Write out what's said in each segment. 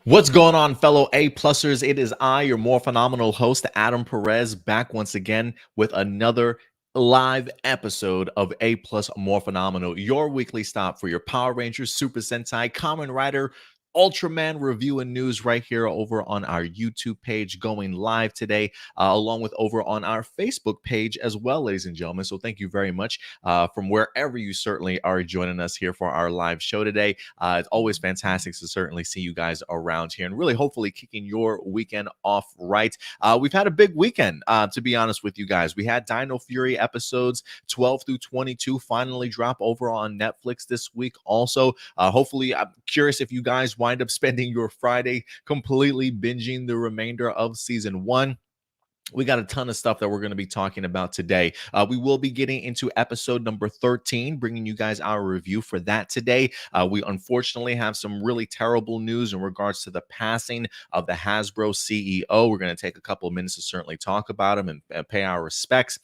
What's going on, fellow A-plussers? It is I, your more phenomenal host, Adam Perez, back once again with another live episode of A-plus More Phenomenal, your weekly stop for your Power Rangers, Super Sentai, Kamen Rider, Ultraman review and news right here over on our YouTube page, going live today, along with over on our Facebook page as well, ladies and gentlemen. So thank you very much from wherever you certainly are joining us here for our live show today. It's always fantastic to certainly see you guys around here and really hopefully kicking your weekend off right. We've had a big weekend, to be honest with you guys. We had Dino Fury episodes 12 through 22 finally drop over on Netflix this week. Also, hopefully, I'm curious if you guys wind up spending your Friday completely binging the remainder of season one. We got a ton of stuff that we're going to be talking about today. We will be getting into episode number 13, bringing you guys our review for that today. We unfortunately have some really terrible news in regards to the passing of the Hasbro CEO. We're going to take a couple of minutes to certainly talk about him and pay our respects.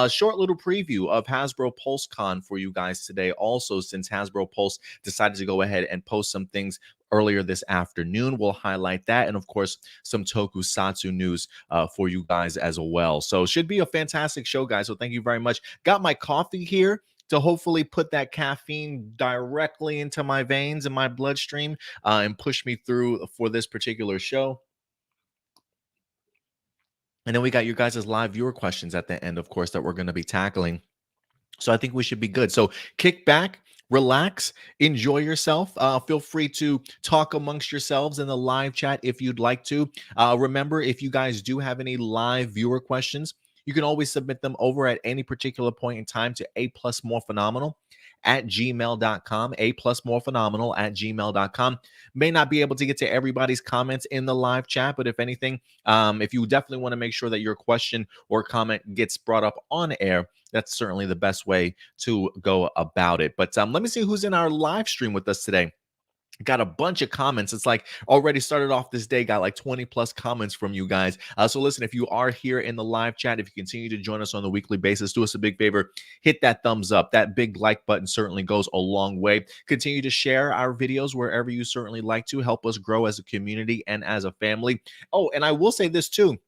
Short little preview of Hasbro PulseCon for you guys today. Also, since Hasbro Pulse decided to go ahead and post some things earlier this afternoon, we'll highlight that, and of course some tokusatsu news for you guys as well. So should be a fantastic show, guys. So thank you very much. Got my coffee here to hopefully put that caffeine directly into my veins and my bloodstream and push me through for this particular show. And then we got your guys' live viewer questions at the end, of course, that we're going to be tackling. So I think we should be good. So kick back, relax, enjoy yourself. Feel free to talk amongst yourselves in the live chat if you'd like to. Remember, if you guys do have any live viewer questions, you can always submit them over at any particular point in time to a+morephenomenal@gmail.com, a+morephenomenal@gmail.com. May not be able to get to everybody's comments in the live chat, but if anything, if you definitely want to make sure that your question or comment gets brought up on air, that's certainly the best way to go about it. But let me see who's in our live stream with us today. Got a bunch of comments. It's like already started off this day, got like 20 plus comments from you guys. So listen, if you are here in the live chat, if you continue to join us on a weekly basis, do us a big favor, hit that thumbs up. That big like button certainly goes a long way. Continue to share our videos wherever you certainly like to. Help us grow as a community and as a family. Oh, and I will say this too.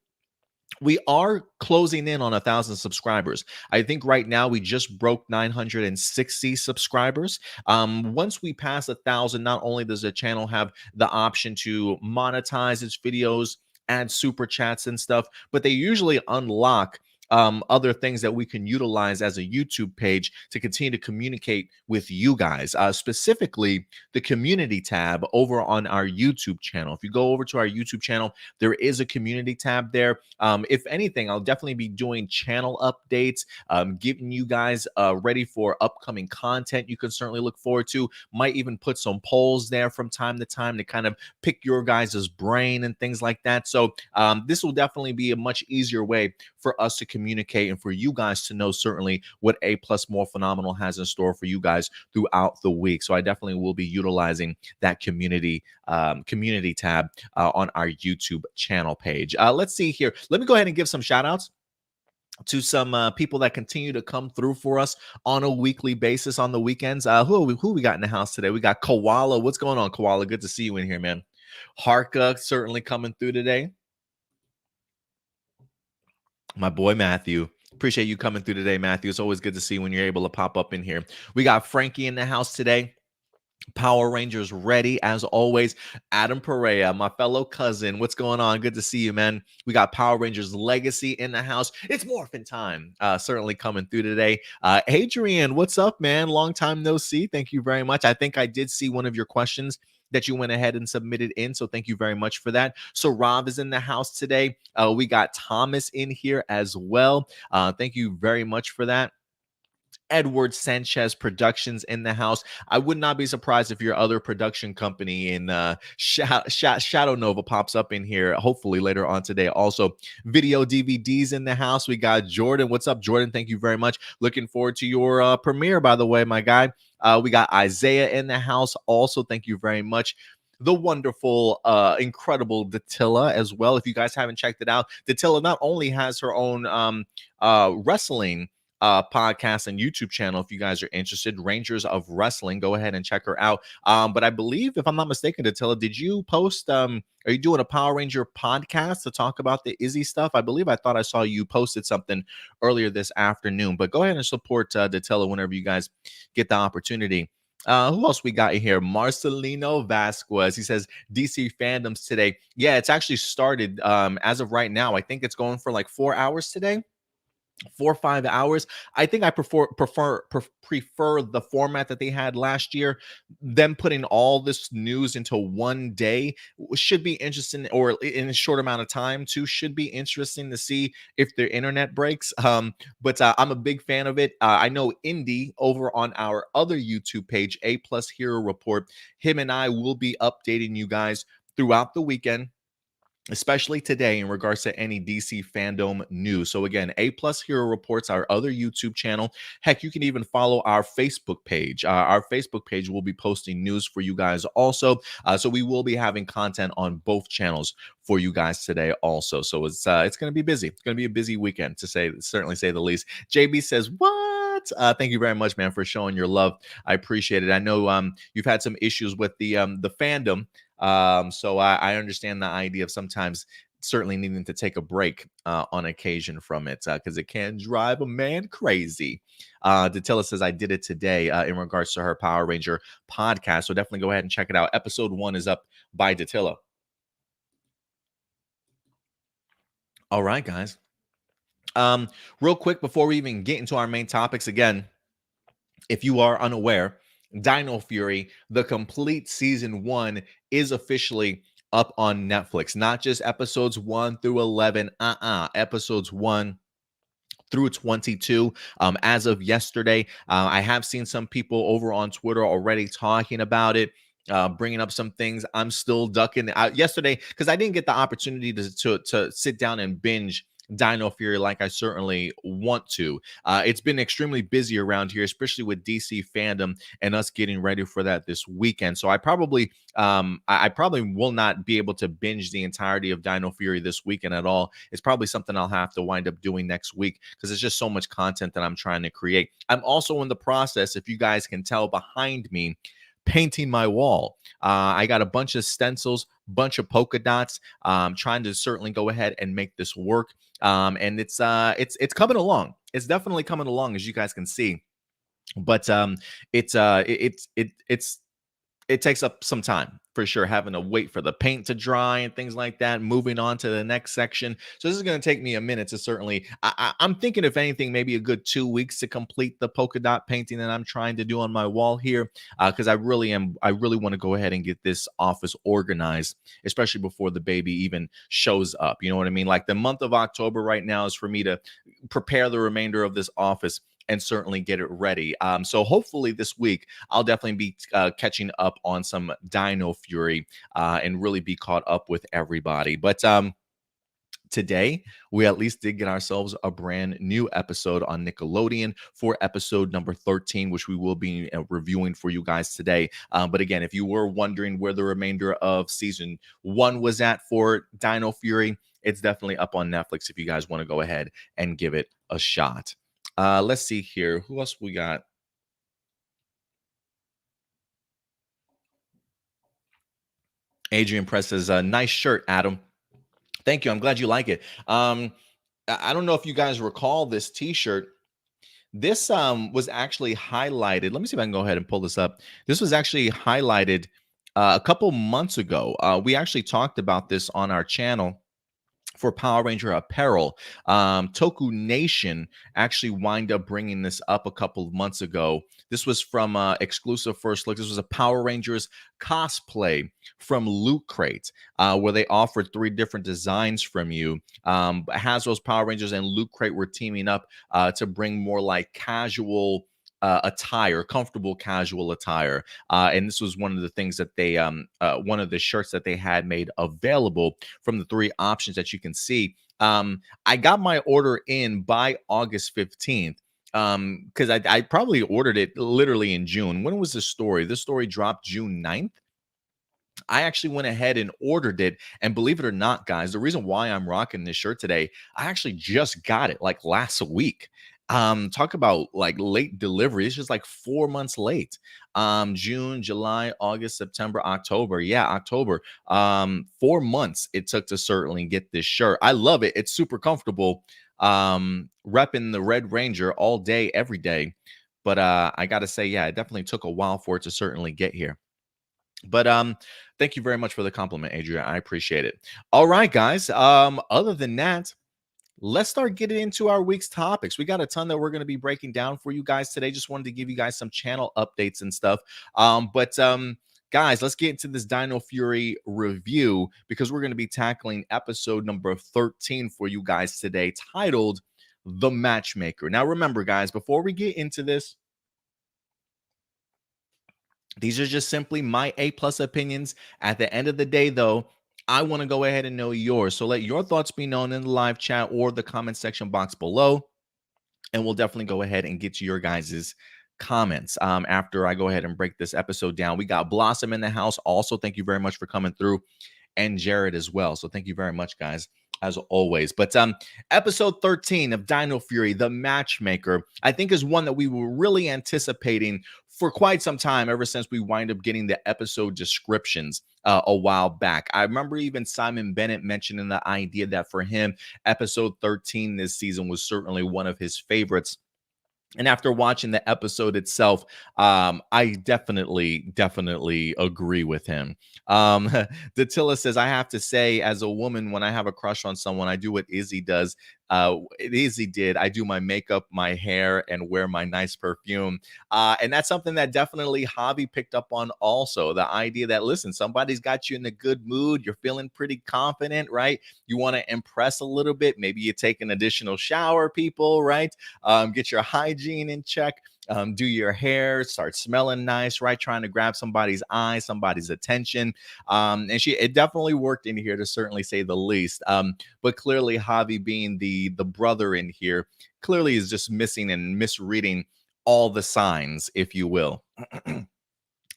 We are closing in on 1,000 subscribers. I think right now we just broke 960 subscribers. Once we pass 1,000, not only does the channel have the option to monetize its videos, add super chats and stuff, but they usually unlock other things that we can utilize as a YouTube page to continue to communicate with you guys, specifically the community tab over on our YouTube channel. If you go over to our YouTube channel, there is a community tab there. If anything, I'll definitely be doing channel updates, getting you guys ready for upcoming content you can certainly look forward to. Might even put some polls there from time to time to kind of pick your guys' brain and things like that. So this will definitely be a much easier way for us to communicate and for you guys to know certainly what A+ More Phenomenal has in store for you guys throughout the week. So I definitely will be utilizing that community tab on our YouTube channel page. Let's see here. Let me go ahead and give some shout outs to some people that continue to come through for us on a weekly basis on the weekends. Who we got in the house today? We got Koala. What's going on, Koala? Good to see you in here, man. Harka certainly coming through today. My boy Matthew. Appreciate you coming through today, Matthew. It's always good to see when you're able to pop up in here. We got Frankie in the house today. Power Rangers ready as always. Adam Perea, my fellow cousin. What's going on? Good to see you, man. We got Power Rangers Legacy in the house. It's morphin' time. Certainly coming through today. Adrian, what's up, man? Long time no see. Thank you very much. I think I did see one of your questions that you went ahead and submitted in. So thank you very much for that. So Rob is in the house today. We got Thomas in here as well. Thank you very much for that. Edward Sanchez Productions in the house. I would not be surprised if your other production company in Shadow Nova pops up in here, hopefully later on today. Also, Video DVDs in the house. We got Jordan. What's up, Jordan? Thank you very much. Looking forward to your premiere, by the way, my guy. We got Isaiah in the house. Also, thank you very much. The wonderful, incredible Datilla as well. If you guys haven't checked it out, Datilla not only has her own wrestling podcast and YouTube channel if you guys are interested. Rangers of Wrestling. Go ahead and check her out. But I believe, if I'm not mistaken, Attila, did you post? Are you doing a Power Ranger podcast to talk about the Izzy stuff? I thought I saw you posted something earlier this afternoon. But go ahead and support Attila whenever you guys get the opportunity. Who else we got in here? Marcelino Vasquez. He says DC fandoms today. Yeah, it's actually started as of right now. I think it's going for like 4 hours today. 4 or 5 hours. I think I prefer the format that they had last year. Them putting all this news into one day should be interesting, or in a short amount of time too. Should be interesting to see if their internet breaks. But I'm a big fan of it. I know Indy over on our other YouTube page, A Plus Hero Report. Him and I will be updating you guys throughout the weekend, especially today, in regards to any DC fandom news. So again, A Plus Hero Reports, our other YouTube channel. Heck, you can even follow our Facebook page. Our Facebook page will be posting news for you guys also. So we will be having content on both channels for you guys today also. So it's going to be busy. It's going to be a busy weekend, to certainly say the least. JB says, what? Thank you very much, man, for showing your love. I appreciate it. I know you've had some issues with the fandom. So I understand the idea of sometimes certainly needing to take a break on occasion from it, because it can drive a man crazy. Datilla says, I did it today in regards to her Power Ranger podcast. So definitely go ahead and check it out. Episode 1 is up by Datilla. All right, guys. Real quick before we even get into our main topics, again, if you are unaware, Dino Fury, the complete season 1, is officially up on Netflix. Not just episodes 1 through 11, episodes 1 through 22. As of yesterday, I have seen some people over on Twitter already talking about it. Bringing up some things. I'm still ducking yesterday because I didn't get the opportunity to sit down and binge Dino Fury like I certainly want to. It's been extremely busy around here, especially with DC fandom and us getting ready for that this weekend. So I probably will not be able to binge the entirety of Dino Fury this weekend at all. It's probably something I'll have to wind up doing next week because it's just so much content that I'm trying to create. I'm also in the process, if you guys can tell behind me, painting my wall. I got a bunch of stencils, bunch of polka dots. Trying to certainly go ahead and make this work. And it's coming along. It's definitely coming along, as you guys can see. But it takes up some time for sure, having to wait for the paint to dry and things like that, moving on to the next section. So this is going to take me a minute to certainly, I'm thinking, if anything, maybe a good 2 weeks to complete the polka dot painting that I'm trying to do on my wall here, because I really want to go ahead and get this office organized, especially before the baby even shows up. You know what I mean? Like, the month of October right now is for me to prepare the remainder of this office and certainly get it ready. So hopefully this week I'll definitely be catching up on some Dino Fury and really be caught up with everybody. But today, we at least did get ourselves a brand new episode on Nickelodeon for episode number 13, which we will be reviewing for you guys today. But again, if you were wondering where the remainder of season 1 was at for Dino Fury, it's definitely up on Netflix if you guys want to go ahead and give it a shot. Let's see here. Who else we got? Adrian Press says, nice shirt, Adam. Thank you. I'm glad you like it. I don't know if you guys recall this t-shirt. This was actually highlighted. Let me see if I can go ahead and pull this up. This was actually highlighted a couple months ago. We actually talked about this on our channel for Power Ranger apparel. Toku Nation actually wind up bringing this up a couple of months ago. This was from exclusive first look. This was a Power Rangers cosplay from Loot Crate, where they offered 3 different designs from you. Hasbro's Power Rangers and Loot Crate were teaming up to bring more like casual attire, comfortable casual attire. And this was one of the things that they, one of the shirts that they had made available from the 3 options that you can see. I got my order in by August 15th. Because I probably ordered it literally in June. When was the story? This story dropped June 9th. I actually went ahead and ordered it. And believe it or not, guys, the reason why I'm rocking this shirt today, I actually just got it like last week. Talk about like late delivery. It's just like 4 months late. June, July, August, September, October. Yeah, October. 4 months it took to certainly get this shirt. I love it. It's super comfortable. Repping the Red Ranger all day, every day. But I gotta say, yeah, it definitely took a while for it to certainly get here. But thank you very much for the compliment, Adrian. I appreciate it. All right, guys. Other than that, let's start getting into our week's topics. We got a ton that we're going to be breaking down for you guys today. Just wanted to give you guys some channel updates and stuff. But guys, let's get into this Dino Fury review because we're going to be tackling episode number 13 for you guys today, titled The Matchmaker. Now, remember, guys, before we get into this, these are just simply my A+ opinions. At the end of the day, though, I want to go ahead and know yours. So let your thoughts be known in the live chat or the comment section box below. And we'll definitely go ahead and get to your guys' comments after I go ahead and break this episode down. We got Blossom in the house. Also, thank you very much for coming through. And Jared as well. So thank you very much, guys, as always. But episode 13 of Dino Fury, The Matchmaker, I think is one that we were really anticipating for quite some time, ever since we wind up getting the episode descriptions a while back. I remember even Simon Bennett mentioning the idea that for him, episode 13 this season was certainly one of his favorites. And after watching the episode itself, I definitely agree with him. Datilla says, I have to say, as a woman, when I have a crush on someone, I do what Izzy does. Izzy did. I do my makeup, my hair, and wear my nice perfume. And that's something that definitely Javi picked up on also. The idea that, listen, somebody's got you in a good mood. You're feeling pretty confident, right? You want to impress a little bit. Maybe you take an additional shower, people, right? Get your hygiene in check. Do your hair, start smelling nice, right? Trying to grab somebody's eye, somebody's attention. And it definitely worked in here, to certainly say the least. But clearly, Javi, being the brother in here, clearly is just missing and misreading all the signs, if you will.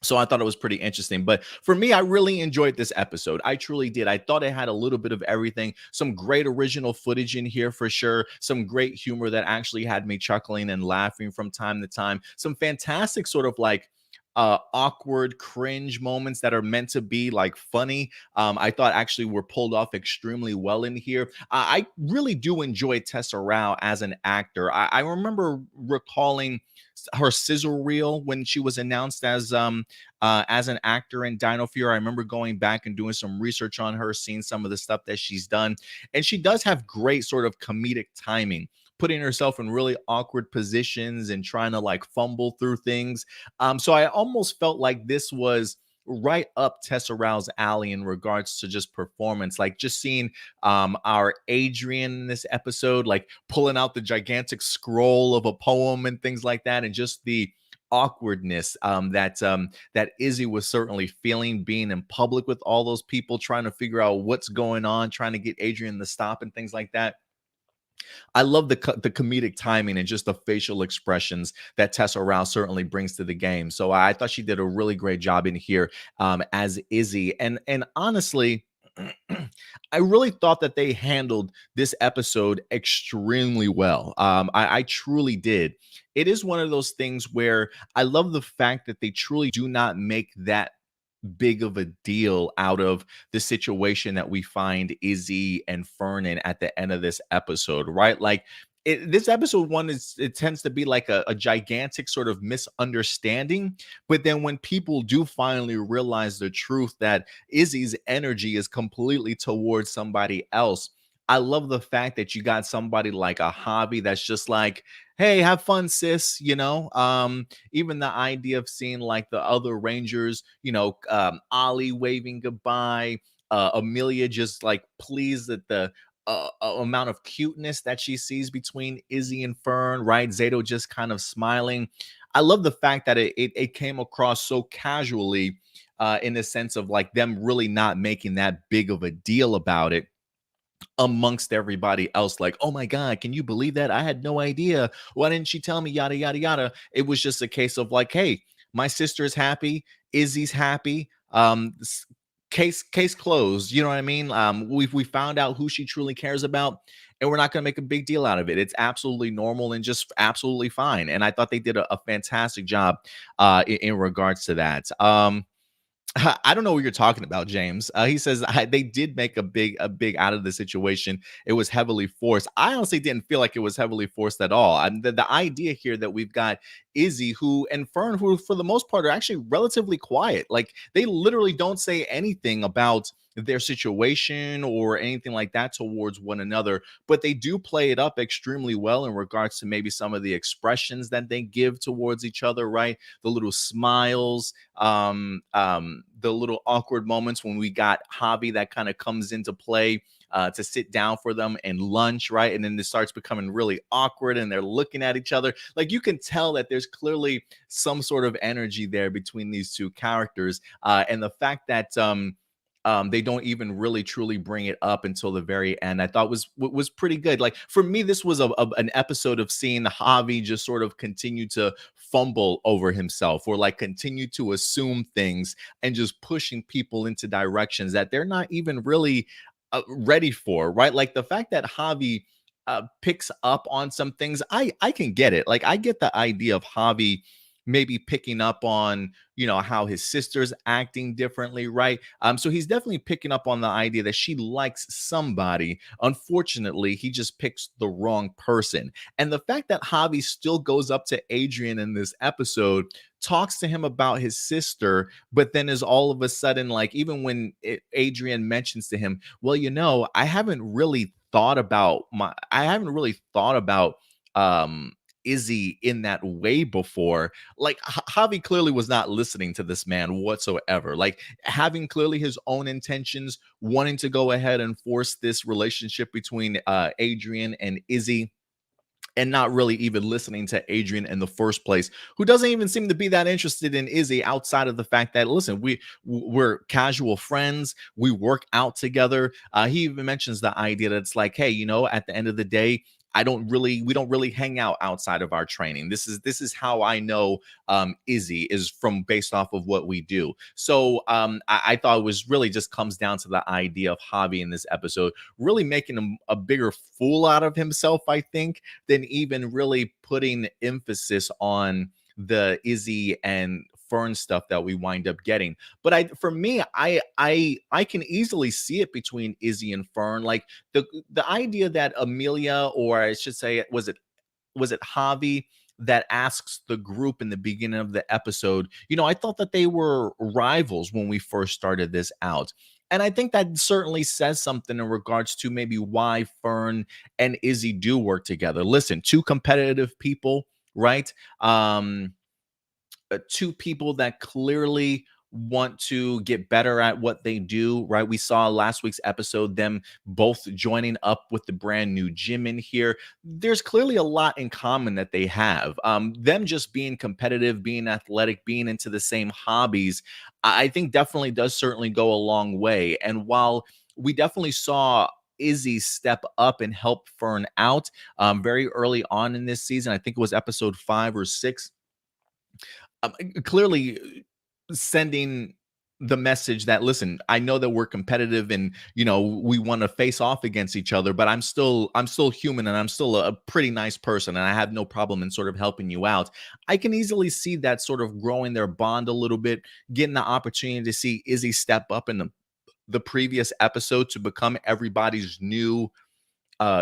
So I thought it was pretty interesting. But for me, I really enjoyed this episode. I truly did. I thought it had a little bit of everything. Some great original footage in here for sure. Some great humor that actually had me chuckling and laughing from time to time. Some fantastic sort of like awkward cringe moments that are meant to be like funny. I thought actually were pulled off extremely well in here. I really do enjoy Tessa Rao as an actor. I remember recalling her sizzle reel when she was announced as an actor in Dino Fury. I remember going back and doing some research on her, seeing some of the stuff that she's done, and she does have great sort of comedic timing, putting herself in really awkward positions and trying to like fumble through things. So I almost felt like this was right up Tessa Rao's alley in regards to just performance. Like just seeing our Adrian in this episode, like pulling out the gigantic scroll of a poem and things like that, and just the awkwardness that Izzy was certainly feeling, being in public with all those people, trying to figure out what's going on, trying to get Adrian to stop and things like that. I love the comedic timing and just the facial expressions that Tessa Rao certainly brings to the game. So I thought she did a really great job in here as Izzy. And honestly, I really thought that they handled this episode extremely well. I truly did. It is one of those things where I love the fact that they truly do not make that big of a deal out of the situation that we find Izzy and Fern in at the end of this episode, right? Like this episode one it tends to be like a gigantic sort of misunderstanding, but then when people do finally realize the truth that Izzy's energy is completely towards somebody else, I love the fact that you got somebody like a hobby that's just like, hey, have fun, sis. Even the idea of seeing like the other Rangers, Ollie waving goodbye, Amelia just like pleased at the amount of cuteness that she sees between Izzy and Fern, right? Zato just kind of smiling. I love the fact that it came across so casually, in the sense of like them really not making that big of a deal about it amongst everybody else. Like, oh my God, can you believe that? I had no idea. Why didn't she tell me? Yada, yada, yada. It was just a case of like, hey, my sister's happy. Izzy's happy. case closed. You know what I mean? We found out who she truly cares about, and we're not going to make a big deal out of it. It's absolutely normal and just absolutely fine. And I thought they did a fantastic job in regards to that. I don't know what you're talking about, James. He says they did make a big out of the situation. It was heavily forced. I honestly didn't feel like it was heavily forced at all. The idea here that we've got Izzy, who and Fern, who for the most part are actually relatively quiet. Like they literally don't say anything about their situation or anything like that towards one another, but they do play it up extremely well in regards to maybe some of the expressions that they give towards each other, right? The little smiles, the little awkward moments when we got Javi that kind of comes into play to sit down for them and lunch, right? And then it starts becoming really awkward and they're looking at each other. Like you can tell that there's clearly some sort of energy there between these two characters. And the fact that they don't even really truly bring it up until the very end, I thought was pretty good. Like for me, this was an episode of seeing Javi just sort of continue to fumble over himself or like continue to assume things and just pushing people into directions that they're not even really ready for, right? Like the fact that Javi picks up on some things, I can get it. Like I get the idea of Javi maybe picking up on how his sister's acting differently, right? So he's definitely picking up on the idea that she likes somebody. Unfortunately, he just picks the wrong person. And the fact that Javi still goes up to Adrian in this episode, talks to him about his sister, but then is all of a sudden like, even when Adrian mentions to him, well, I haven't really thought about Izzy in that way before. Like Javi clearly was not listening to this man whatsoever. Like having clearly his own intentions, wanting to go ahead and force this relationship between Adrian and Izzy, and not really even listening to Adrian in the first place, who doesn't even seem to be that interested in Izzy outside of the fact that, listen, we're casual friends, we work out together. He even mentions the idea that it's like, hey, at the end of the day, we don't really hang out outside of our training. This is how I know Izzy is from based off of what we do. So I thought it was really just comes down to the idea of Javi in this episode, really making him a bigger fool out of himself, I think, than even really putting emphasis on the Izzy and Fern stuff that we wind up getting. But for me, I can easily see it between Izzy and Fern. Like the idea that Amelia, or I should say, was it Javi that asks the group in the beginning of the episode, I thought that they were rivals when we first started this out. And I think that certainly says something in regards to maybe why Fern and Izzy do work together. Listen, two competitive people, right? Two people that clearly want to get better at what they do, right? We saw last week's episode them both joining up with the brand new gym in here. There's clearly a lot in common that they have. Them just being competitive, being athletic, being into the same hobbies, I think definitely does certainly go a long way. And while we definitely saw Izzy step up and help Fern out very early on in this season, I think it was episode 5 or 6, clearly sending the message that, listen, I know that we're competitive and we want to face off against each other, but I'm still human and I'm still a pretty nice person and I have no problem in sort of helping you out. I can easily see that sort of growing their bond a little bit, getting the opportunity to see Izzy step up in the previous episode to become everybody's new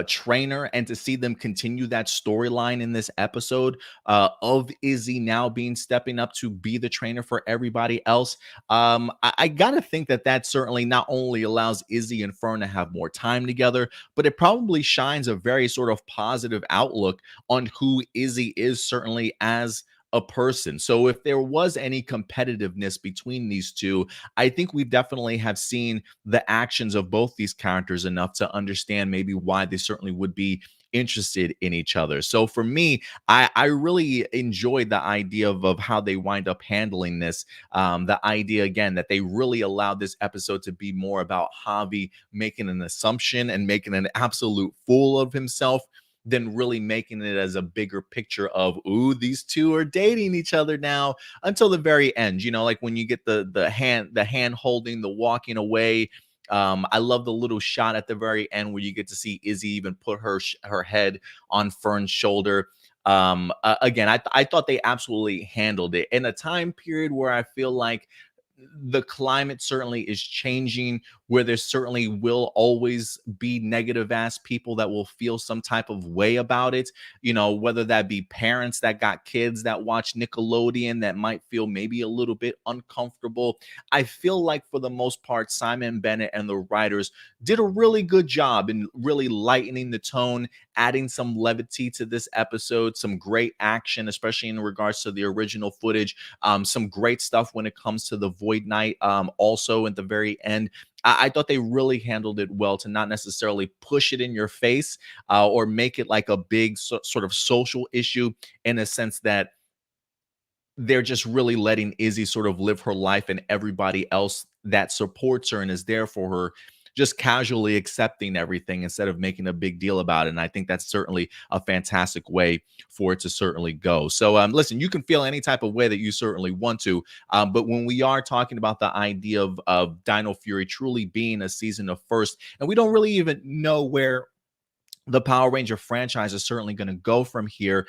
trainer, and to see them continue that storyline in this episode of Izzy now stepping up to be the trainer for everybody else. I gotta think that certainly not only allows Izzy and Fern to have more time together, but it probably shines a very sort of positive outlook on who Izzy is, certainly as a person. So if there was any competitiveness between these two, I think we definitely have seen the actions of both these characters enough to understand maybe why they certainly would be interested in each other. So for me, I really enjoyed the idea of how they wind up handling this. The idea again that they really allowed this episode to be more about Javi making an assumption and making an absolute fool of himself, than really making it as a bigger picture of, ooh, these two are dating each other now, until the very end. Like when you get the hand holding, the walking away. I love the little shot at the very end where you get to see Izzy even put her head on Fern's shoulder. Again, I thought they absolutely handled it in a time period where I feel like the climate certainly is changing, where there certainly will always be negative ass people that will feel some type of way about it, whether that be parents that got kids that watch Nickelodeon that might feel maybe a little bit uncomfortable. I feel like for the most part, Simon Bennett and the writers did a really good job in really lightening the tone, adding some levity to this episode, some great action, especially in regards to the original footage. Some great stuff when it comes to the Void Knight. Also at the very end, I thought they really handled it well to not necessarily push it in your face, or make it like a big sort of social issue, in a sense that they're just really letting Izzy sort of live her life, and everybody else that supports her and is there for her just casually accepting everything instead of making a big deal about it. And I think that's certainly a fantastic way for it to certainly go. So listen, you can feel any type of way that you certainly want to. But when we are talking about the idea of Dino Fury truly being a season of first, and we don't really even know where the Power Ranger franchise is certainly going to go from here.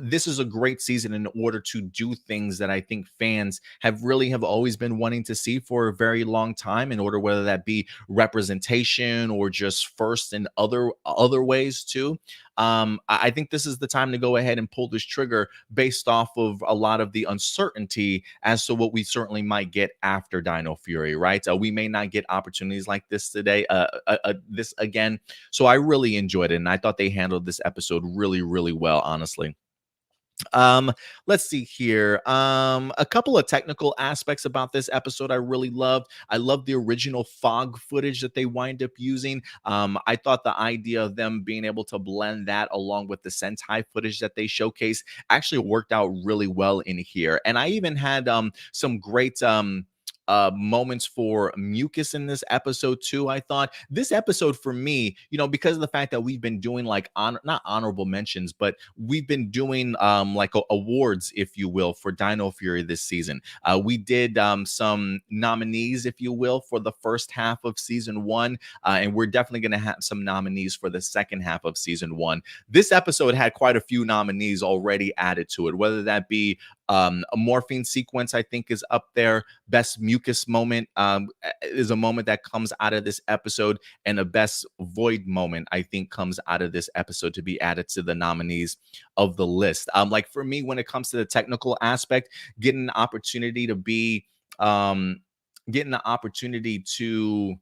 This is a great season in order to do things that I think fans have always been wanting to see for a very long time, in order, whether that be representation or just first in other ways too. I think this is the time to go ahead and pull this trigger based off of a lot of the uncertainty as to what we certainly might get after Dino Fury, right? We may not get opportunities like this today, this again. So I really enjoyed it, and I thought they handled this episode really, really well, honestly. Um, let's see here. A couple of technical aspects about this episode I really loved. I love the original fog footage that they wind up using. I thought the idea of them being able to blend that along with the Sentai footage that they showcase actually worked out really well in here. And I even had some great moments for mucus in this episode too. I thought this episode for me, because of the fact that we've been doing like not honorable mentions, but we've been doing like awards, if you will, for Dino Fury this season. We did some nominees, if you will, for the first half of season one, and we're definitely going to have some nominees for the second half of season one. This episode had quite a few nominees already added to it, whether that be a morphine sequence, I think, is up there. Best mucus moment is a moment that comes out of this episode, and a best void moment, I think, comes out of this episode to be added to the nominees of the list. Like for me, when it comes to the technical aspect, getting an opportunity to be getting the opportunity to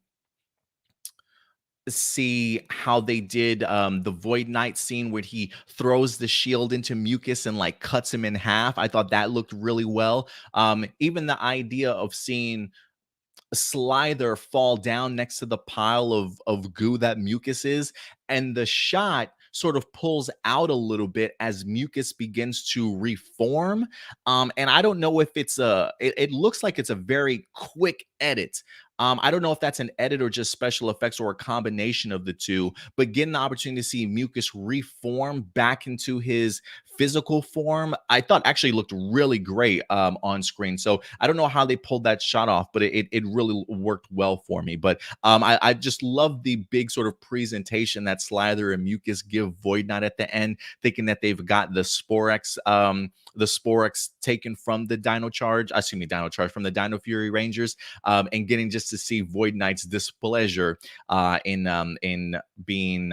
see how they did the Void Knight scene where he throws the shield into mucus and like cuts him in half. I thought that looked really well. Even the idea of seeing Slither fall down next to the pile of goo that mucus is, and the shot sort of pulls out a little bit as mucus begins to reform. And I don't know if it looks like it's a very quick edit. I don't know if that's an edit or just special effects or a combination of the two, but getting the opportunity to see mucus reform back into his physical form, I thought actually looked really great on screen. So I don't know how they pulled that shot off, but it really worked well for me. But I just love the big sort of presentation that Slither and Mucus give Void Knight at the end, thinking that they've got the Sporex taken from the Dino Charge, from the Dino Fury Rangers, and getting just to see Void Knight's displeasure in being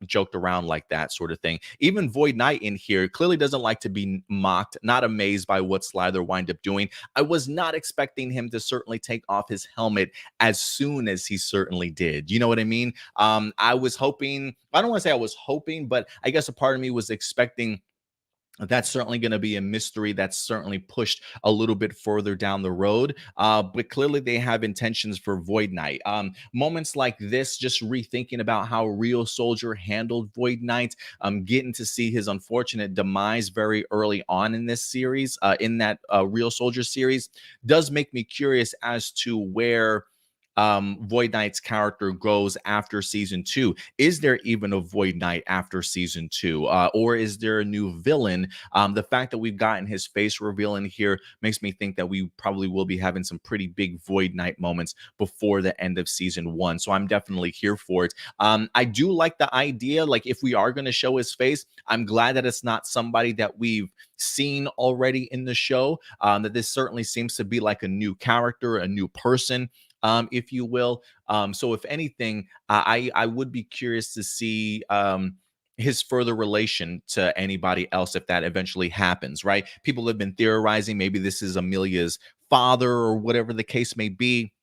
joked around like that sort of thing. Even Void Knight in here clearly doesn't like to be mocked, not amazed by what Slither wind up doing. I was not expecting him to certainly take off his helmet as soon as he certainly did. You know what I mean? I was hoping, I don't want to say I was hoping, but I guess a part of me was expecting that's certainly going to be a mystery that's certainly pushed a little bit further down the road. But clearly they have intentions for Void Knight. Moments like this, just rethinking about how Real Soldier handled Void Knight, getting to see his unfortunate demise very early on in this series, in that Real Soldier series, does make me curious as to where Void Knight's character goes after season 2. Is there even a Void Knight after season 2? Or is there a new villain? The fact that we've gotten his face reveal in here makes me think that we probably will be having some pretty big Void Knight moments before the end of season 1. So I'm definitely here for it. I do like the idea, like if we are going to show his face, I'm glad that it's not somebody that we've seen already in the show. That this certainly seems to be like a new character, a new person, if you will. So if anything, I would be curious to see his further relation to anybody else if that eventually happens, right? People have been theorizing maybe this is Amelia's father or whatever the case may be.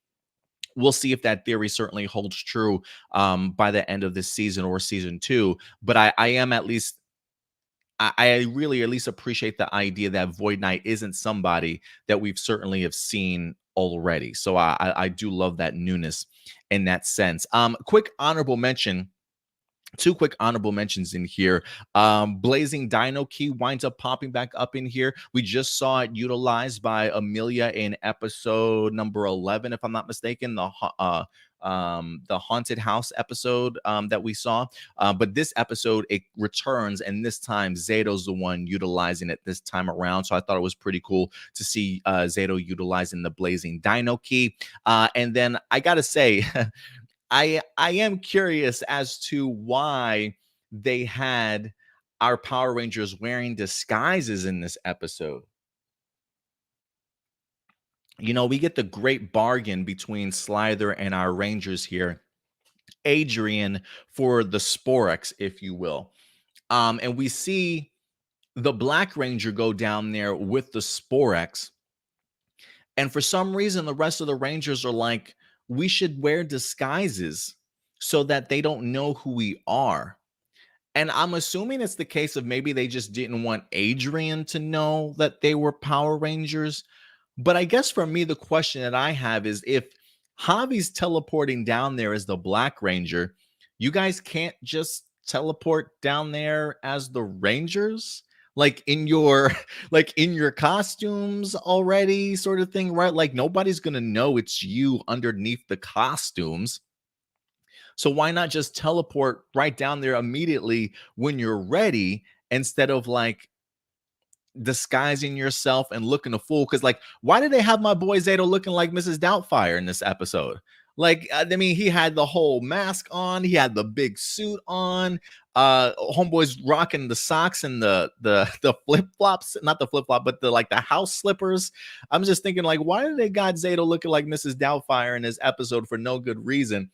We'll see if that theory certainly holds true by the end of this season or season 2. But I am at least I really at least appreciate the idea that Void Knight isn't somebody that we've certainly have seen already. So I do love that newness in that sense. Quick honorable mention. Two quick honorable mentions in here. Blazing Dino key winds up popping back up in here. We just saw it utilized by Amelia in episode number 11, if I'm not mistaken, the haunted house episode that we saw. But this episode, it returns, and this time Zato's the one utilizing it this time around. So I thought it was pretty cool to see Zato utilizing the Blazing Dino key. And then I gotta say, I am curious as to why they had our Power Rangers wearing disguises in this episode. You know, we get the great bargain between Slither and our Rangers here. Adrian for the Sporex, if you will. And we see the Black Ranger go down there with the Sporex. And for some reason, the rest of the Rangers are like, we should wear disguises so that they don't know who we are. And I'm assuming it's the case of maybe they just didn't want Adrian to know that they were Power Rangers. But I guess for me, the question that I have is if Javi's teleporting down there as the Black Ranger, you guys can't just teleport down there as the Rangers? Like in your like in your costumes already, sort of thing, right? Like nobody's gonna know it's you underneath the costumes. So why not just teleport right down there immediately when you're ready instead of like disguising yourself and looking a fool? Because like, why did they have my boy Zato looking like Mrs. Doubtfire in this episode? Like, I mean, he had the whole mask on, he had the big suit on. Homeboy's rocking the socks and the flip flops, not the flip flop, but the like the house slippers. I'm just thinking, like, why did they got Zato looking like Mrs. Doubtfire in this episode for no good reason?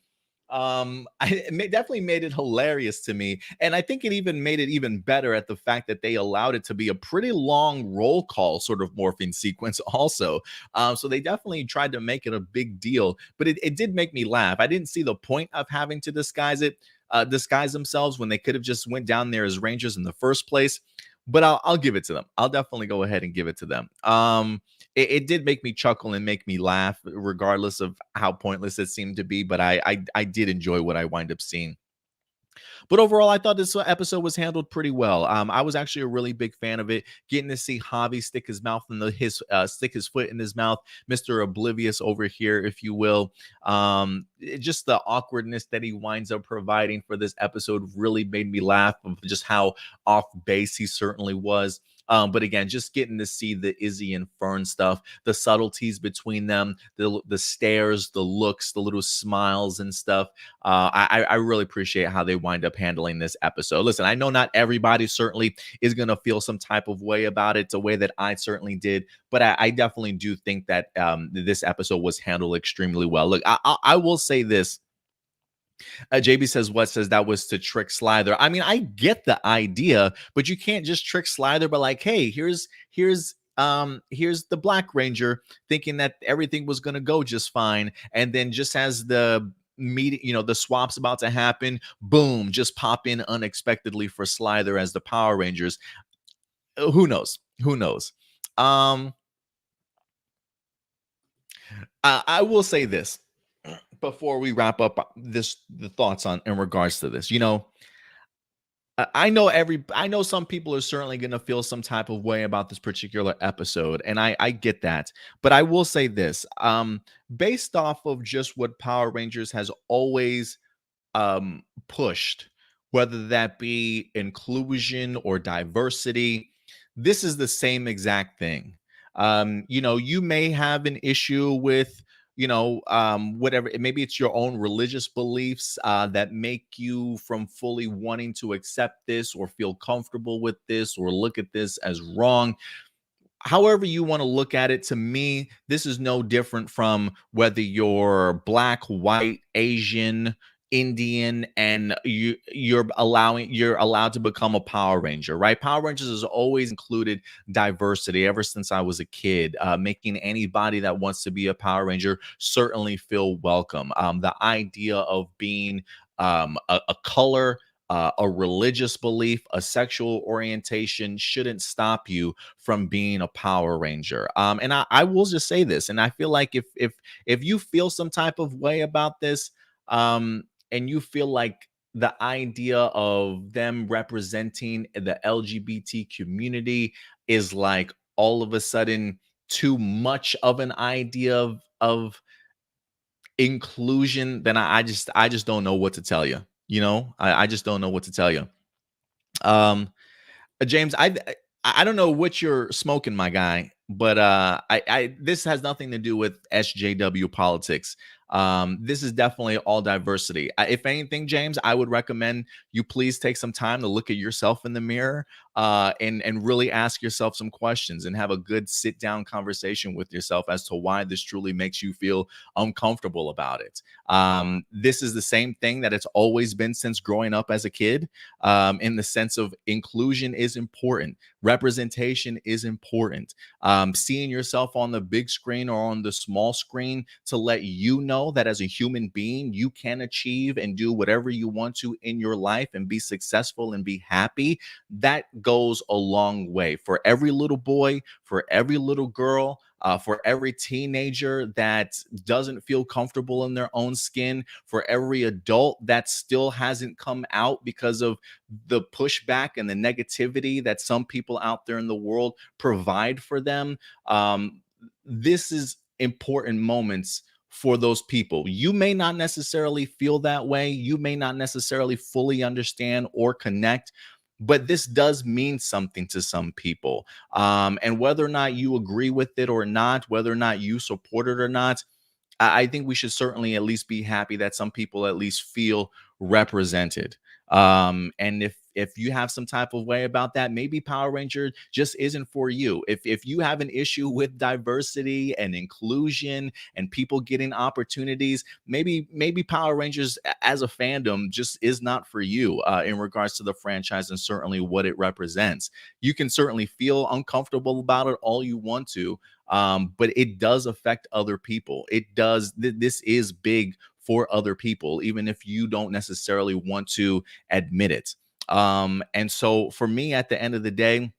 Definitely made it hilarious to me, and I think it even made it even better at the fact that they allowed it to be a pretty long roll call sort of morphing sequence also. So they definitely tried to make it a big deal, but it did make me laugh. I didn't see the point of having to disguise themselves when they could have just went down there as Rangers in the first place. But I'll give it to them. I'll definitely go ahead and give it to them. It did make me chuckle and make me laugh, regardless of how pointless it seemed to be. But I did enjoy what I wind up seeing. But overall, I thought this episode was handled pretty well. I was actually a really big fan of it. Getting to see Javi stick his mouth in stick his foot in his mouth, Mr. Oblivious over here, if you will. Just the awkwardness that he winds up providing for this episode really made me laugh of just how off base he certainly was. But again, just getting to see the Izzy and Fern stuff, the subtleties between them, the stares, the looks, the little smiles and stuff. I really appreciate how they wind up handling this episode. Listen, I know not everybody certainly is going to feel some type of way about it, the way that I certainly did, but I definitely do think that this episode was handled extremely well. Look, I will say this. JB says, what says that was to trick Slither. I mean, I get the idea, but you can't just trick Slither, but like, hey, here's the Black Ranger thinking that everything was gonna go just fine. And then just as the meeting, the swap's about to happen, boom, just pop in unexpectedly for Slither as the Power Rangers. Who knows? Who knows? I will say this before we wrap up the thoughts on in regards to this. I know some people are certainly going to feel some type of way about this particular episode, and I get that. But I will say this, based off of just what Power Rangers has always pushed, whether that be inclusion or diversity, this is the same exact thing. You know, you may have an issue with, whatever, maybe it's your own religious beliefs that make you from fully wanting to accept this or feel comfortable with this or look at this as wrong. However you want to look at it, to me this is no different from whether you're black, white, Asian, Indian, and you're allowed to become a Power Ranger, right? Power Rangers has always included diversity ever since I was a kid, making anybody that wants to be a Power Ranger certainly feel welcome. The idea of being a color, a religious belief, a sexual orientation shouldn't stop you from being a Power Ranger. And I will just say this, and I feel like if you feel some type of way about this, and you feel like the idea of them representing the LGBT community is like all of a sudden too much of an idea of inclusion, then I just don't know what to tell you. I just don't know what to tell you. Um, James, I don't know what you're smoking, my guy, but I this has nothing to do with SJW politics. This is definitely all diversity. If anything, James, I would recommend you please take some time to look at yourself in the mirror, and really ask yourself some questions and have a good sit down conversation with yourself as to why this truly makes you feel uncomfortable about it. This is the same thing that it's always been since growing up as a kid, in the sense of inclusion is important, representation is important. Seeing yourself on the big screen or on the small screen to let you know that as a human being, you can achieve and do whatever you want to in your life and be successful and be happy. That goes a long way for every little boy, for every little girl, for every teenager that doesn't feel comfortable in their own skin, for every adult that still hasn't come out because of the pushback and the negativity that some people out there in the world provide for them. This is important moments for those people. You may not necessarily feel that way. You may not necessarily fully understand or connect, but this does mean something to some people. And whether or not you agree with it or not, whether or not you support it or not, I think we should certainly at least be happy that some people at least feel represented. And if you have some type of way about that, maybe Power Ranger just isn't for you. If you have an issue with diversity and inclusion and people getting opportunities, maybe Power Rangers as a fandom just is not for you, in regards to the franchise and certainly what it represents. You can certainly feel uncomfortable about it all you want to, but it does affect other people. It does. This is big for other people, even if you don't necessarily want to admit it. And so for me, at the end of the day,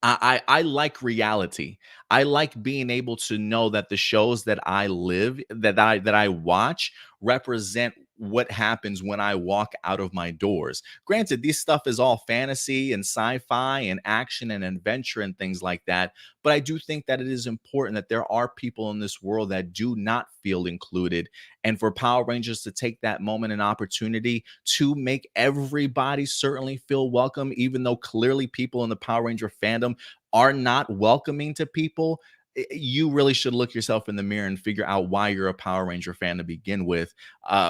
I like reality. I like being able to know that the shows that I live, that I watch, represent what happens when I walk out of my doors. Granted, this stuff is all fantasy and sci-fi and action and adventure and things like that, but I do think that it is important that there are people in this world that do not feel included, and for Power Rangers to take that moment and opportunity to make everybody certainly feel welcome, even though clearly people in the Power Ranger fandom are not welcoming to people. You really should look yourself in the mirror and figure out why you're a Power Ranger fan to begin with.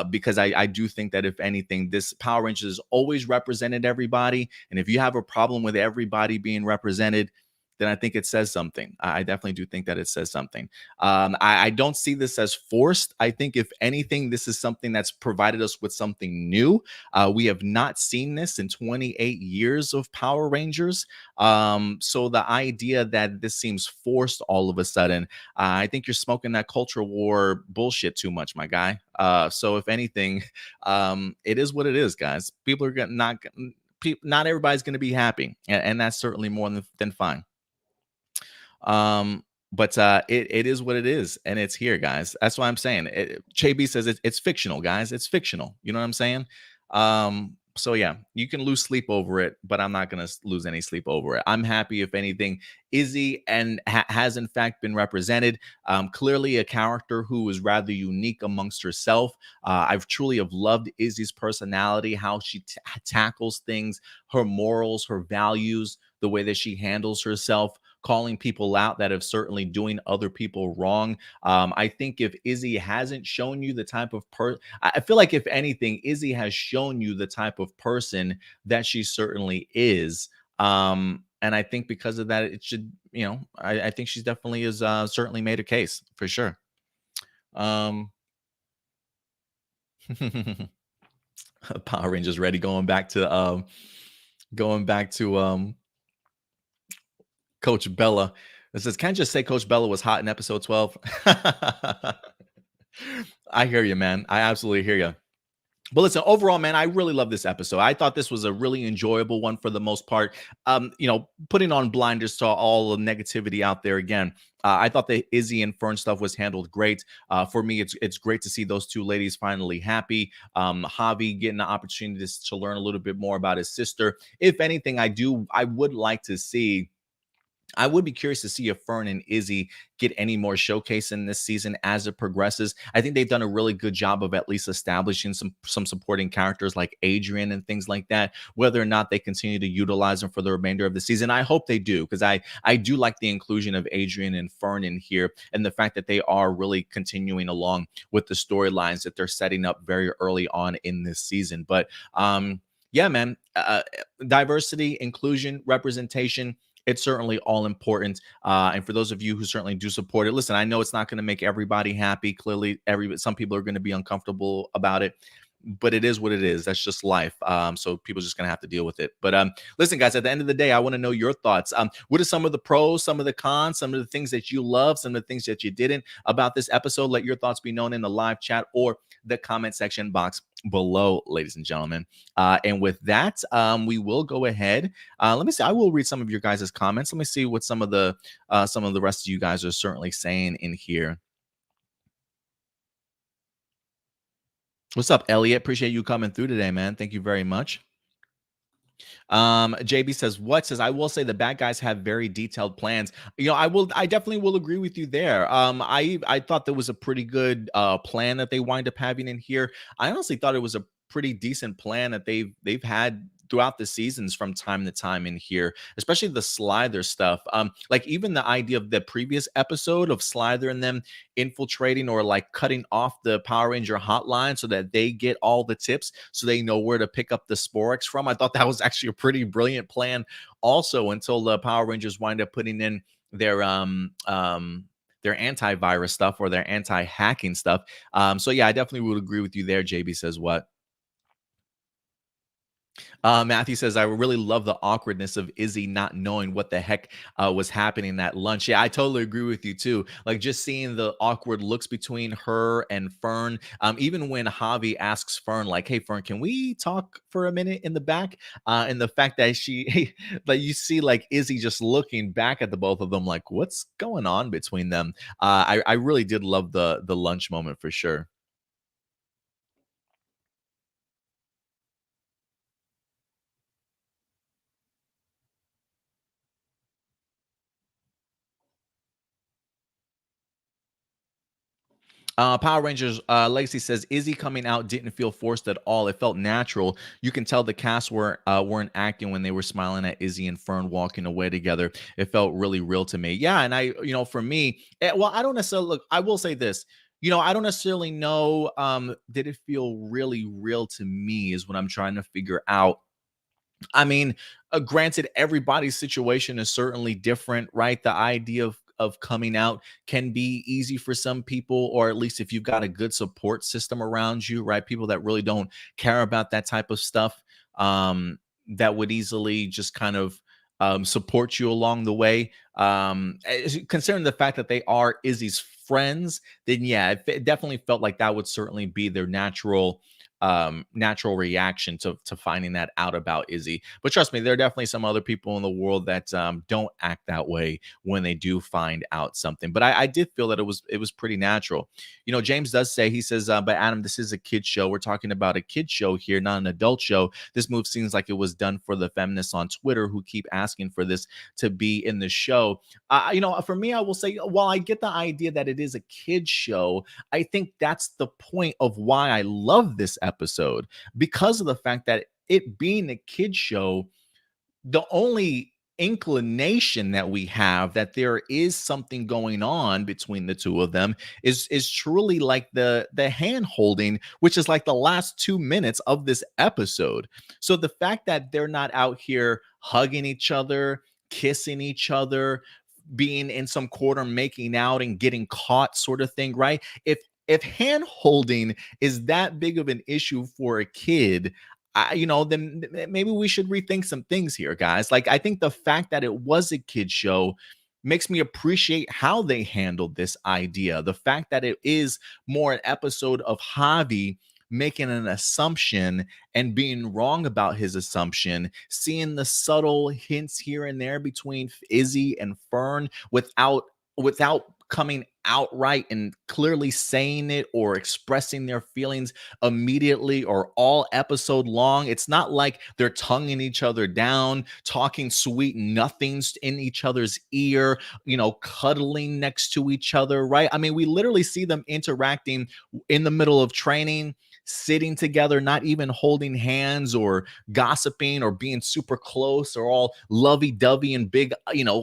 Because I do think that if anything, this Power Rangers has always represented everybody. And if you have a problem with everybody being represented, then I think it says something. I definitely do think that it says something. I don't see this as forced. I think, if anything, this is something that's provided us with something new. We have not seen this in 28 years of Power Rangers. So the idea that this seems forced all of a sudden, I think you're smoking that culture war bullshit too much, my guy. So if anything, it is what it is, guys. People are not everybody's going to be happy, and that's certainly more than fine. But it is what it is, and it's here, guys. That's why I'm saying it. Che B says it's fictional, guys. It's fictional. You know what I'm saying? So yeah, you can lose sleep over it, but I'm not gonna lose any sleep over it. I'm happy, if anything, Izzy and has in fact been represented. Clearly, a character who is rather unique amongst herself. I've truly have loved Izzy's personality, how she tackles things, her morals, her values, the way that she handles herself, calling people out that have certainly doing other people wrong. I think if Izzy hasn't shown you the type of I feel like if anything, Izzy has shown you the type of person that she certainly is. And I think because of that, it should, I think she's definitely is certainly made a case for sure. Um, Power Rangers ready, going back to Coach Bella. It says, can't just say Coach Bella was hot in episode 12. I hear you, man. I absolutely hear you. But listen, overall, man, I really love this episode. I thought this was a really enjoyable one for the most part. Putting on blinders to all the negativity out there again. I thought the Izzy and Fern stuff was handled great. For me, it's great to see those two ladies finally happy. Javi getting the opportunity to learn a little bit more about his sister. If anything, I would like to see. I would be curious to see if Fern and Izzy get any more showcase in this season as it progresses. I think they've done a really good job of at least establishing some supporting characters like Adrian and things like that. Whether or not they continue to utilize them for the remainder of the season, I hope they do, because I do like the inclusion of Adrian and Fern in here, and the fact that they are really continuing along with the storylines that they're setting up very early on in this season. But yeah, man, diversity, inclusion, representation, it's certainly all important. And for those of you who certainly do support it, listen, I know it's not going to make everybody happy. Clearly, some people are going to be uncomfortable about it, but it is what it is. That's just life. So people are just going to have to deal with it. But listen, guys, at the end of the day, I want to know your thoughts. What are some of the pros, some of the cons, some of the things that you love, some of the things that you didn't about this episode? Let your thoughts be known in the live chat or the comment section box below, ladies and gentlemen. And with that, we will go ahead. Let me see. I will read some of your guys' comments. Let me see what some of the rest of you guys are certainly saying in here. What's up, Elliot? Appreciate you coming through today, man. Thank you very much. JB says, what says, I will say the bad guys have very detailed plans. I definitely will agree with you there. I thought there was a pretty good plan that they wind up having in here. I honestly thought it was a pretty decent plan that they've had throughout the seasons from time to time in here, especially the Slither stuff. Like even the idea of the previous episode of Slither and them infiltrating or like cutting off the Power Ranger hotline so that they get all the tips so they know where to pick up the Sporex from. I thought that was actually a pretty brilliant plan also, until the Power Rangers wind up putting in their antivirus stuff or their anti-hacking stuff. So yeah, I definitely would agree with you there. JB says what? Matthew says, I really love the awkwardness of Izzy not knowing what the heck was happening at lunch. Yeah, I totally agree with you too. Like just seeing the awkward looks between her and Fern. Even when Javi asks Fern, like, hey, Fern, can we talk for a minute in the back? And the fact that that you see like Izzy just looking back at the both of them, like, what's going on between them? I really did love the lunch moment for sure. Power Rangers Legacy says Izzy coming out didn't feel forced at all. It felt natural. You can tell the cast weren't acting when they were smiling at Izzy and Fern walking away together. It felt really real to me. Yeah, and for me, well, I don't necessarily look. I will say this. I don't necessarily know. Did it feel really real to me? Is what I'm trying to figure out. I mean, granted, everybody's situation is certainly different, right? The idea of coming out can be easy for some people, or at least if you've got a good support system around you, right? People that really don't care about that type of stuff, that would easily just kind of support you along the way. Considering the fact that they are Izzy's friends, then yeah, it definitely felt like that would certainly be their natural natural reaction to finding that out about Izzy. But trust me, there are definitely some other people in the world that don't act that way when they do find out something. But I did feel that it was pretty natural. You know, James does say, he says, but Adam, this is a kid show. We're talking about a kid show here, not an adult show. This move seems like it was done for the feminists on Twitter who keep asking for this to be in the show. You know, for me, I will say, while I get the idea that it is a kid show, I think that's the point of why I love this episode, because of the fact that it being a kid show, the only inclination that we have that there is something going on between the two of them is truly like the hand holding, which is like the last 2 minutes of this episode. So the fact that they're not out here hugging each other, kissing each other, being in some corner making out and getting caught sort of thing, right? If hand holding is that big of an issue for a kid, then maybe we should rethink some things here, guys. Like, I think the fact that it was a kid show makes me appreciate how they handled this idea. The fact that it is more an episode of Javi making an assumption and being wrong about his assumption, seeing the subtle hints here and there between Izzy and Fern without coming outright and clearly saying it or expressing their feelings immediately or all episode long. It's not like they're tonguing each other down, talking sweet nothings in each other's ear, cuddling next to each other, right? I mean, we literally see them interacting in the middle of training, sitting together, not even holding hands or gossiping or being super close or all lovey-dovey and big,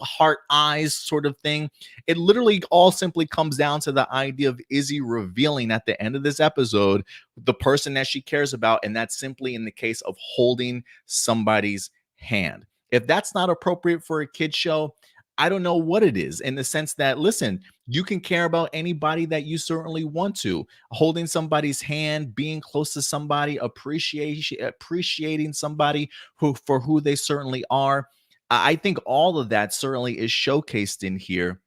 heart eyes sort of thing. It literally all simply comes down to the idea of Izzy revealing at the end of this episode the person that she cares about, and that's simply in the case of holding somebody's hand. If that's not appropriate for a kid show, I don't know what it is, in the sense that, listen, you can care about anybody that you certainly want to. Holding somebody's hand, being close to somebody, appreciating somebody for who they certainly are. I think all of that certainly is showcased in here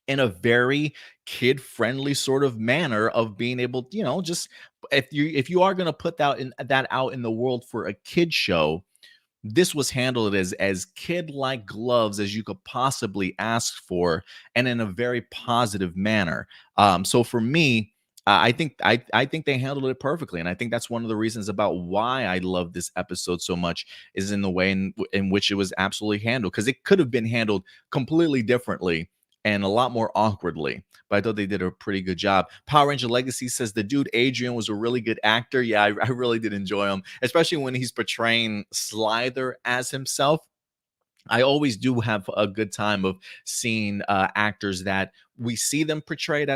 in a very kid-friendly sort of manner of being able, just if you are going to put that out in the world for a kid show, this was handled as kid-like gloves as you could possibly ask for, and in a very positive manner. So for me, I think they handled it perfectly, and I think that's one of the reasons about why I love this episode so much, is in the way in which it was absolutely handled, because it could have been handled completely differently and a lot more awkwardly. But I thought they did a pretty good job. Power Ranger Legacy says the dude Adrian was a really good actor. Yeah, I really did enjoy him, especially when he's portraying Slither as himself. I always do have a good time of seeing actors that we see them portrayed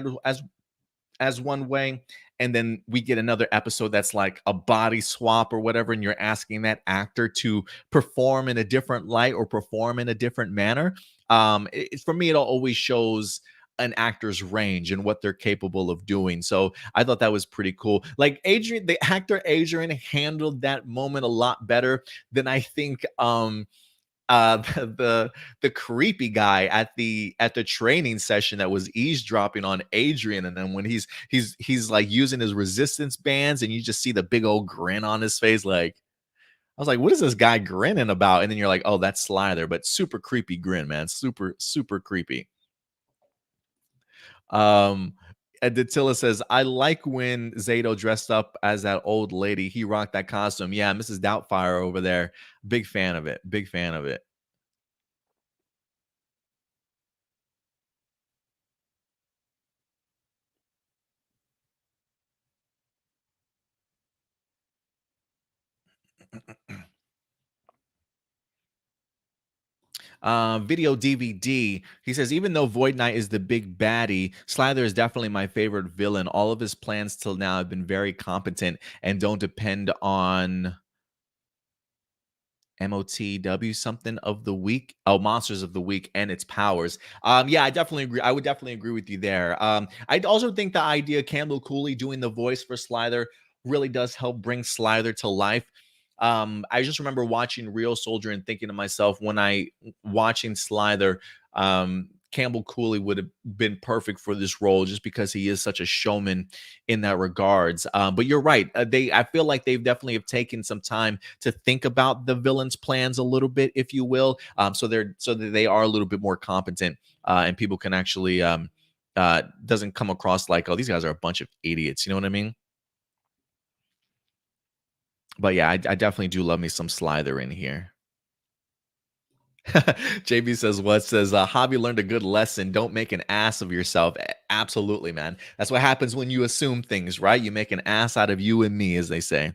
as one way, and then we get another episode that's like a body swap or whatever, and you're asking that actor to perform in a different light or perform in a different manner. For me, it always shows an actor's range and what they're capable of doing. So I thought that was pretty cool. Like, the actor Adrian handled that moment a lot better than I think the creepy guy at the training session that was eavesdropping on Adrian, and then when he's like using his resistance bands, and you just see the big old grin on his face. Like, I was like, what is this guy grinning about? And then you're like, oh, that's Slither. But super creepy grin, man. Super, super creepy. Datilla says, I like when Zato dressed up as that old lady. He rocked that costume. Yeah, Mrs. Doubtfire over there. Big fan of it. Big fan of it. Video DVD. He says, even though Void Knight is the big baddie, Slither is definitely my favorite villain. All of his plans till now have been very competent and don't depend on MOTW something of the week. Oh, Monsters of the Week and its powers. Yeah, I definitely agree. I would definitely agree with you there. I also think the idea Campbell Cooley doing the voice for Slither really does help bring Slither to life. I just remember watching Real Soldier and thinking to myself, when I watching Slither, Campbell Cooley would have been perfect for this role just because he is such a showman in that regards. But you're right. I feel like they've definitely have taken some time to think about the villain's plans a little bit, if you will. So that they are a little bit more competent, and people can actually doesn't come across like, oh, these guys are a bunch of idiots. You know what I mean? But yeah, I definitely do love me some Slither in here. JB says, what says, Hobby learned a good lesson. Don't make an ass of yourself. Absolutely, man. That's what happens when you assume things, right? You make an ass out of you and me, as they say.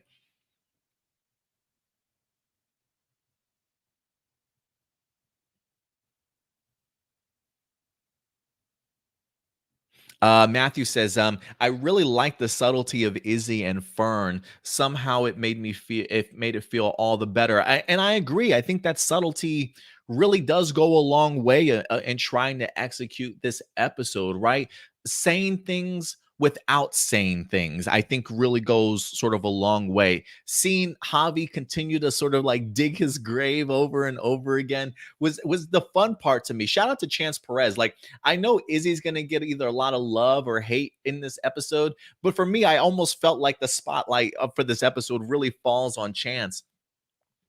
Matthew says, I really like the subtlety of Izzy and Fern. Somehow it made it feel all the better. And I agree. I think that subtlety really does go a long way in trying to execute this episode, right? Saying things without saying things, I think really goes sort of a long way. Seeing Javi continue to sort of like dig his grave over and over again was the fun part to me. Shout out to Chance Perez. Like, I know Izzy's going to get either a lot of love or hate in this episode, but for me, I almost felt like the spotlight for this episode really falls on Chance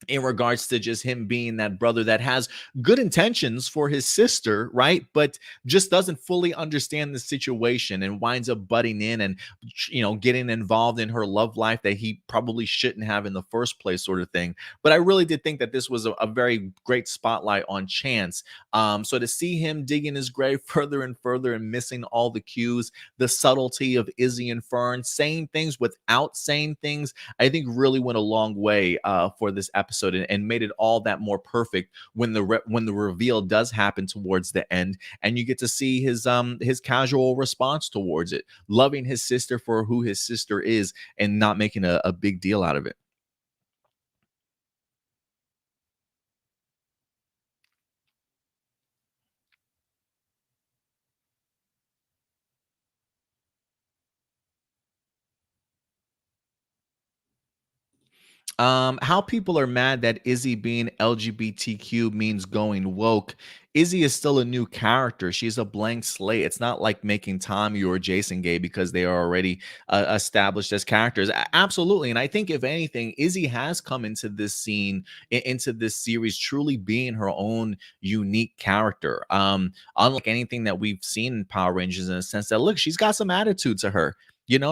in regards to just him being that brother that has good intentions for his sister, right? But just doesn't fully understand the situation and winds up butting in and, getting involved in her love life that he probably shouldn't have in the first place, sort of thing. But I really did think that this was a very great spotlight on Chance. So to see him digging his grave further and further and missing all the cues, the subtlety of Izzy and Fern saying things without saying things, I think really went a long way for this episode and made it all that more perfect when when the reveal does happen towards the end, and you get to see his casual response towards it, loving his sister for who his sister is and not making a big deal out of it. How people are mad that Izzy being LGBTQ means going woke. Izzy is still a new character. She's a blank slate. It's not like making Tommy or Jason gay because they are already established as characters. Absolutely. And I think, if anything, Izzy has come into this scene, into this series, truly being her own unique character. Unlike anything that we've seen in Power Rangers, in a sense that, look, she's got some attitude to her.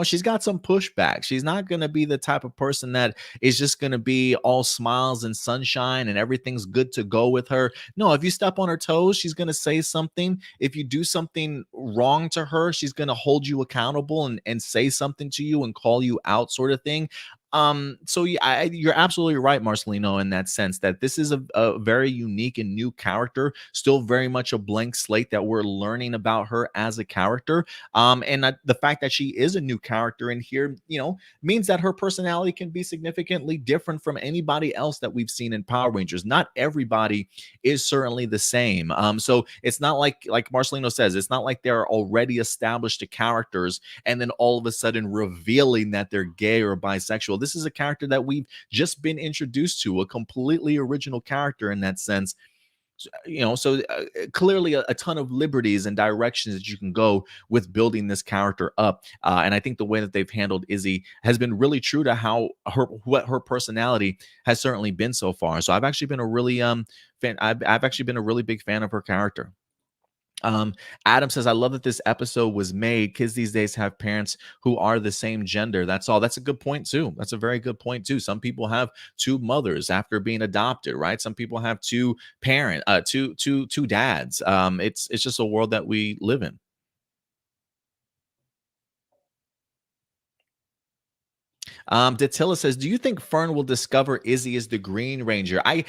She's got some pushback. She's not going to be the type of person that is just going to be all smiles and sunshine and everything's good to go with her. No, if you step on her toes, she's going to say something. If you do something wrong to her, she's going to hold you accountable and say something to you and call you out, sort of thing. So yeah, you're absolutely right, Marcelino, in that sense that this is a very unique and new character, still very much a blank slate that we're learning about her as a character. And the fact that she is a new character in here, means that her personality can be significantly different from anybody else that we've seen in Power Rangers. Not everybody is certainly the same. So it's not like Marcelino says, it's not like they're already established characters and then all of a sudden revealing that they're gay or bisexual. This is a character that we've just been introduced to, a completely original character in that sense. So clearly a ton of liberties and directions that you can go with building this character up. And I think the way that they've handled Izzy has been really true to what her personality has certainly been so far. So I've actually been a really fan. I've actually been a really big fan of her character. Um, Adam says, I love that this episode was made. Kids these days have parents who are the same gender. That's all. That's a good point, too. That's a very good point, too. Some people have two mothers after being adopted, right? Some people have two dads. It's just a world that we live in. Datilla says, "Do you think Fern will discover Izzy as the Green Ranger?" I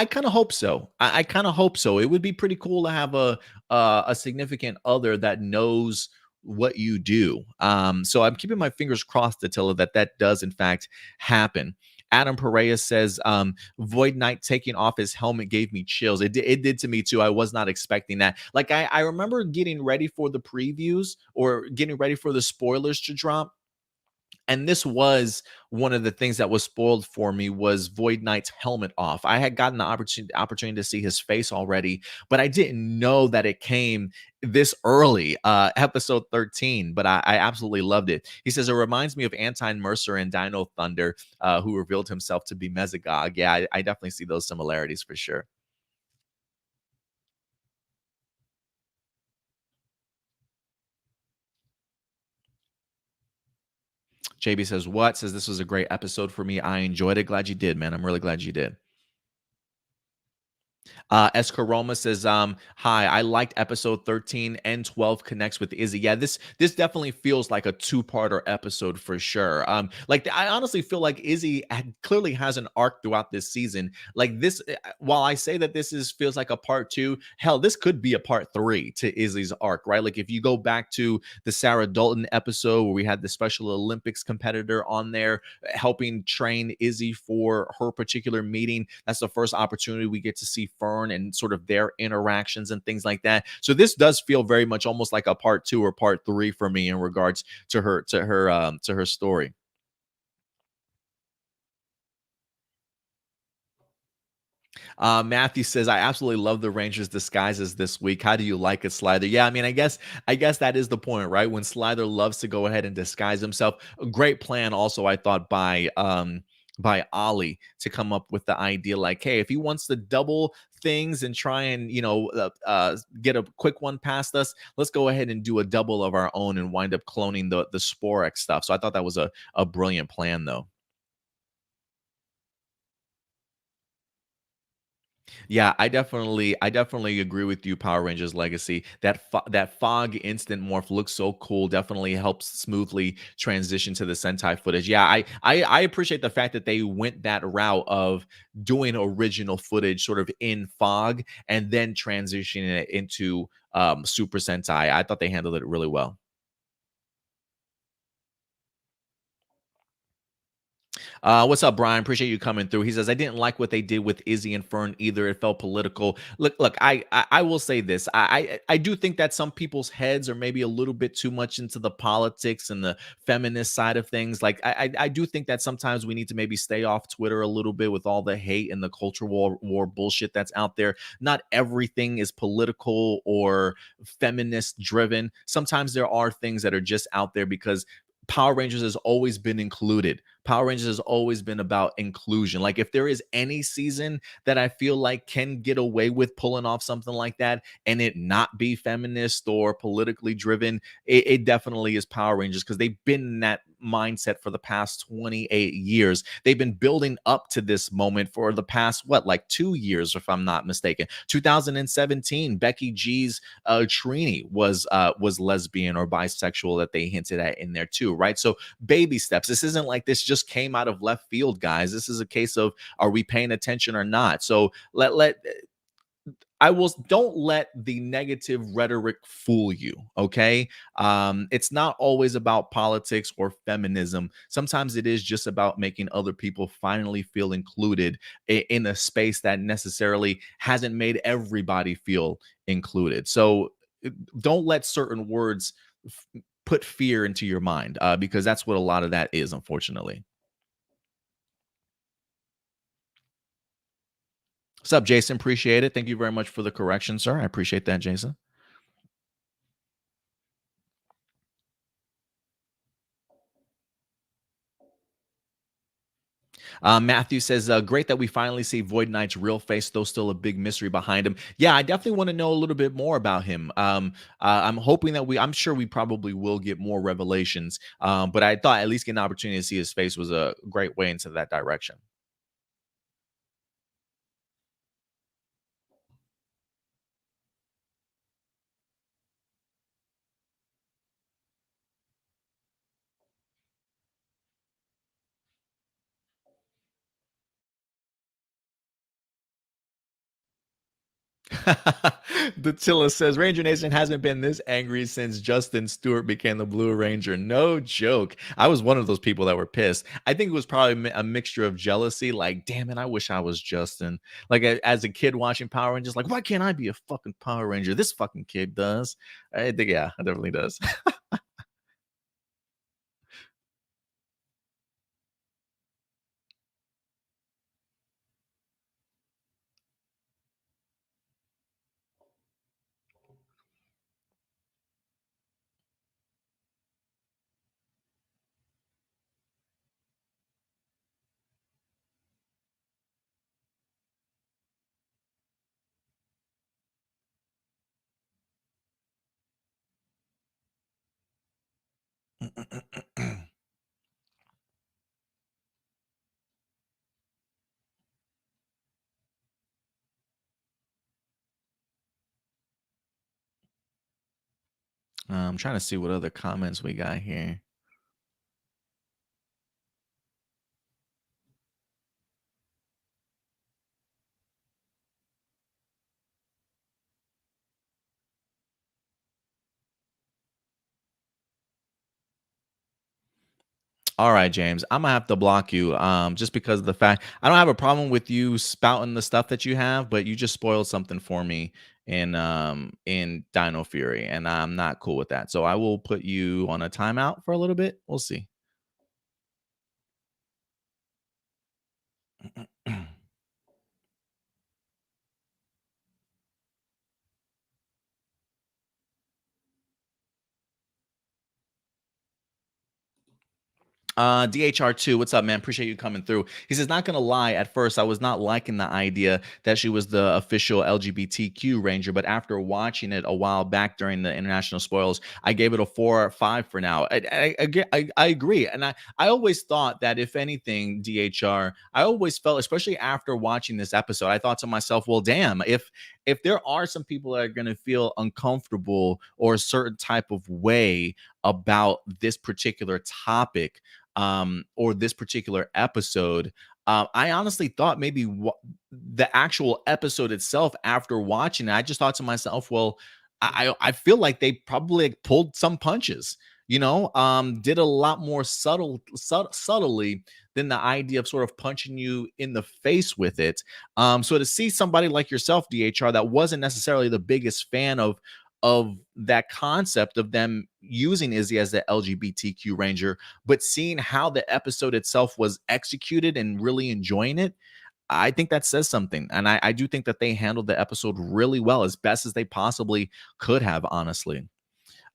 kind of hope so. I kind of hope so. It would be pretty cool to have a significant other that knows what you do. So I'm keeping my fingers crossed, Datilla, that does in fact happen. Adam Perea says, Void Knight taking off his helmet gave me chills. It did to me too. I was not expecting that. Like, I remember getting ready for the previews or getting ready for the spoilers to drop, And this was one of the things that was spoiled for me was Void Knight's helmet off. I had gotten the opportunity to see his face already, but I didn't know that it came this early, episode 13. But I absolutely loved it. He says it reminds me of Anton Mercer and Dino Thunder, who revealed himself to be Mesogog. Yeah, I definitely see those similarities for sure. JB says, what? Says this was a great episode for me. I enjoyed it. Glad you did, man. I'm really glad you did. Escaroma says, hi, I liked episode 13 and 12 connects with Izzy. Yeah, this definitely feels like a two-parter episode for sure. Like I honestly feel like Izzy clearly has an arc throughout this season. Like this, while I say that this is feels like a part two, hell, this could be a part three to Izzy's arc, right? Like if you go back to the Sarah Dalton episode where we had the Special Olympics competitor on there helping train Izzy for her particular meeting. That's the first opportunity we get to see Fern and sort of their interactions and things like that. So this does feel very much almost like a part two or part three for me in regards to her story. Matthew says, I absolutely love the Rangers disguises this week. How do you like it, Slider? Yeah, I mean, I guess that is the point, right? When Slider loves to go ahead and disguise himself. A great plan also, I thought, by Ollie to come up with the idea like, hey, if he wants to double things and try and get a quick one past us, let's go ahead and do a double of our own and wind up cloning the Sporex stuff. So I thought that was a brilliant plan though. Yeah, I definitely agree with you, Power Rangers Legacy. That fog instant morph looks so cool. Definitely helps smoothly transition to the Sentai footage. Yeah, I appreciate the fact that they went that route of doing original footage sort of in fog and then transitioning it into Super Sentai. I thought they handled it really well. What's up, Brian? Appreciate you coming through. He says, I didn't like what they did with Izzy and Fern either. It felt political. Look, I will say this. I do think that some people's heads are maybe a little bit too much into the politics and the feminist side of things. Like I do think that sometimes we need to maybe stay off Twitter a little bit with all the hate and the culture war bullshit that's out there. Not everything is political or feminist driven. Sometimes there are things that are just out there because Power Rangers has always been included. Power Rangers has always been about inclusion. Like if there is any season that I feel like can get away with pulling off something like that and it not be feminist or politically driven, it definitely is Power Rangers because they've been in that mindset for the past 28 years. They've been building up to this moment for the past what, like 2 years, if I'm not mistaken. 2017, Becky G's Trini was lesbian or bisexual that they hinted at in there too, right? So baby steps. This isn't like this just came out of left field, guys. This is a case of are we paying attention or not? So let I will don't let the negative rhetoric fool you. Okay. It's not always about politics or feminism. Sometimes it is just about making other people finally feel included in a space that necessarily hasn't made everybody feel included. So don't let certain words put fear into your mind because that's what a lot of that is, unfortunately. What's up, Jason? Appreciate it. Thank you very much for the correction, sir. I appreciate that, Jason. Matthew says, great that we finally see Void Knight's real face, though still a big mystery behind him. Yeah, I definitely want to know a little bit more about him. I'm hoping that I'm sure we probably will get more revelations. But I thought at least getting an opportunity to see his face was a great way into that direction. Datilla says Ranger Nation hasn't been this angry since Justin Stewart became the Blue Ranger. No joke. I was one of those people that were pissed. I think it was probably a mixture of jealousy, like, damn it, I wish I was Justin. Like as a kid watching Power Rangers, like, why can't I be a fucking Power Ranger? This fucking kid does. I think, yeah, it definitely does. I'm trying to see what other comments we got here. All right, James, I'm gonna have to block you, just because of the fact I don't have a problem with you spouting the stuff that you have, but you just spoiled something for me in Dino Fury, and I'm not cool with that. So I will put you on a timeout for a little bit. We'll see. DHR2, what's up, man? Appreciate you coming through. He says, not gonna lie, at first I was not liking the idea that she was the official LGBTQ ranger, but after watching it a while back during the international spoils, I gave it a 4 or 5 for now. I agree. And I always thought that if anything, DHR, I always felt, especially after watching this episode, I thought to myself, well, damn, if there are some people that are gonna feel uncomfortable or a certain type of way about this particular topic, or this particular episode, I honestly thought maybe the actual episode itself, after watching it, I just thought to myself, well, I feel like they probably like, pulled some punches, did a lot more subtly than the idea of sort of punching you in the face with it. So to see somebody like yourself, DHR, that wasn't necessarily the biggest fan of that concept of them using Izzy as the LGBTQ ranger, but seeing how the episode itself was executed and really enjoying it, I think that says something. And I do think that they handled the episode really well, as best as they possibly could have, honestly.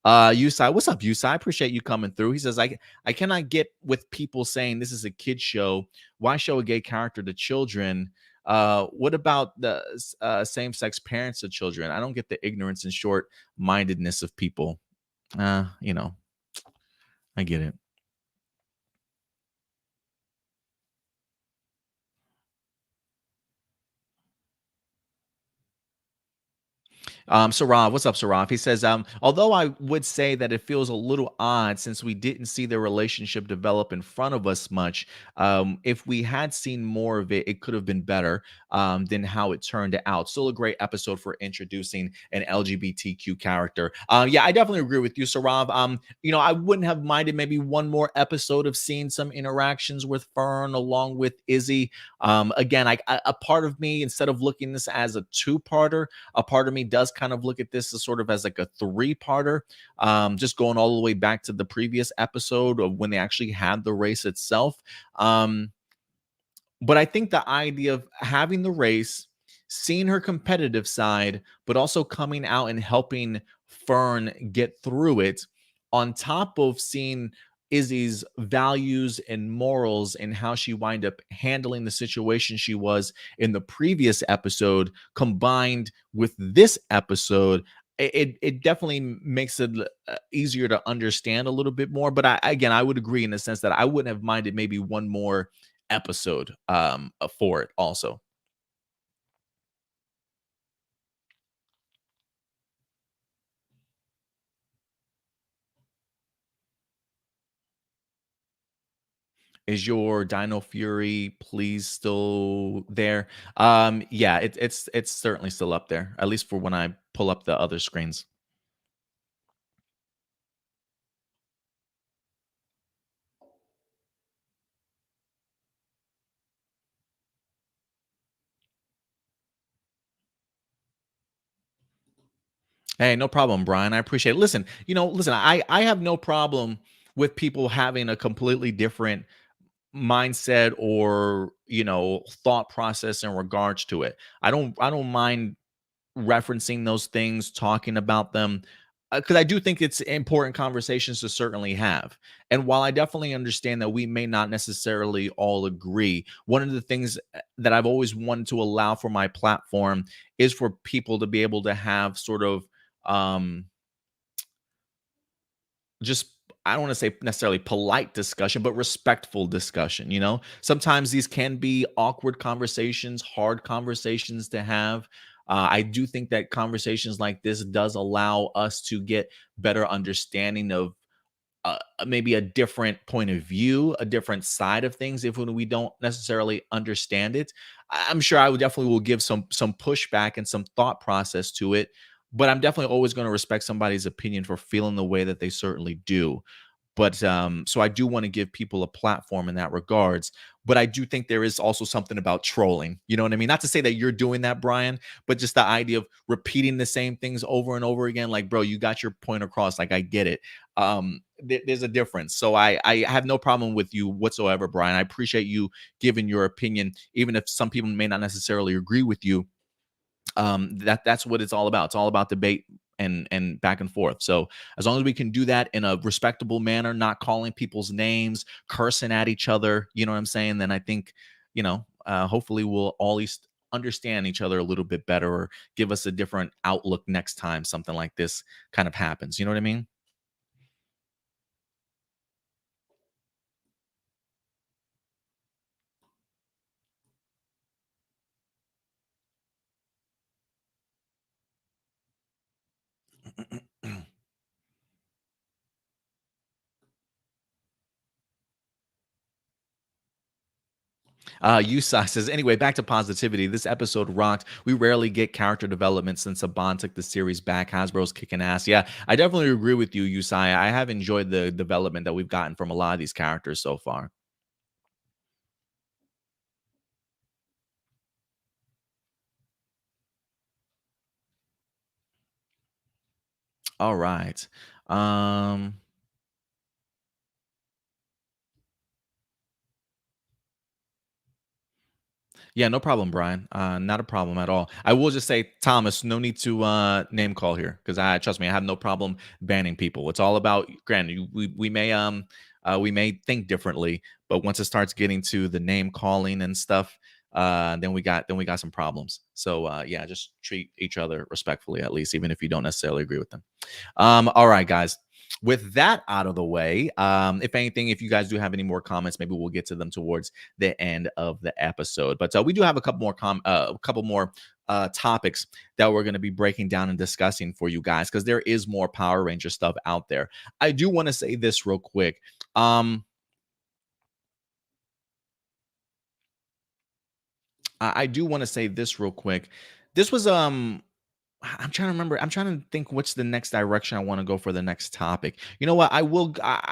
Usai, what's up, Usai? I appreciate you coming through. He says, I cannot get with people saying this is a kid show. Why show a gay character to children? What about the same-sex parents of children? I don't get the ignorance and short-mindedness of people. You know, I get it. Sarav, what's up, Sarav? He says, although I would say that it feels a little odd since we didn't see their relationship develop in front of us much. If we had seen more of it, it could have been better than how it turned out. Still a great episode for introducing an LGBTQ character. Yeah, I definitely agree with you, Sarav. I wouldn't have minded maybe one more episode of seeing some interactions with Fern along with Izzy. Again, a part of me, instead of looking this as a two-parter, a part of me does kind of look at this as sort of as like a three-parter, just going all the way back to the previous episode of when they actually had the race itself. But I think the idea of having the race, seeing her competitive side, but also coming out and helping Fern get through it, on top of seeing Izzy's values and morals and how she wind up handling the situation she was in the previous episode, combined with this episode, it definitely makes it easier to understand a little bit more. But again, I would agree in the sense that I wouldn't have minded maybe one more episode for it also. Is your Dino Fury please still there? Yeah, it's certainly still up there, at least for when I pull up the other screens. Hey, no problem, Brian. I appreciate it. Listen, listen, I have no problem with people having a completely different mindset or, thought process in regards to it. I don't mind referencing those things, talking about them, because I do think it's important conversations to certainly have. And while I definitely understand that we may not necessarily all agree, one of the things that I've always wanted to allow for my platform is for people to be able to have sort of um, just, I don't want to say necessarily polite discussion, but respectful discussion. Sometimes these can be awkward conversations, hard conversations to have. I do think that conversations like this does allow us to get better understanding of maybe a different point of view, a different side of things, if we don't necessarily understand it. I'm sure I would definitely will give some pushback and some thought process to it, but I'm definitely always going to respect somebody's opinion for feeling the way that they certainly do. But so I do want to give people a platform in that regards. But I do think there is also something about trolling. You know what I mean? Not to say that you're doing that, Brian, but just the idea of repeating the same things over and over again. Like, bro, you got your point across. Like, I get it. There's a difference. So I have no problem with you whatsoever, Brian. I appreciate you giving your opinion, even if some people may not necessarily agree with you. That's what it's all about. It's all about debate and back and forth. So as long as we can do that in a respectable manner, not calling people's names, cursing at each other, you know what I'm saying, then I think, hopefully we'll all at least understand each other a little bit better, or give us a different outlook next time something like this kind of happens. You know what I mean? Usai says, anyway, back to positivity. This episode rocked. We rarely get character development since Saban took the series back. Hasbro's kicking ass. Yeah, I definitely agree with you, Usai. I have enjoyed the development that we've gotten from a lot of these characters so far. All right. Um, Yeah, no problem, Brian. Not a problem at all. I will just say, Thomas, no need to name call here, because I trust me, I have no problem banning people. It's all about, granted, we may think differently, but once it starts getting to the name calling and stuff, then we got some problems. So yeah, just treat each other respectfully, at least, even if you don't necessarily agree with them. All right, guys. With that out of the way, if anything, if you guys do have any more comments, maybe we'll get to them towards the end of the episode. But we do have a couple more topics that we're going to be breaking down and discussing for you guys, because there is more Power Ranger stuff out there. I do want to say this real quick. I do want to say this real quick. This was I'm trying to remember. I'm trying to think what's the next direction I want to go for the next topic. You know what? I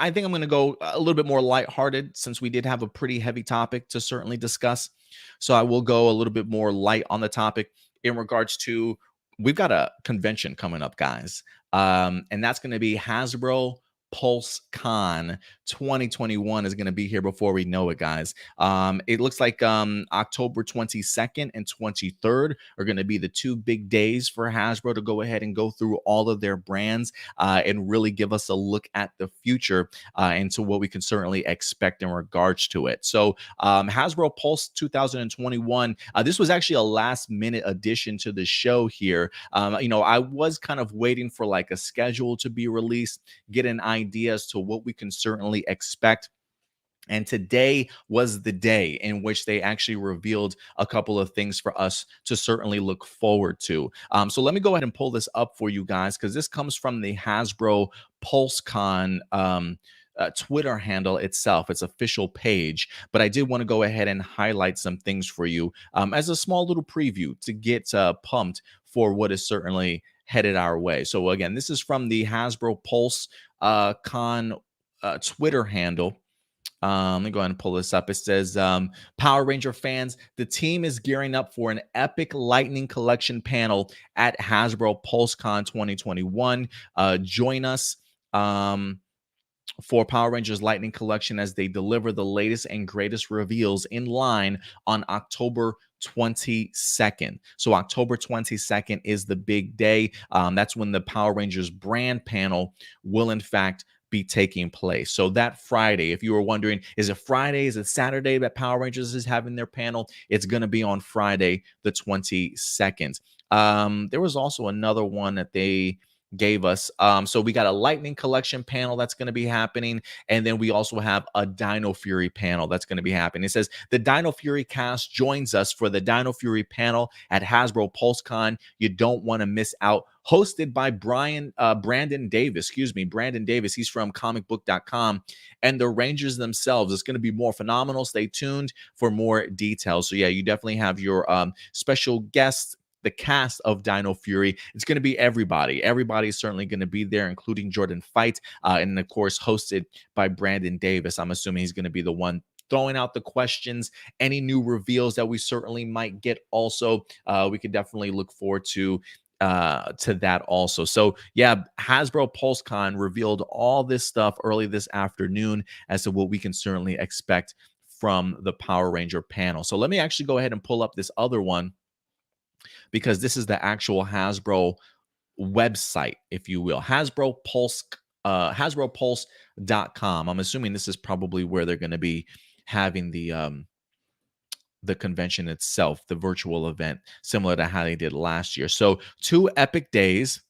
think I'm going to go a little bit more lighthearted, since we did have a pretty heavy topic to certainly discuss. So I will go a little bit more light on the topic in regards to, we've got a convention coming up, guys. And that's going to be Hasbro Pulse Con 2021 is going to be here before we know it, guys. It looks like October 22nd and 23rd are going to be the two big days for Hasbro to go ahead and go through all of their brands and really give us a look at the future and to what we can certainly expect in regards to it. So Hasbro Pulse 2021, this was actually a last minute addition to the show here. I was kind of waiting for like a schedule to be released, get an idea as to what we can certainly expect. And today was the day in which they actually revealed a couple of things for us to certainly look forward to. So let me go ahead and pull this up for you guys, because this comes from the Hasbro PulseCon Twitter handle itself, its official page. But I did want to go ahead and highlight some things for you as a small little preview to get pumped for what is certainly headed our way. So again, this is from the Hasbro Pulse Con Twitter handle. Let me go ahead and pull this up. It says, Power Ranger fans, the team is gearing up for an epic Lightning Collection panel at Hasbro PulseCon 2021. Join us. For Power Rangers Lightning Collection as they deliver the latest and greatest reveals in line on October 22nd. So October 22nd is the big day. That's when the Power Rangers brand panel will in fact be taking place. So that Friday, if you were wondering, is it Friday? Is it Saturday that Power Rangers is having their panel? It's going to be on Friday, the 22nd. There was also another one that they gave us. So we got a Lightning Collection panel that's going to be happening, and then we also have a Dino Fury panel that's going to be happening. It says the Dino Fury cast joins us for the Dino Fury panel at Hasbro PulseCon. You don't want to miss out. Hosted by Brandon Davis. Brandon Davis. He's from comicbook.com, and the Rangers themselves. It's going to be more phenomenal. Stay tuned for more details. So yeah, you definitely have your special guests, the cast of Dino Fury. It's going to be everybody. Everybody is certainly going to be there, including Jordan Fight, and of course hosted by Brandon Davis. I'm assuming he's going to be the one throwing out the questions, any new reveals that we certainly might get. Also, we could definitely look forward to that also. So yeah, Hasbro PulseCon revealed all this stuff early this afternoon as to what we can certainly expect from the Power Ranger panel. So let me actually go ahead and pull up this other one, because this is the actual Hasbro website, if you will. Hasbro Pulse.com. I'm assuming this is probably where they're going to be having the convention itself, the virtual event, similar to how they did last year. So 2 epic days.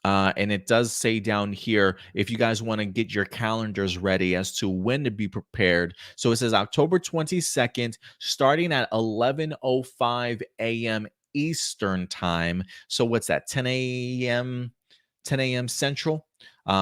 And it does say down here, if you guys want to get your calendars ready as to when to be prepared. So it says October 22nd, starting at 11:05 a.m. Eastern time. So what's that? 10 a.m. Central.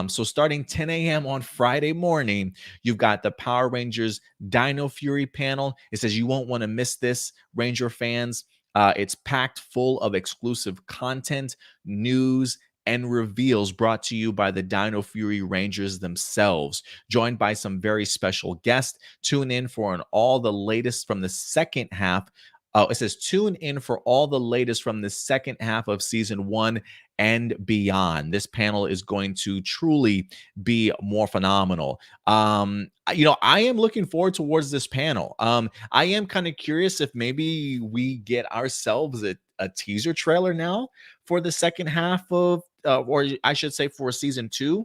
So starting 10 a.m. on Friday morning, you've got the Power Rangers Dino Fury panel. It says you won't want to miss this, Ranger fans. It's packed full of exclusive content, news, and reveals brought to you by the Dino Fury Rangers themselves, joined by some very special guests. Tune in for all the latest from the second half. It says tune in for all the latest from the second half of season 1 and beyond. This panel is going to truly be more phenomenal. I am looking forward towards this panel. I am kind of curious if maybe we get ourselves a teaser trailer now for the second half of, or I should say for season 2.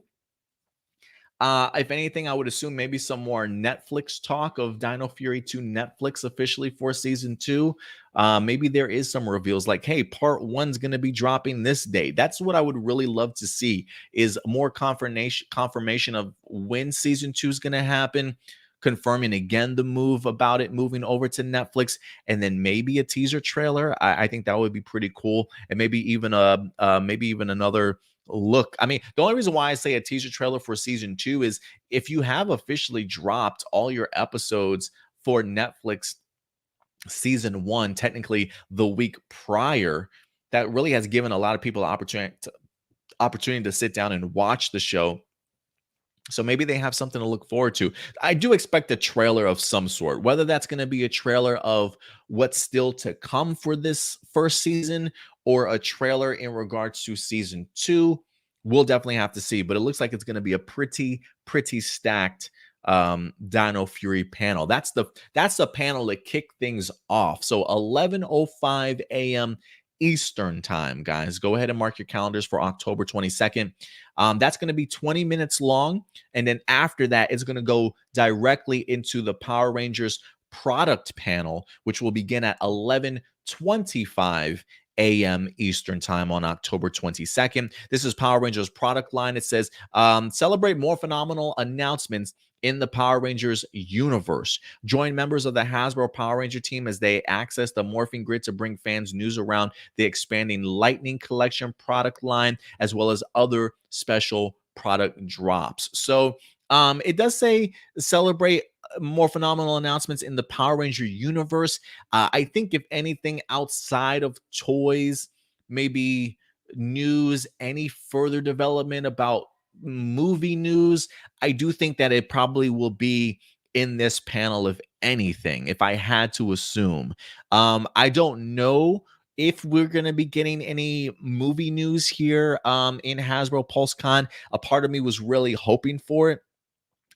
If anything, I would assume maybe some more Netflix talk of Dino Fury 2 Netflix officially for season 2. Maybe there is some reveals like, hey, part 1's going to be dropping this day. That's what I would really love to see, is more confirmation of when season 2 is going to happen, confirming again the move about it moving over to Netflix, and then maybe a teaser trailer. I think that would be pretty cool, and maybe even another look. I mean, the only reason why I say a teaser trailer for season 2 is if you have officially dropped all your episodes for Netflix season 1, technically the week prior, that really has given a lot of people opportunity to sit down and watch the show. So maybe they have something to look forward to. I do expect a trailer of some sort, whether that's going to be a trailer of what's still to come for this first season or a trailer in regards to season 2. We'll definitely have to see, but it looks like it's going to be a pretty stacked Dino Fury panel. That's the panel to kick things off. So 11:05 a.m. Eastern time, guys. Go ahead and mark your calendars for October 22nd. That's going to be 20 minutes long. And then after that, it's going to go directly into the Power Rangers product panel, which will begin at 11:25 a.m. Eastern time on October 22nd. This is Power Rangers product line. It says, celebrate more phenomenal announcements in the Power Rangers universe. Join members of the Hasbro Power Ranger team as they access the morphing grid to bring fans news around the expanding Lightning Collection product line, as well as other special product drops. So it does say celebrate more phenomenal announcements in the Power Ranger universe. I think if anything outside of toys, maybe news, any further development about movie news, I do think that it probably will be in this panel, if anything, if I had to assume. I don't know if we're going to be getting any movie news here in Hasbro PulseCon. A part of me was really hoping for it,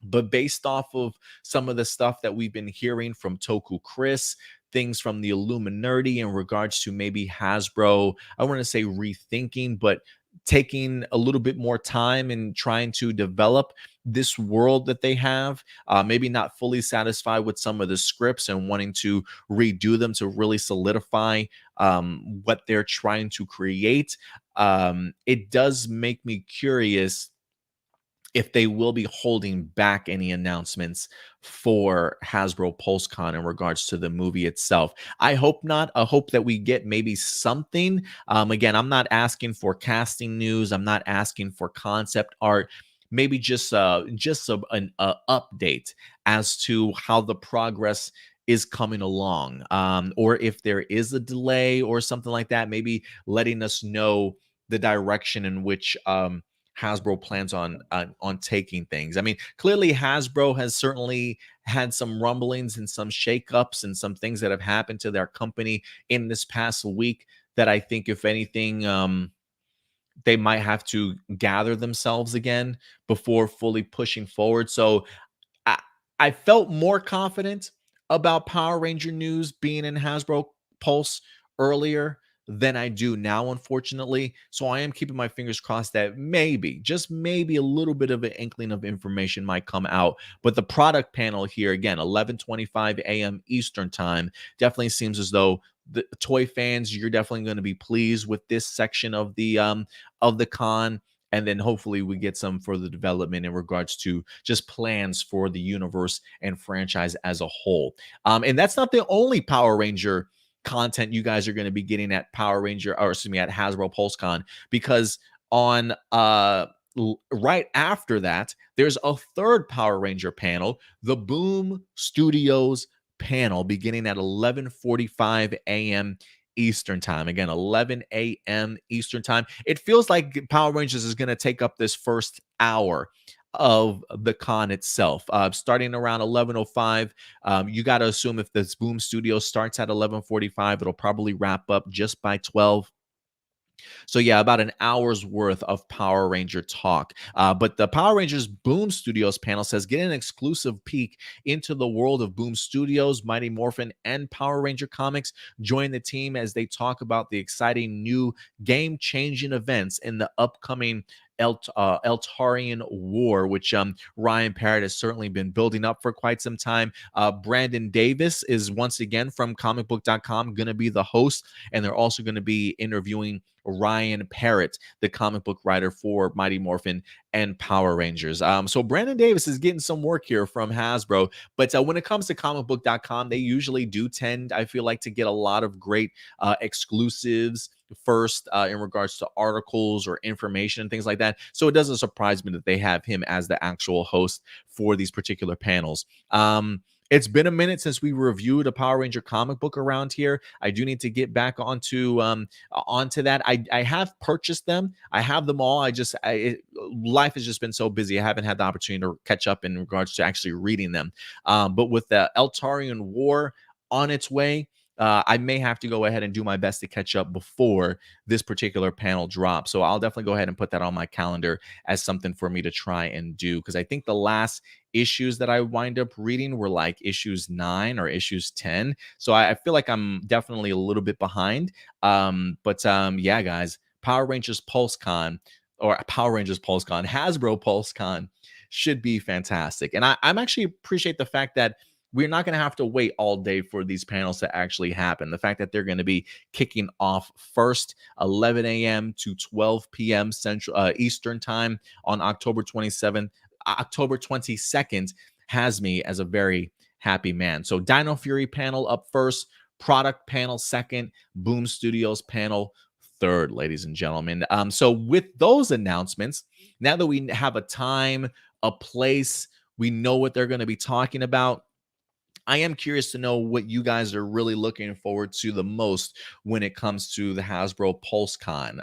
but based off of some of the stuff that we've been hearing from Toku Chris, things from the Illuminati in regards to maybe Hasbro, I want to say rethinking, but taking a little bit more time and trying to develop this world that they have. Maybe not fully satisfied with some of the scripts and wanting to redo them to really solidify what they're trying to create. It does make me curious if they will be holding back any announcements for Hasbro PulseCon in regards to the movie itself. I hope not. I hope that we get maybe something. Again, I'm not asking for casting news. I'm not asking for concept art. Maybe an update as to how the progress is coming along, or if there is a delay or something like that. Maybe letting us know the direction in which Hasbro plans on taking things. I mean, clearly Hasbro has certainly had some rumblings and some shakeups and some things that have happened to their company in this past week that I think, if anything, they might have to gather themselves again before fully pushing forward. So I, I felt more confident about Power Ranger news being in Hasbro Pulse earlier than I do now, unfortunately. So I am keeping my fingers crossed that maybe, just maybe, a little bit of an inkling of information might come out. But the product panel here, again, 11:25 a.m. Eastern time, definitely seems as though the toy fans, you're definitely going to be pleased with this section of the con, and then hopefully we get some further development in regards to just plans for the universe and franchise as a whole. And that's not the only Power Ranger content you guys are going to be getting at Power Ranger, or excuse me, at Hasbro PulseCon, because on right after that, there's a third Power Ranger panel, the Boom Studios panel, beginning at 11:45 a.m. Eastern time. Again, 11 a.m. Eastern time. It feels like Power Rangers is going to take up this first hour of the con itself, starting around 11:05. You got to assume if this Boom Studio starts at 11:45, it'll probably wrap up just by 12. So yeah, about an hour's worth of Power Ranger talk. But the Power Rangers Boom Studios panel says get an exclusive peek into the world of Boom Studios, Mighty Morphin, and Power Ranger comics. Join the team as they talk about the exciting new game-changing events in the upcoming Eltarian War, which Ryan Parrott has certainly been building up for quite some time. Brandon Davis is once again from comicbook.com going to be the host, and they're also going to be interviewing Ryan Parrott, the comic book writer for Mighty Morphin and Power Rangers. So Brandon Davis is getting some work here from Hasbro. But when it comes to comicbook.com, they usually do tend, I feel like, to get a lot of great exclusives first in regards to articles or information and things like that. So it doesn't surprise me that they have him as the actual host for these particular panels. It's been a minute since we reviewed a Power Ranger comic book around here. I do need to get back onto that. I have purchased them. I have them all. Life has just been so busy. I haven't had the opportunity to catch up in regards to actually reading them. But with the Eltarian War on its way, I may have to go ahead and do my best to catch up before this particular panel drops. So I'll definitely go ahead and put that on my calendar as something for me to try and do, because I think the last issues that I wind up reading were like issues 9 or issues 10. So I feel like I'm definitely a little bit behind. But yeah, guys, Power Rangers PulseCon, or Power Rangers PulseCon, Hasbro PulseCon should be fantastic. And I'm actually appreciate the fact that we're not going to have to wait all day for these panels to actually happen. The fact that they're going to be kicking off first 11 a.m. to 12 p.m. Central Eastern time on October 27th, October 22nd has me as a very happy man. So Dino Fury panel up first, product panel second, Boom Studios panel third, ladies and gentlemen. So with those announcements, now that we have a time, a place, we know what they're going to be talking about, I am curious to know what you guys are really looking forward to the most when it comes to the Hasbro PulseCon.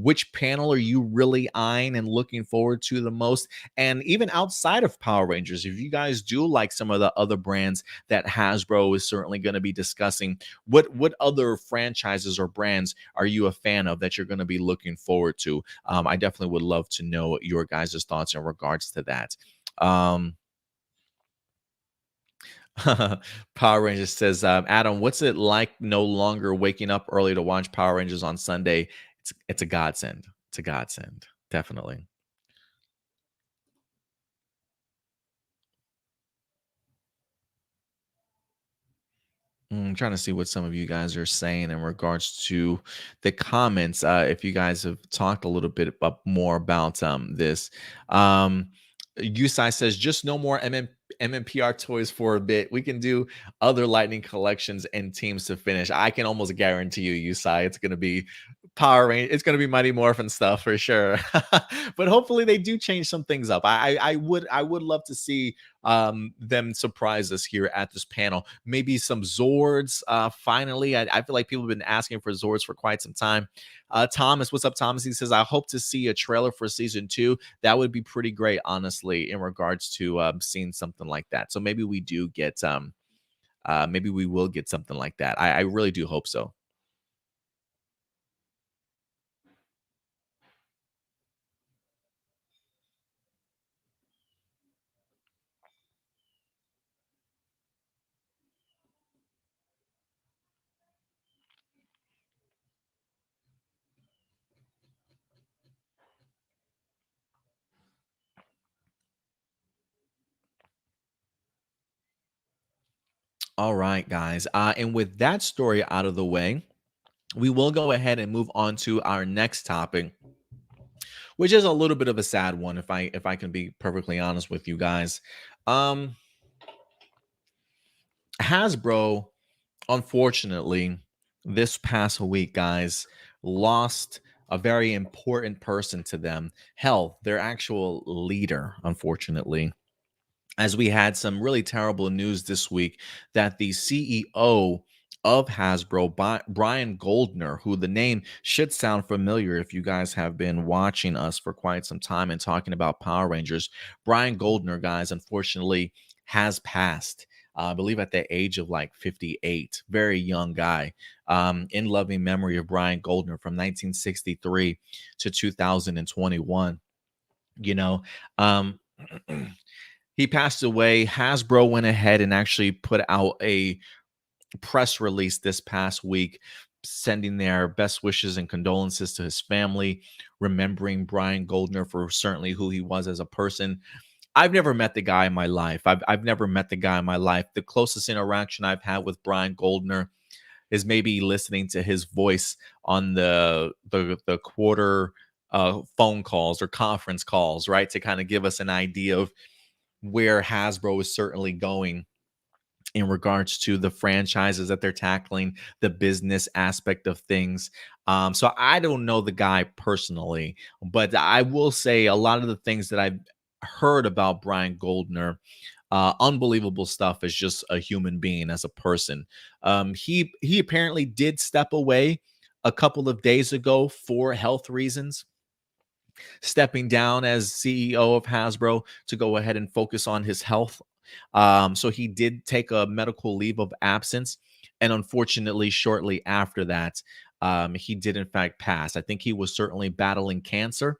Which panel are you really eyeing and looking forward to the most? And even outside of Power Rangers, if you guys do like some of the other brands that Hasbro is certainly going to be discussing, what other franchises or brands are you a fan of that you're going to be looking forward to? I definitely would love to know your guys' thoughts in regards to that. Power Rangers says, Adam, what's it like no longer waking up early to watch Power Rangers on Sunday? It's a godsend. It's a godsend, definitely. Trying to see what some of you guys are saying in regards to the comments. If you guys have talked a little bit more about this, um, Usai says just no more MMPR toys for a bit. We can do other Lightning collections and teams to finish. I can almost guarantee you, Usai, it's going to be Power Range. It's going to be Mighty Morphin stuff for sure. But hopefully they do change some things up. I would love to see them surprise us here at this panel. Maybe some Zords. Finally, I feel like people have been asking for Zords for quite some time. Thomas, what's up, Thomas? He says, I hope to see a trailer for season two. That would be pretty great, honestly, in regards to seeing something like that. So maybe we do get maybe we will get something like that. I really do hope so. All right, guys. And with that story out of the way, we will go ahead and move on to our next topic, which is a little bit of a sad one, if I can be perfectly honest with you guys. Um, Hasbro, unfortunately, this past week, guys, lost a very important person to them. Hell, their actual leader, unfortunately, as we had some really terrible news this week that the CEO of Hasbro, Brian Goldner, who the name should sound familiar if you guys have been watching us for quite some time and talking about Power Rangers. Brian Goldner, guys, unfortunately has passed. I believe at the age of like 58, very young guy. In loving memory of Brian Goldner from 1963 to 2021. You know, um, he passed away. Hasbro went ahead and actually put out a press release this past week, sending their best wishes and condolences to his family, remembering Brian Goldner for certainly who he was as a person. I've never met the guy in my life. I've never met the guy in my life. The closest interaction I've had with Brian Goldner is maybe listening to his voice on the quarter phone calls or conference calls, right? To kind of give us an idea of where Hasbro is certainly going in regards to the franchises that they're tackling, the business aspect of things. So I don't know the guy personally, but I will say a lot of the things that I've heard about Brian Goldner, unbelievable stuff as just a human being, as a person. He apparently did step away a couple of days ago for health reasons, stepping down as CEO of Hasbro to go ahead and focus on his health. So he did take a medical leave of absence. And unfortunately, shortly after that, he did in fact pass. I think he was certainly battling cancer.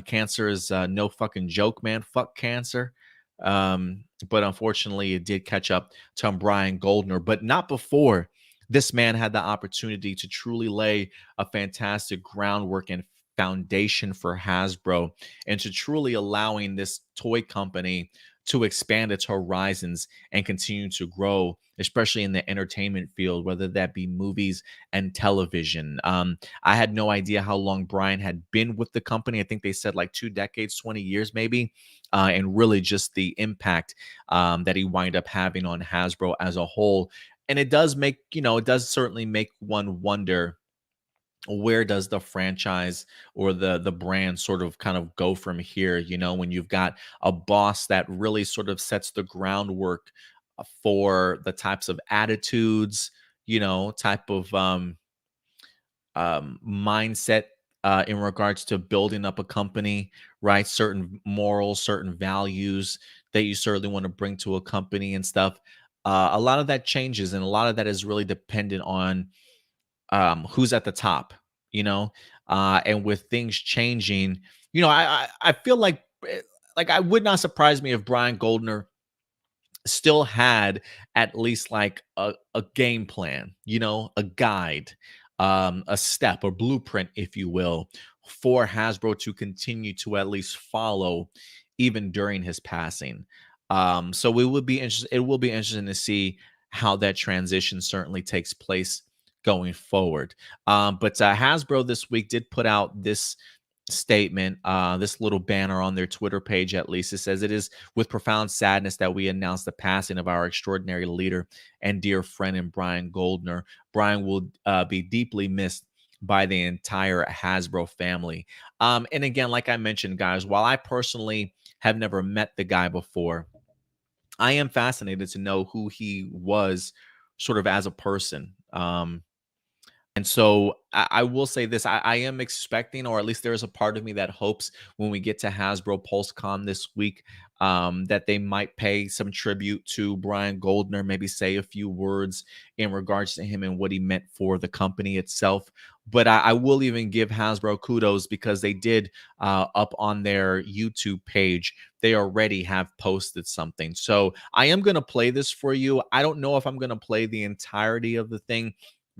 Cancer is no fucking joke, man. Fuck cancer. But unfortunately, it did catch up to Brian Goldner, but not before this man had the opportunity to truly lay a fantastic groundwork and foundation for Hasbro, and to truly allowing this toy company to expand its horizons and continue to grow, especially in the entertainment field, whether that be movies and television. I had no idea how long Brian had been with the company. I think they said like 2 decades, 20 years maybe, and really just the impact that he wind up having on Hasbro as a whole. And it does make, it does certainly make one wonder, where does the franchise or the brand sort of kind of go from here, when you've got a boss that really sort of sets the groundwork for the types of attitudes, type of mindset in regards to building up a company, right? Certain morals, certain values that you certainly want to bring to a company and stuff. A lot of that changes, and a lot of that is really dependent on who's at the top, and with things changing, I feel like I would not surprise me if Brian Goldner still had at least like a game plan, a guide, a step, a blueprint, if you will, for Hasbro to continue to at least follow even during his passing. So we would be interested. It will be interesting to see how that transition certainly takes place going forward. But Hasbro this week did put out this statement, this little banner on their Twitter page, at least. It says, "It is with profound sadness that we announce the passing of our extraordinary leader and dear friend in Brian Goldner. Brian will be deeply missed by the entire Hasbro family." And again, like I mentioned, guys, while I personally have never met the guy before, I am fascinated to know who he was sort of as a person. And so I will say this: I am expecting, or at least there is a part of me that hopes when we get to Hasbro PulseCon this week, that they might pay some tribute to Brian Goldner, maybe say a few words in regards to him and what he meant for the company itself. But I will even give Hasbro kudos because they did, up on their YouTube page, they already have posted something. So I am going to play this for you. I don't know if I'm going to play the entirety of the thing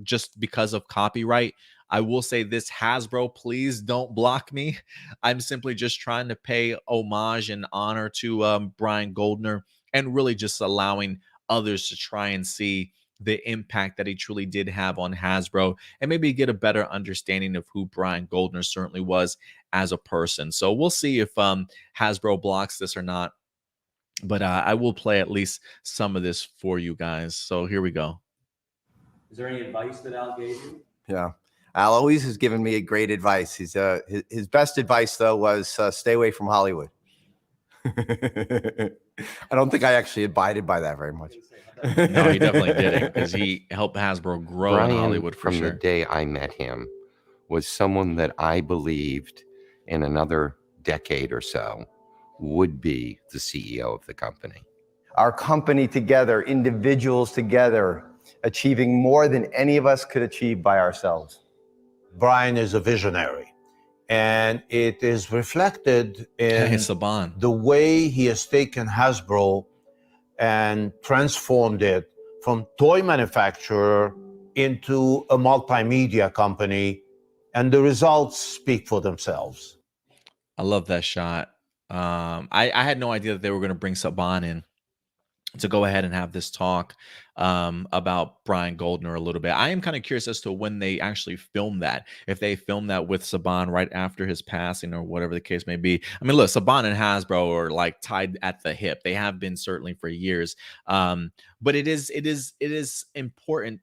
just because of copyright. I will say this: Hasbro, please don't block me. I'm simply just trying to pay homage and honor to Brian Goldner, and really just allowing others to try and see the impact that he truly did have on Hasbro, and maybe get a better understanding of who Brian Goldner certainly was as a person. So we'll see if Hasbro blocks this or not. But I will play at least some of this for you guys. So here we go. Is there any advice that Al gave you? Yeah. Al always has given me great advice. His best advice, though, was stay away from Hollywood. I don't think I actually abided by that very much. No, he definitely didn't, because he helped Hasbro grow Brian, in Hollywood for from sure. the day I met him, was someone that I believed in another decade or so would be the CEO of the company. Our company together, individuals together, achieving more than any of us could achieve by ourselves. Brian is a visionary, and it is reflected in Saban. the way he has taken Hasbro and transformed it from toy manufacturer into a multimedia company, and the results speak for themselves. I love that shot. I had no idea that they were going to bring Saban in to go ahead and have this talk about Brian Goldner a little bit. I am kind of curious as to when they actually filmed that. If they filmed that with Saban right after his passing or whatever the case may be. I mean, look, Saban and Hasbro are like tied at the hip. They have been certainly for years. But it is important.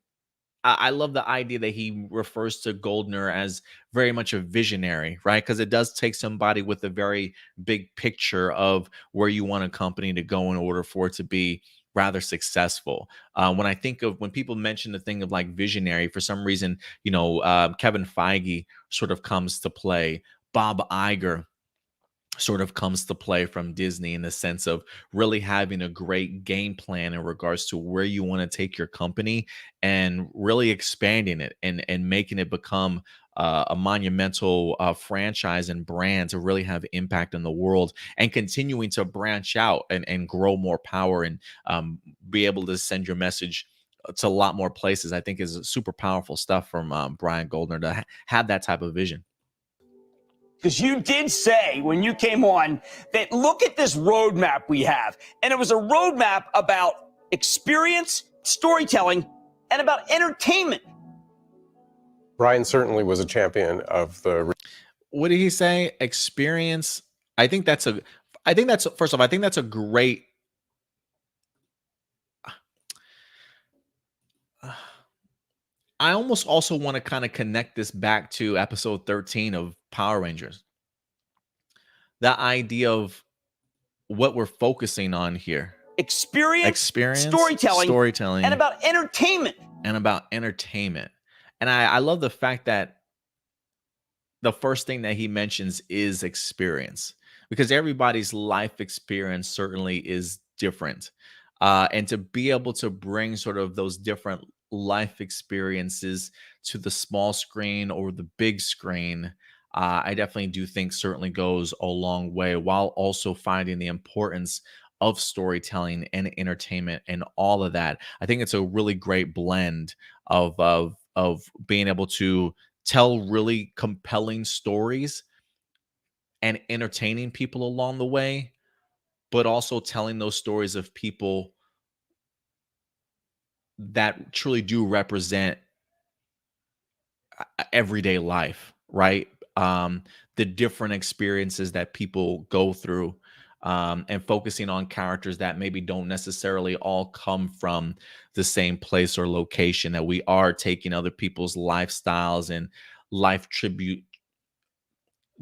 I love the idea that he refers to Goldner as very much a visionary, right? Because it does take somebody with a very big picture of where you want a company to go in order for it to be rather successful. When I think of, when people mention the thing of like visionary, for some reason, Kevin Feige sort of comes to play. Bob Iger sort of comes to play from Disney, in the sense of really having a great game plan in regards to where you want to take your company and really expanding it and making it become a monumental franchise and brand to really have impact in the world, and continuing to branch out and grow more power and be able to send your message to a lot more places. I think is super powerful stuff from Brian Goldner to have that type of vision. Because you did say when you came on that look at this roadmap we have. And it was a roadmap about experience, storytelling, and about entertainment. Brian certainly was a champion of the. What did he say? Experience. I think that's first off, I think that's a great. I almost also want to kind of connect this back to episode 13 of Power Rangers. The idea of what we're focusing on here. Experience, storytelling, and about entertainment. And I love the fact that the first thing that he mentions is experience, because everybody's life experience certainly is different. And to be able to bring sort of those different life experiences to the small screen or the big screen, I definitely do think certainly goes a long way, while also finding the importance of storytelling and entertainment and all of that. I think it's a really great blend of being able to tell really compelling stories and entertaining people along the way, but also telling those stories of people that truly do represent everyday life, right? The different experiences that people go through, and focusing on characters that maybe don't necessarily all come from the same place or location, that we are taking other people's lifestyles and life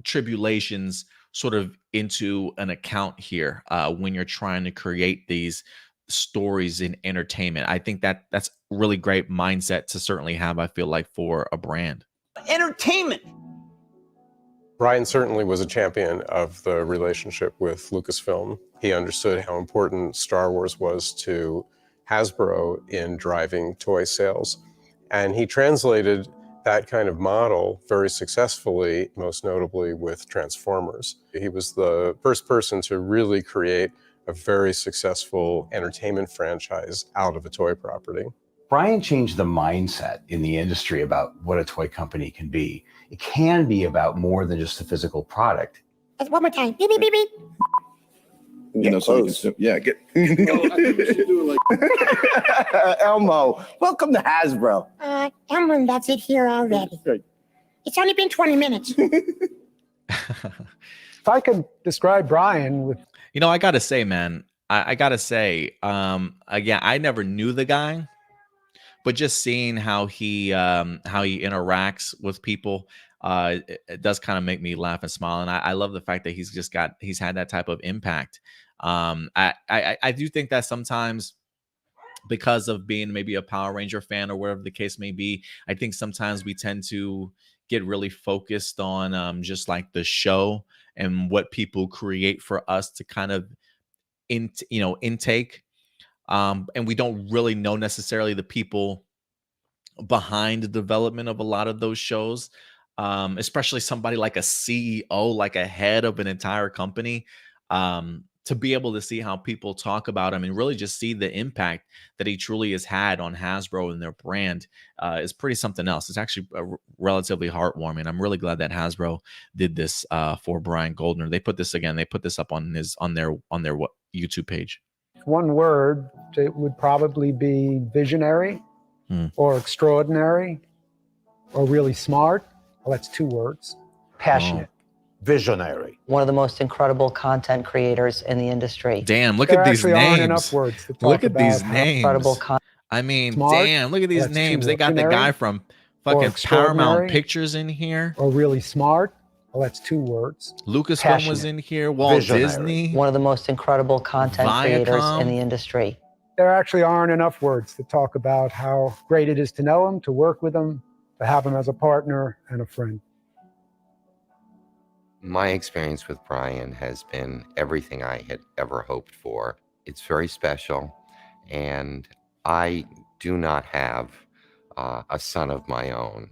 tribulations sort of into an account here, when you're trying to create these stories in entertainment. I think that that's really great mindset to certainly have, I feel like, for a brand. Entertainment. Brian certainly was a champion of the relationship with Lucasfilm. He understood how important Star Wars was to Hasbro in driving toy sales. And he translated that kind of model very successfully, most notably with Transformers. He was the first person to really create a very successful entertainment franchise out of a toy property. Brian changed the mindset in the industry about what a toy company can be. It can be about more than just a physical product. One more time. Beep, beep, beep, beep. You know, so you can, yeah, get. Elmo, welcome to Hasbro. Elmo, that's it here already. Great. It's only been 20 minutes. If I could describe Brian with, You know, I gotta say, man, I gotta say, again, I never knew the guy, but just seeing how he interacts with people, it does kind of make me laugh and smile. And I love the fact that he's had that type of impact. I do think that sometimes, because of being maybe a Power Ranger fan or whatever the case may be, I think sometimes we tend to get really focused on just like the show and what people create for us to kind of intake. And we don't really know necessarily the people behind the development of a lot of those shows, especially somebody like a CEO, like a head of an entire company, to be able to see how people talk about him and really just see the impact that he truly has had on Hasbro and their brand, is pretty something else. It's actually relatively heartwarming. I'm really glad that Hasbro did this for Brian Goldner. They put this up on their YouTube page. one word, it would probably be visionary or extraordinary or really smart. Well, that's two words. Passionate. Visionary. One of the most incredible content creators in the industry. Damn, look There at these actually aren't names. enough words to talk Look at these about names. Incredible I mean, Smart. damn, look at these That's too names. They got the visionary guy from fucking extraordinary. Paramount Pictures in here. or really smart. Well, that's two words. Lucasfilm was Passionate. in here. Walt Visionary. Disney. One of the most incredible content creators Viacom. in the industry. There actually aren't enough words to talk about how great it is to know him, to work with him, to have him as a partner and a friend. My experience with Brian has been everything I had ever hoped for. It's very special, and I do not have a son of my own.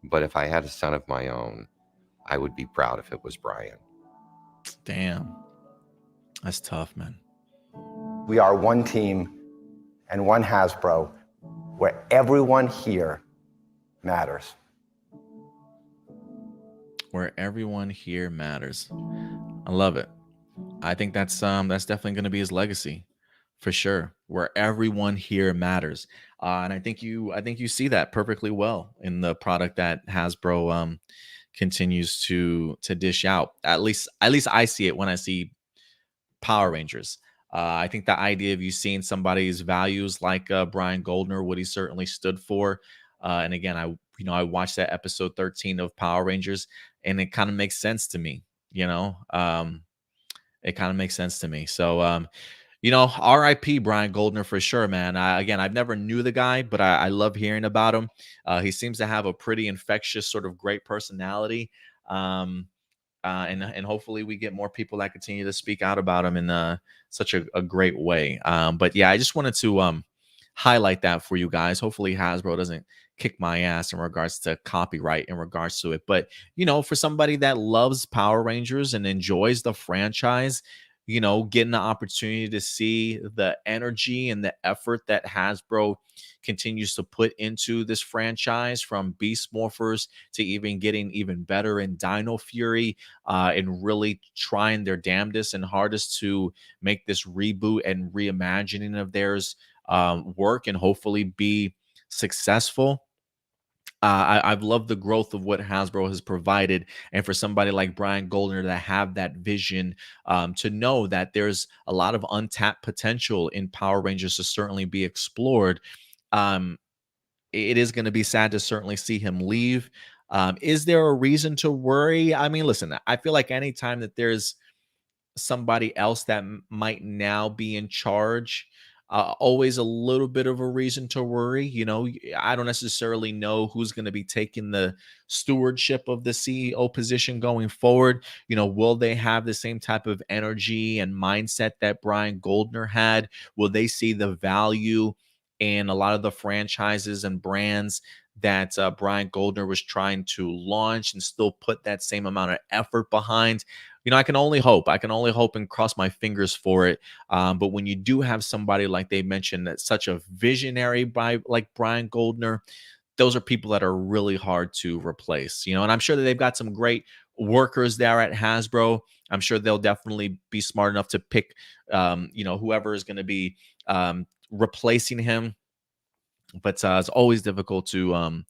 But if I had a son of my own, I would be proud if it was Brian. Damn. That's tough, man. We are one team and one Hasbro where everyone here matters. Where everyone here matters. I love it. I think that's definitely going to be his legacy, for sure. Where everyone here matters, and I think you see that perfectly well in the product that Hasbro continues to dish out. At least I see it when I see Power Rangers. I think the idea of you seeing somebody's values like Brian Goldner, what he certainly stood for, and again, I watched that episode 13 of Power Rangers, and it kind of makes sense to me. It kind of makes sense to me. So, R.I.P. Brian Goldner for sure, man. I've never knew the guy, but I love hearing about him. He seems to have a pretty infectious, sort of great personality. And hopefully we get more people that continue to speak out about him in such a great way. But yeah, I just wanted to highlight that for you guys. Hopefully Hasbro doesn't kick my ass in regards to copyright in regards to it. But, for somebody that loves Power Rangers and enjoys the franchise, getting the opportunity to see the energy and the effort that Hasbro continues to put into this franchise, from Beast Morphers to even getting even better in Dino Fury, and really trying their damnedest and hardest to make this reboot and reimagining of theirs work and hopefully be successful. I've loved the growth of what Hasbro has provided, and for somebody like Brian Goldner to have that vision, to know that there's a lot of untapped potential in Power Rangers to certainly be explored. Um, it is going to be sad to certainly see him leave. Is there a reason to worry? I mean, listen, I feel like anytime that there's somebody else that might now be in charge, always a little bit of a reason to worry. I don't necessarily know who's going to be taking the stewardship of the CEO position going forward. Will they have the same type of energy and mindset that Brian Goldner had? Will they see the value in a lot of the franchises and brands that Brian Goldner was trying to launch and still put that same amount of effort behind? I can only hope. I can only hope and cross my fingers for it. But when you do have somebody like they mentioned, that's such a visionary like Brian Goldner, those are people that are really hard to replace. And I'm sure that they've got some great workers there at Hasbro. I'm sure they'll definitely be smart enough to pick, whoever is going to be replacing him. But it's always difficult to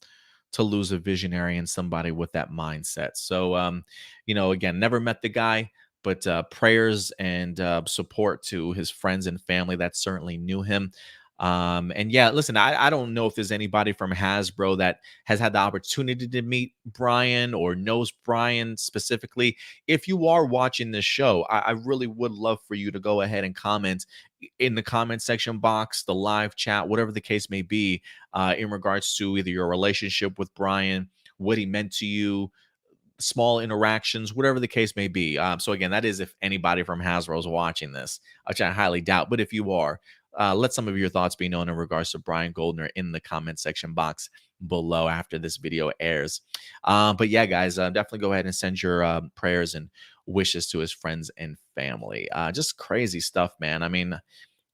lose a visionary and somebody with that mindset. So, again, never met the guy, but prayers and support to his friends and family that certainly knew him. And yeah, listen, I don't know if there's anybody from Hasbro that has had the opportunity to meet Brian or knows Brian specifically. If you are watching this show, I really would love for you to go ahead and comment in the comment section box, the live chat, whatever the case may be, in regards to either your relationship with Brian, what he meant to you, small interactions, whatever the case may be. So again, that is if anybody from Hasbro is watching this, which I highly doubt. But if you are, let some of your thoughts be known in regards to Brian Goldner in the comment section box below after this video airs. But yeah, guys, definitely go ahead and send your prayers and wishes to his friends and family. Just crazy stuff, man. I mean,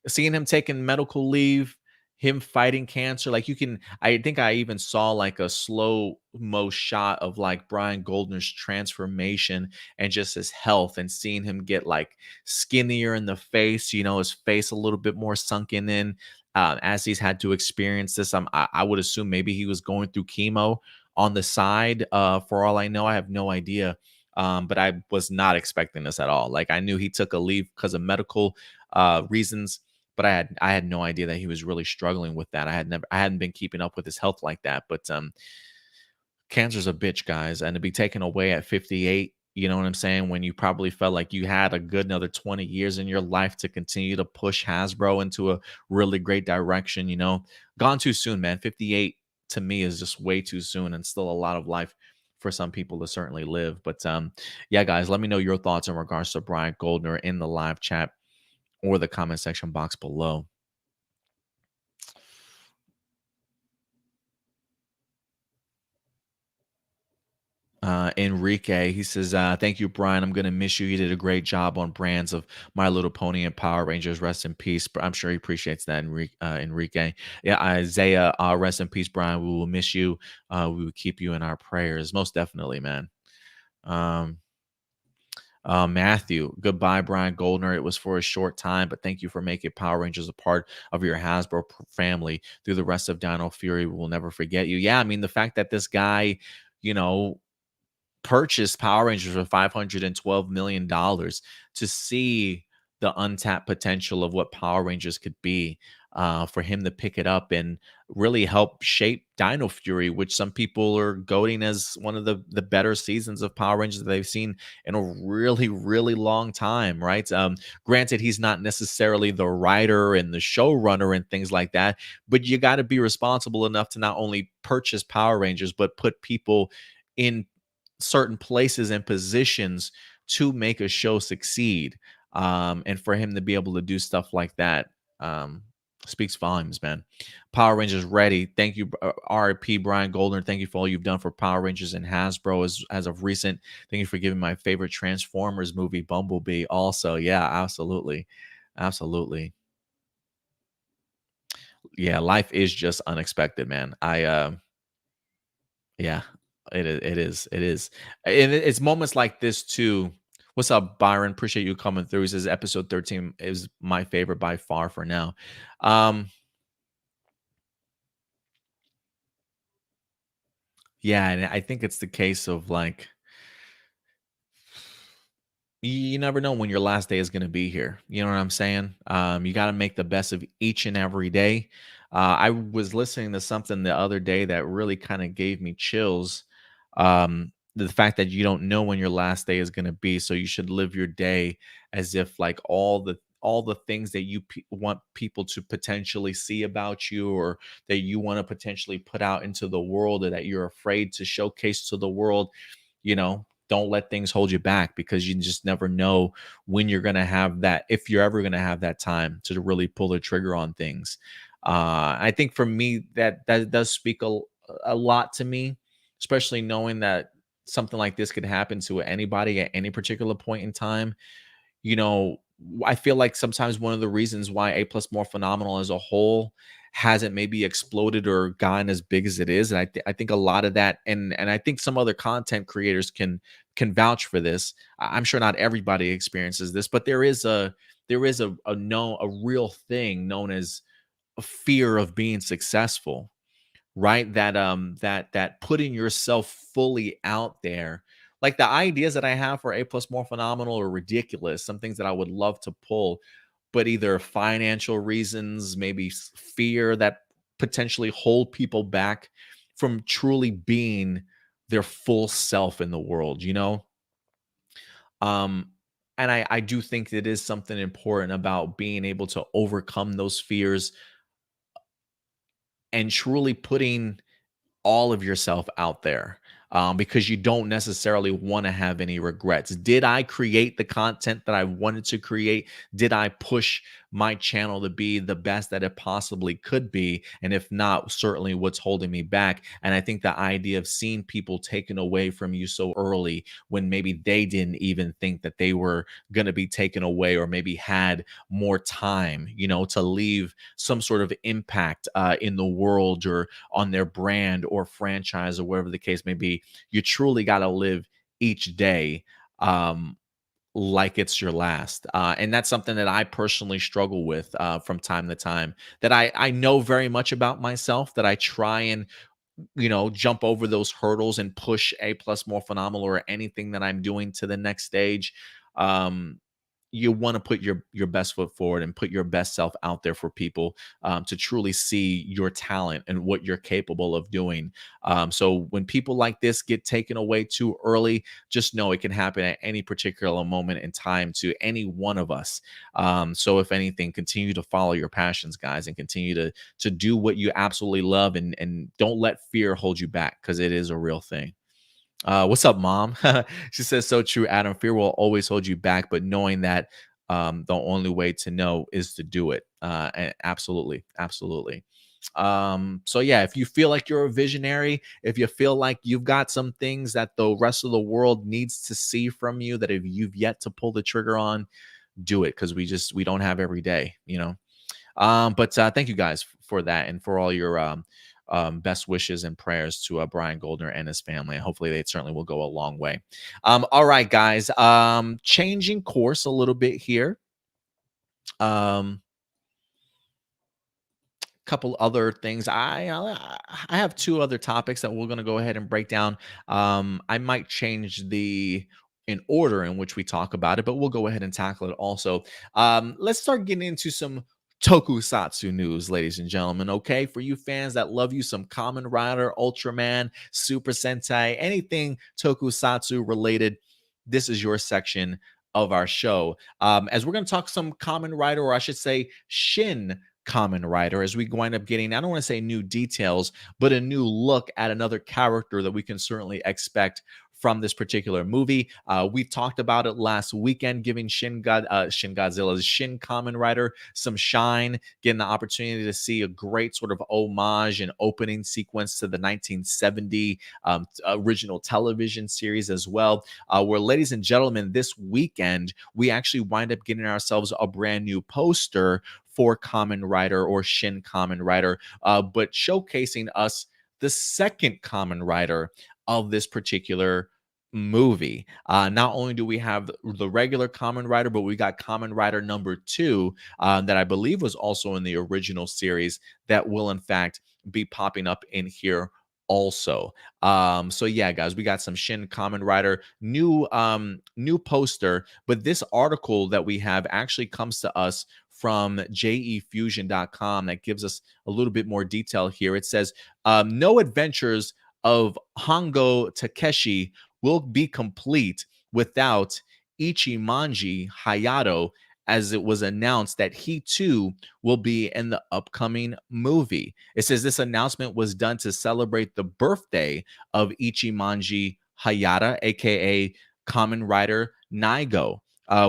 seeing him taking medical leave, him fighting cancer, like I think I even saw like a slow mo shot of like Brian Goldner's transformation and just his health, and seeing him get like skinnier in the face, his face a little bit more sunken in, as he's had to experience this. I would assume maybe he was going through chemo on the side. For all I know, I have no idea. But I was not expecting this at all. Like, I knew he took a leave because of medical reasons, but I had no idea that he was really struggling with that. I hadn't been keeping up with his health like that. But cancer's a bitch, guys, and to be taken away at 58, you know what I'm saying? When you probably felt like you had a good another 20 years in your life to continue to push Hasbro into a really great direction, gone too soon, man. 58 to me is just way too soon, and still a lot of life for some people to certainly live. But yeah, guys, let me know your thoughts in regards to Brian Goldner in the live chat or the comment section box below. Enrique, he says, thank you, Brian. I'm going to miss you. You did a great job on brands of My Little Pony and Power Rangers. Rest in peace. But I'm sure he appreciates that, Enrique. Yeah, Isaiah, rest in peace, Brian. We will miss you. We will keep you in our prayers. Most definitely, man. Matthew, goodbye, Brian Goldner. It was for a short time, but thank you for making Power Rangers a part of your Hasbro family through the rest of Dino Fury. We'll never forget you. Yeah, I mean, the fact that this guy, purchased Power Rangers for $512 million to see the untapped potential of what Power Rangers could be, for him to pick it up and really help shape Dino Fury, which some people are goating as one of the better seasons of Power Rangers that they've seen in a really, really long time, right? Granted, he's not necessarily the writer and the showrunner and things like that, but you got to be responsible enough to not only purchase Power Rangers, but put people in certain places and positions to make a show succeed. And for him to be able to do stuff like that, Speaks volumes, man. Power Rangers ready. Thank you, RIP Brian Goldner. Thank you for all you've done for Power Rangers and Hasbro as of recent. Thank you for giving my favorite Transformers movie, Bumblebee. Also, yeah, absolutely, absolutely. Yeah, life is just unexpected, man. Yeah, it is. It is. And it's moments like this too. What's up, Byron? Appreciate you coming through. He says episode 13 is my favorite by far for now. Yeah, and I think it's the case of like you never know when your last day is going to be here. You know what I'm saying? You got to make the best of each and every day. I was listening to something the other day that really kind of gave me chills. The fact that you don't know when your last day is going to be, so you should live your day as if like all the things that you want people to potentially see about you, or that you want to potentially put out into the world, or that you're afraid to showcase to the world. Don't let things hold you back, because you just never know when you're going to have that, if you're ever going to have that time to really pull the trigger on things. I think for me that does speak a lot to me, especially knowing that something like this could happen to anybody at any particular point in time. you know, I feel like sometimes one of the reasons why A Plus More Phenomenal as a whole hasn't maybe exploded or gotten as big as it is, and I think a lot of that, and I think some other content creators can vouch for this. I'm sure not everybody experiences this, but there is a real thing known as a fear of being successful, right? That putting yourself fully out there. Like the ideas that I have for A Plus More Phenomenal are ridiculous. Some things that I would love to pull, but either financial reasons, maybe fear that potentially hold people back from truly being their full self in the world, um and I do think it is something important about being able to overcome those fears and truly putting all of yourself out there, because you don't necessarily want to have any regrets. Did I create the content that I wanted to create? Did I push my channel to be the best that it possibly could be? And if not, certainly what's holding me back? And I think the idea of seeing people taken away from you so early when maybe they didn't even think that they were going to be taken away, or maybe had more time, to leave some sort of impact in the world, or on their brand or franchise, or whatever the case may be. You truly got to live each day like it's your last. And that's something that I personally struggle with from time to time, that I know very much about myself, that I try and jump over those hurdles and push A Plus More Phenomenal or anything that I'm doing to the next stage. You want to put your best foot forward and put your best self out there for people, to truly see your talent and what you're capable of doing. So when people like this get taken away too early, just know it can happen at any particular moment in time to any one of us. So if anything, continue to follow your passions, guys, and continue to do what you absolutely love, and don't let fear hold you back, because it is a real thing. What's up, mom? She says, so true, Adam. Fear will always hold you back, but knowing that the only way to know is to do it. And absolutely, absolutely. So yeah, if you feel like you're a visionary, if you feel like you've got some things that the rest of the world needs to see from you, that if you've yet to pull the trigger on, do it, because we don't have every day, but thank you guys for that, and for all your best wishes and prayers to Brian Goldner and his family. Hopefully they certainly will go a long way. All right, guys, changing course a little bit here. Couple other things. I have two other topics that we're going to go ahead and break down. I might change the in order in which we talk about it, but we'll go ahead and tackle it also. Let's start getting into some tokusatsu news, ladies and gentlemen. Okay, for you fans that love you some Kamen Rider, Ultraman, Super Sentai, anything tokusatsu related, this is your section of our show. As we're going to talk some Kamen Rider, or I should say Shin Kamen Rider, as we wind up getting, I don't want to say new details, but a new look at another character that we can certainly expect from this particular movie. We talked about it last weekend, giving Shin Godzilla's Shin Kamen Rider some shine, getting the opportunity to see a great sort of homage and opening sequence to the 1970 original television series as well. Where, ladies and gentlemen, this weekend we actually wind up getting ourselves a brand new poster for Kamen Rider or Shin Kamen Rider, but showcasing us the second Kamen Rider of this particular movie. Not only do we have the regular Kamen Rider, but we got Kamen Rider number 2 that I believe was also in the original series that will in fact be popping up in here also. So yeah, guys, we got some Shin Kamen Rider new poster, but this article that we have actually comes to us from jefusion.com that gives us a little bit more detail here. It says, no adventures of Hongo Takeshi will be complete without Ichimonji Hayato, as it was announced that he too will be in the upcoming movie. It says this announcement was done to celebrate the birthday of Ichimonji Hayata, aka Kamen Rider Naigo,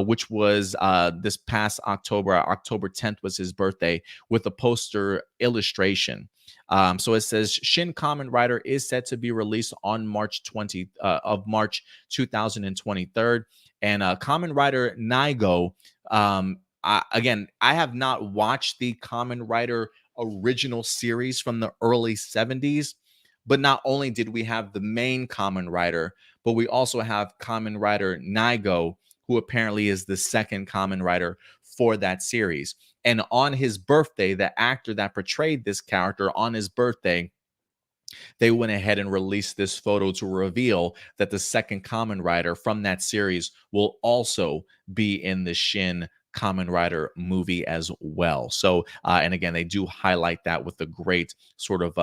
which was this past October. October 10th was his birthday, with a poster illustration. So it says Shin Kamen Rider is set to be released on March 2023, and Kamen Rider Naigo. Again, I have not watched the Kamen Rider original series from the early 70s, but not only did we have the main Kamen Rider, but we also have Kamen Rider Naigo, who apparently is the second Kamen Rider for that series. And on his birthday, the actor that portrayed this character on his birthday, they went ahead and released this photo to reveal that the second Kamen Rider from that series will also be in the Shin Kamen Rider movie as well. So, and again, they do highlight that with the great sort of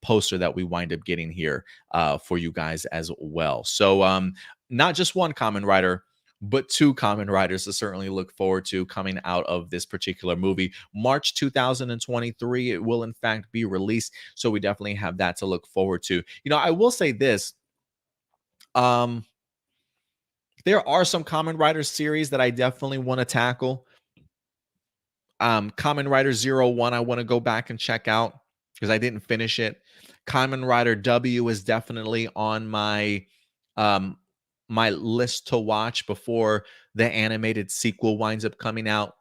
poster that we wind up getting here for you guys as well. So, not just one Kamen Rider, but two Kamen Riders to certainly look forward to coming out of this particular movie. March 2023, it will in fact be released. So we definitely have that to look forward to. You know, I will say this. There are some Kamen Rider series that I definitely want to tackle. Kamen Rider 01, I want to go back and check out because I didn't finish it. Kamen Rider W is definitely on my my list to watch before the animated sequel winds up coming out.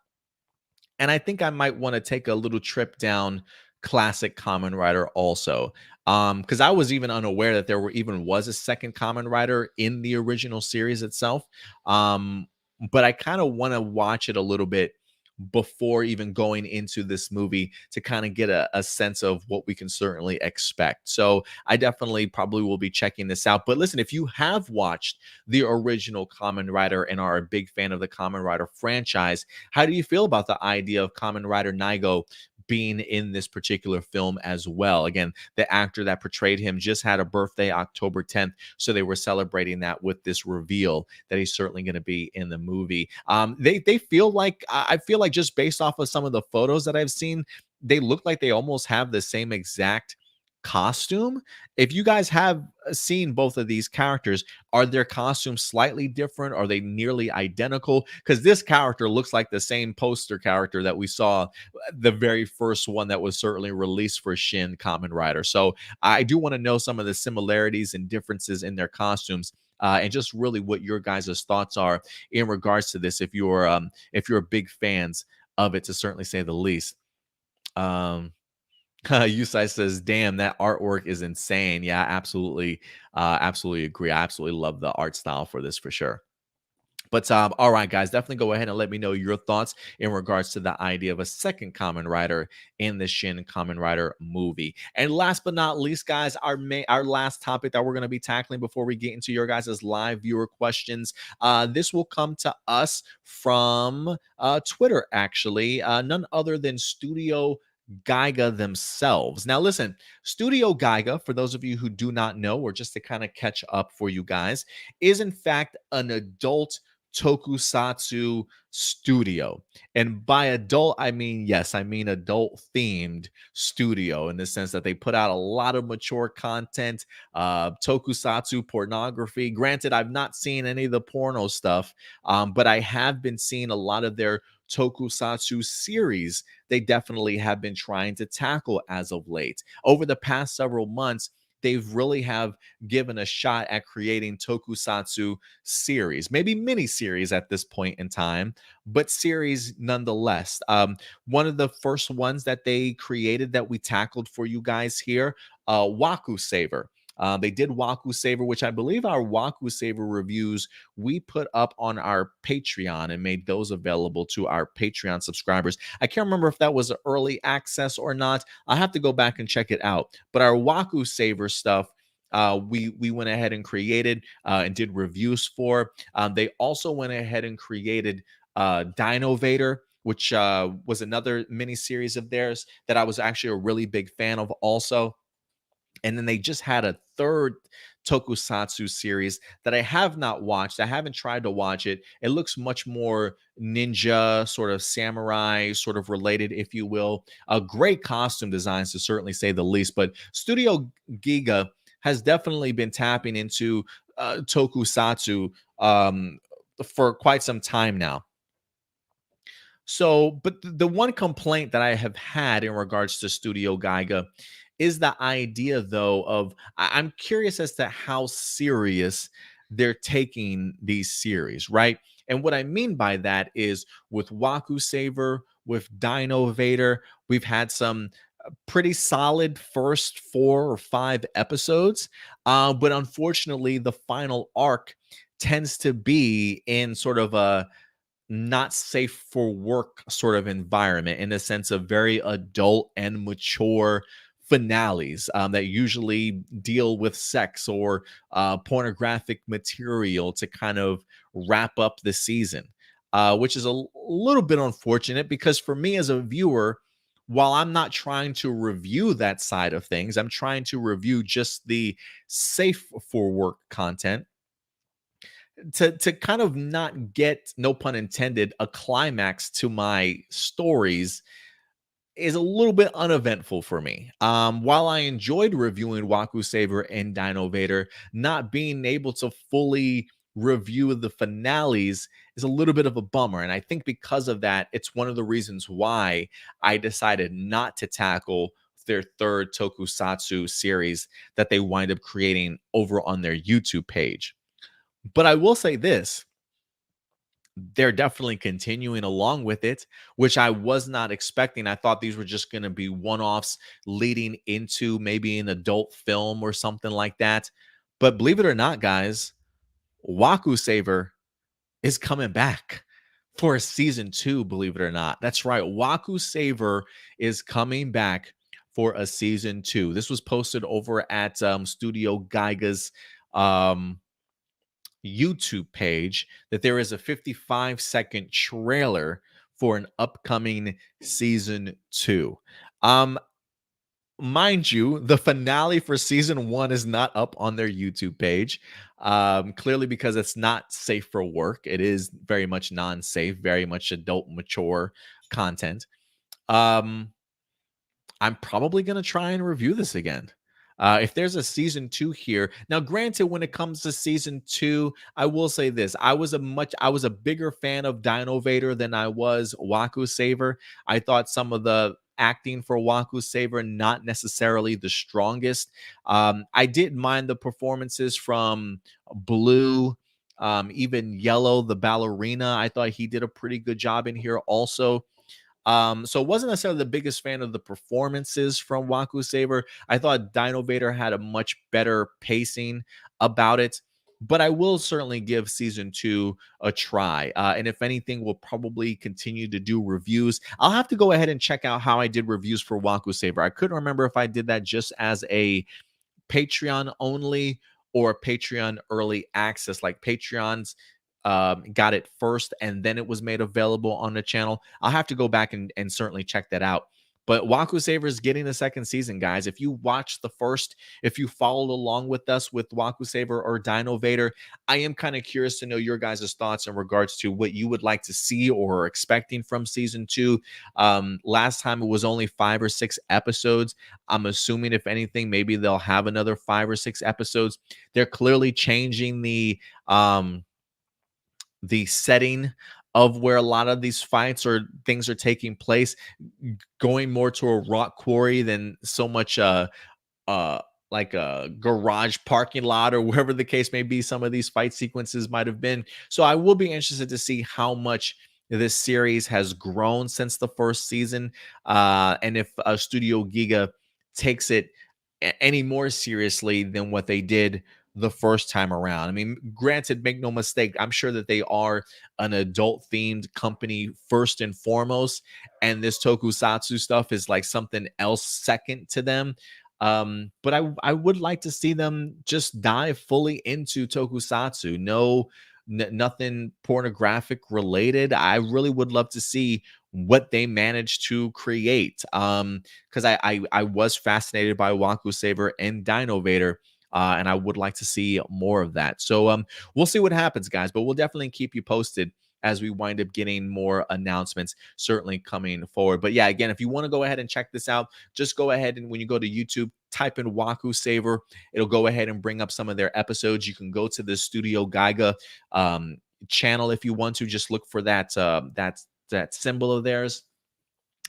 And I think I might want to take a little trip down classic Kamen Rider also. Because I was even unaware that there was a second Kamen Rider in the original series itself. But I kind of want to watch it a little bit before even going into this movie to kind of get a sense of what we can certainly expect. So I definitely probably will be checking this out. But listen, if you have watched the original Kamen Rider and are a big fan of the Kamen Rider franchise, how do you feel about the idea of Kamen Rider Naigo being in this particular film as well? Again, the actor that portrayed him just had a birthday October 10th, so they were celebrating that with this reveal that he's certainly going to be in the movie. They feel like, I feel like just based off of some of the photos that I've seen, they look like they almost have the same exact costume. If you guys have seen both of these characters, are their costumes slightly different? Are they nearly identical? Because this character looks like the same poster character that we saw, the very first one that was certainly released for Shin Kamen Rider. So I do want to know some of the similarities and differences in their costumes. And just really what your guys' thoughts are in regards to this, if you're big fans of it, to certainly say the least. Yusai says, damn, that artwork is insane. Yeah, absolutely. Absolutely agree. I absolutely love the art style for this for sure. But all right, guys, definitely go ahead and let me know your thoughts in regards to the idea of a second Kamen Rider in the Shin Kamen Rider movie. And last but not least, guys, our last topic that we're going to be tackling before we get into your guys' live viewer questions. This will come to us from Twitter, actually. None other than Studio Giga themselves. Now, listen, Studio Giga, for those of you who do not know, or just to kind of catch up for you guys, is in fact an adult tokusatsu studio. And by adult, I mean, yes, I mean adult themed studio, in the sense that they put out a lot of mature content, tokusatsu pornography. Granted, I've not seen any of the porno stuff, but I have been seeing a lot of their tokusatsu series they definitely have been trying to tackle as of late. Over the past several months, they've really have given a shot at creating tokusatsu series, maybe mini series at this point in time, but series nonetheless. One of the first ones that they created that we tackled for you guys here, Wakusaver. They did Wakusaver, which I believe our Wakusaver reviews we put up on our Patreon and made those available to our Patreon subscribers. I can't remember if that was early access or not. I'll have to go back and check it out. But our Wakusaver stuff, we went ahead and created and did reviews for. They also went ahead and created Dino Vader, which was another mini series of theirs that I was actually a really big fan of also. And then they just had a third tokusatsu series that I have not watched. I haven't tried to watch it. It looks much more ninja, sort of samurai, sort of related, if you will. Great costume designs, to certainly say the least. But Studio Giga has definitely been tapping into tokusatsu for quite some time now. So, but the one complaint that I have had in regards to Studio Giga is the idea, though, of I'm curious as to how serious they're taking these series, right? And what I mean by that is with Wakusaver, with Dino Vader, we've had some pretty solid first 4 or 5 episodes. But unfortunately, the final arc tends to be in sort of a not safe for work sort of environment, in the sense of very adult and mature finales that usually deal with sex or pornographic material to kind of wrap up the season, which is a little bit unfortunate, because for me as a viewer, while I'm not trying to review that side of things, I'm trying to review just the safe for work content. To kind of not get, no pun intended, a climax to my stories is a little bit uneventful for me. While I enjoyed reviewing Wakusaver and Dino Vader, not being able to fully review the finales is a little bit of a bummer. And I think because of that, it's one of the reasons why I decided not to tackle their third tokusatsu series that they wind up creating over on their YouTube page. But I will say this, they're definitely continuing along with it, which I was not expecting. I thought these were just going to be one-offs leading into maybe an adult film or something like that. But believe it or not, guys, Wakusaver is coming back for a season 2, believe it or not. That's right. Wakusaver is coming back for a season 2. This was posted over at Studio Giga's YouTube page, that there is a 55-second trailer for an upcoming season 2. Mind you, the finale for season 1 is not up on their YouTube page, clearly because it's not safe for work. It is very much non-safe, very much adult, mature content. I'm probably going to try and review this again. If there's a season 2 here. Now, granted, when it comes to season 2, I will say this. I was a bigger fan of Dino Vader than I was Wakusaver. I thought some of the acting for Wakusaver not necessarily the strongest. I didn't mind the performances from Blue, even Yellow, the ballerina. I thought he did a pretty good job in here also. So wasn't necessarily the biggest fan of the performances from Wakusaver. I thought Dino Vader had a much better pacing about it, but I will certainly give season 2 a try. And if anything, we'll probably continue to do reviews. I'll have to go ahead and check out how I did reviews for Wakusaver. I couldn't remember if I did that just as a Patreon only or Patreon early access, like Patreon's got it first and then it was made available on the channel. I'll have to go back and certainly check that out. But Wakusaver is getting the second season, guys. If you watch the first, if you followed along with us with Wakusaver or Dino Vader, I am kind of curious to know your guys' thoughts in regards to what you would like to see or are expecting from season 2. Last time it was only 5 or 6 episodes. I'm assuming, if anything, maybe they'll have another 5 or 6 episodes. They're clearly changing the setting of where a lot of these fights or things are taking place, going more to a rock quarry than so much uh like a garage parking lot or wherever the case may be. Some of these fight sequences might have been. So I will be interested to see how much this series has grown since the first season, and if Studio Giga takes it any more seriously than what they did the first time around. I mean, granted, make no mistake, I'm sure that they are an adult themed company first and foremost, and this tokusatsu stuff is like something else second to them. But I would like to see them just dive fully into tokusatsu. Nothing pornographic related. I really would love to see what they managed to create. Because I was fascinated by Wakusaver and Dino Vader. And I would like to see more of that. So we'll see what happens, guys, but we'll definitely keep you posted as we wind up getting more announcements certainly coming forward. But yeah, again, if you want to go ahead and check this out, just go ahead and when you go to YouTube, type in Wakusaver. It'll go ahead and bring up some of their episodes. You can go to the Studio Giga channel if you want to. Just look for that that symbol of theirs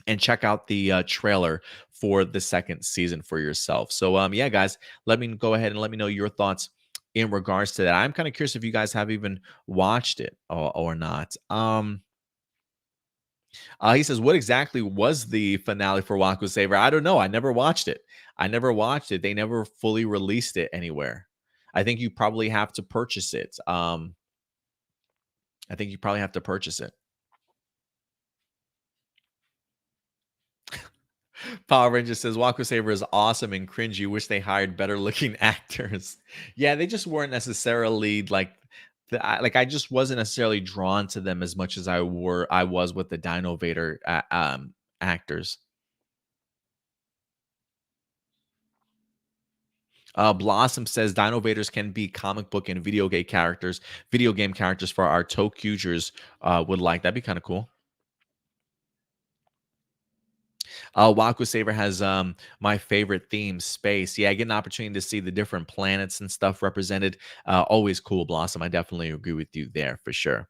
and check out the trailer for the second season for yourself. So yeah, guys, let me go ahead and let me know your thoughts in regards to that. I'm kind of curious if you guys have even watched it or not. He says, what exactly was the finale for Wakusaver? I don't know. I never watched it. They never fully released it anywhere. I think you probably have to purchase it. Power Ranger says Wakusaver is awesome and cringy. Wish they hired better looking actors. Yeah, they just weren't necessarily like I just wasn't necessarily drawn to them as much as I was with the Dino Vader actors. Blossom says Dino Vaders can be comic book and video game characters for our Tokugers would like. That'd be kind of cool. Wakusaver has my favorite theme, space. Yeah, I get an opportunity to see the different planets and stuff represented. Always cool, Blossom. I definitely agree with you there for sure.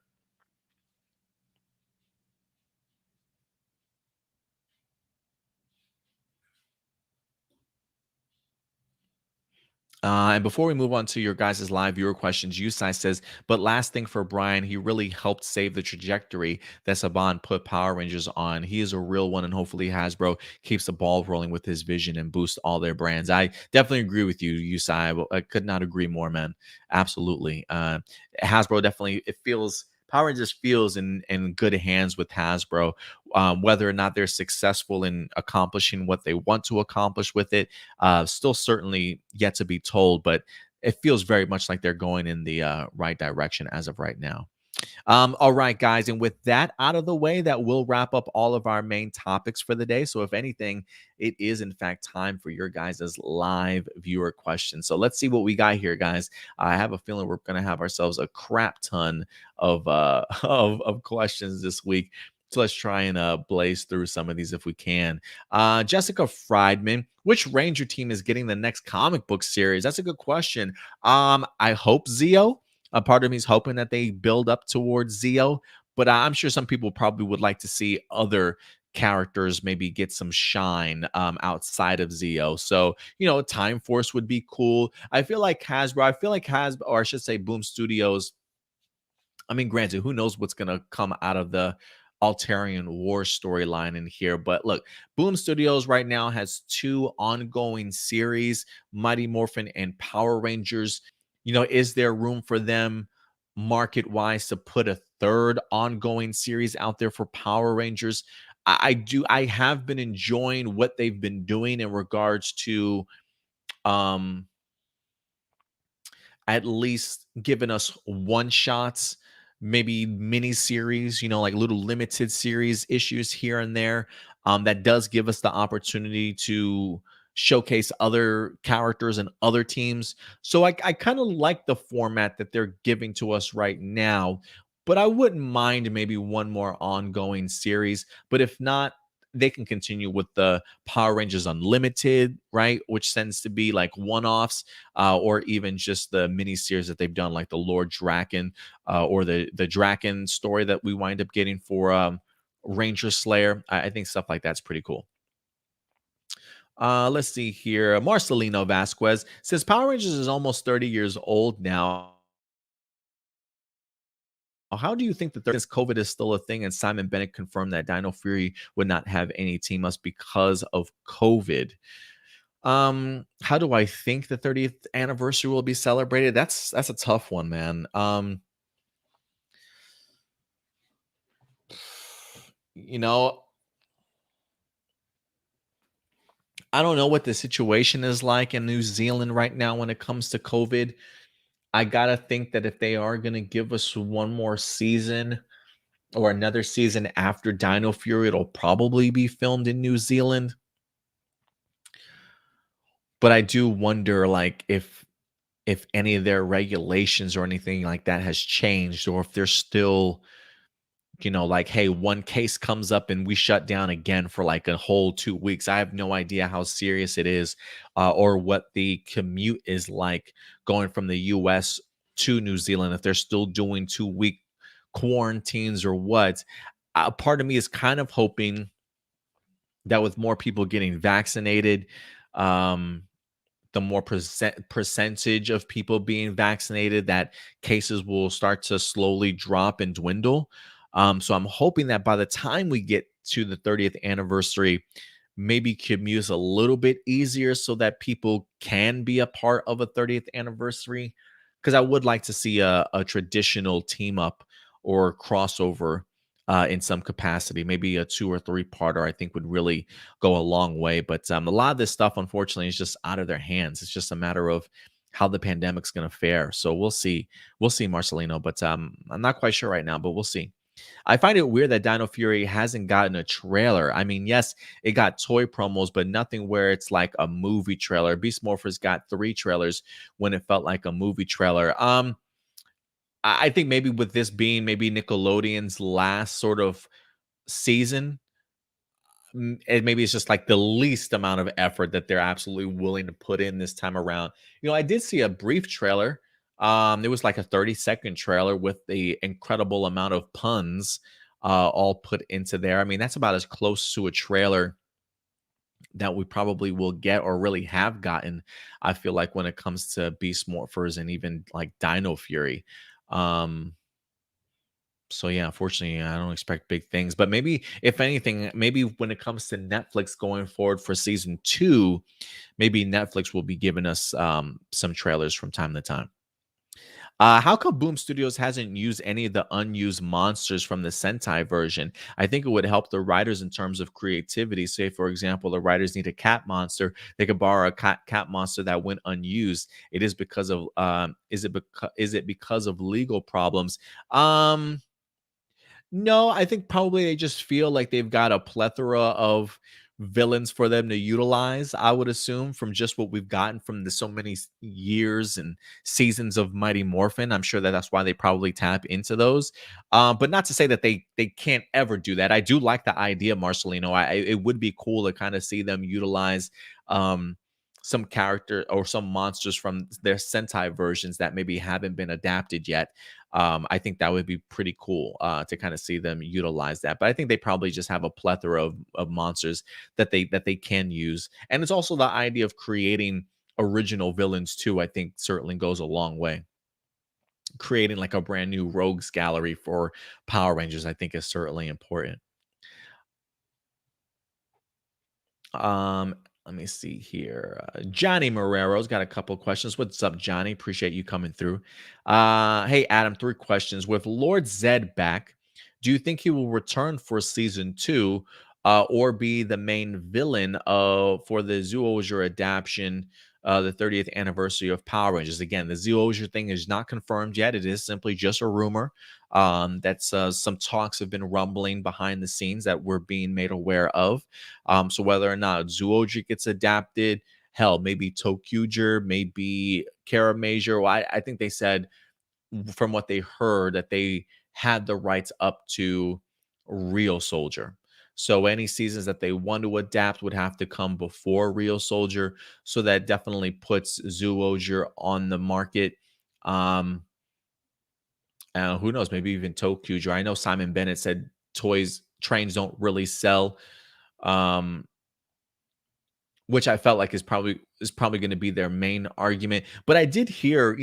And before we move on to your guys' live viewer questions, Yusai says, but last thing for Brian, he really helped save the trajectory that Saban put Power Rangers on. He is a real one, and hopefully Hasbro keeps the ball rolling with his vision and boosts all their brands. I definitely agree with you, Yusai. I could not agree more, man. Absolutely. Hasbro definitely, Power Rangers feels in good hands with Hasbro. Whether or not they're successful in accomplishing what they want to accomplish with it, still certainly yet to be told, but it feels very much like they're going in the right direction as of right now. All right, guys. And with that out of the way, that will wrap up all of our main topics for the day. So if anything, it is in fact time for your guys' live viewer questions. So let's see what we got here, guys. I have a feeling we're going to have ourselves a crap ton of of questions this week. So let's try and blaze through some of these if we can. Jessica Friedman, which Ranger team is getting the next comic book series? That's a good question. I hope Zeo. A part of me is hoping that they build up towards Zeo, but I'm sure some people probably would like to see other characters maybe get some shine outside of Zeo. So, Time Force would be cool. I feel like Hasbro, or I should say Boom Studios. I mean, granted, who knows what's going to come out of the Altarian War storyline in here. But look, Boom Studios right now has 2 ongoing series, Mighty Morphin and Power Rangers. Is there room for them market-wise to put a 3rd ongoing series out there for Power Rangers? I have been enjoying what they've been doing in regards to at least giving us one-shots, maybe mini series, like little limited series issues here and there. that does give us the opportunity to showcase other characters and other teams. So I kind of like the format that they're giving to us right now, but I wouldn't mind maybe one more ongoing series. But if not, they can continue with the Power Rangers Unlimited, right? Which tends to be like one-offs, or even just the mini series that they've done, like the Lord Draken, or the Draken story that we wind up getting for Ranger Slayer. I think stuff like that's pretty cool. Let's see here. Marcelino Vasquez says Power Rangers is almost 30 years old now. How do you think that since COVID is still a thing and Simon Bennett confirmed that Dino Fury would not have any team ups because of COVID? How do I think the 30th anniversary will be celebrated? That's a tough one, man. You know, I don't know what the situation is like in New Zealand right now when it comes to COVID. I gotta think that if they are gonna give us one more season or another season after Dino Fury, it'll probably be filmed in New Zealand. But I do wonder, like, if any of their regulations or anything like that has changed, or if they're still, like, hey, one case comes up and we shut down again for like a whole 2 weeks. I have no idea how serious it is, or what the commute is like going from the US to New Zealand, if they're still doing 2-week quarantines or what. Part of me is kind of hoping that with more people getting vaccinated, the more percentage of people being vaccinated, that cases will start to slowly drop and dwindle. So I'm hoping that by the time we get to the 30th anniversary, maybe commute's a little bit easier so that people can be a part of a 30th anniversary. Because I would like to see a traditional team up or crossover in some capacity. Maybe a 2 or 3-parter, I think, would really go a long way. But a lot of this stuff, unfortunately, is just out of their hands. It's just a matter of how the pandemic's going to fare. So we'll see. We'll see, Marcelino. But I'm not quite sure right now, but we'll see. I find it weird that Dino Fury hasn't gotten a trailer. I mean, yes, it got toy promos, but nothing where it's like a movie trailer. Beast Morphers got 3 trailers when it felt like a movie trailer. I think maybe with this being maybe Nickelodeon's last sort of season, and maybe it's just like the least amount of effort that they're absolutely willing to put in this time around. I did see a brief trailer. It was like a 30-second trailer with the incredible amount of puns all put into there. I mean, that's about as close to a trailer that we probably will get or really have gotten, I feel like, when it comes to Beast Morphers and even like Dino Fury. So yeah, unfortunately, I don't expect big things. But maybe, if anything, maybe when it comes to Netflix going forward for season 2, maybe Netflix will be giving us some trailers from time to time. How come Boom Studios hasn't used any of the unused monsters from the Sentai version? I think it would help the writers in terms of creativity. Say, for example, the writers need a cat monster. They could borrow a cat monster that went unused. It is because of is it because of legal problems? No, I think probably they just feel like they've got a plethora of villains for them to utilize, I would assume, from just what we've gotten from the so many years and seasons of Mighty Morphin. I'm sure that that's why they probably tap into those. But not to say that they can't ever do that. I do like the idea, Marcelino. It would be cool to kind of see them utilize some character or some monsters from their Sentai versions that maybe haven't been adapted yet. I think that would be pretty cool to kind of see them utilize that. But I think they probably just have a plethora of monsters that they can use. And it's also the idea of creating original villains too. I think certainly goes a long way. Creating like a brand new rogues gallery for Power Rangers, I think, is certainly important. Let me see here. Johnny Marrero's got a couple of questions. What's up, Johnny? Appreciate you coming through. Hey, Adam, 3 questions. With Lord Zed back, do you think he will return for season 2, or be the main villain for the Zoologer adaptation the 30th anniversary of Power Rangers. Again, the Zyuohger thing is not confirmed yet. It is simply just a rumor. That's some talks have been rumbling behind the scenes that we're being made aware of. So whether or not Zyuohger gets adapted, hell, maybe Tokyuger, maybe Karamager. Well, I think they said from what they heard that they had the rights up to Real Soldier. So any seasons that they want to adapt would have to come before Real Soldier. So that definitely puts Zyuohger on the market. Who knows? Maybe even Tokyuger. I know Simon Bennett said trains don't really sell, which I felt like is probably going to be their main argument. But I did hear,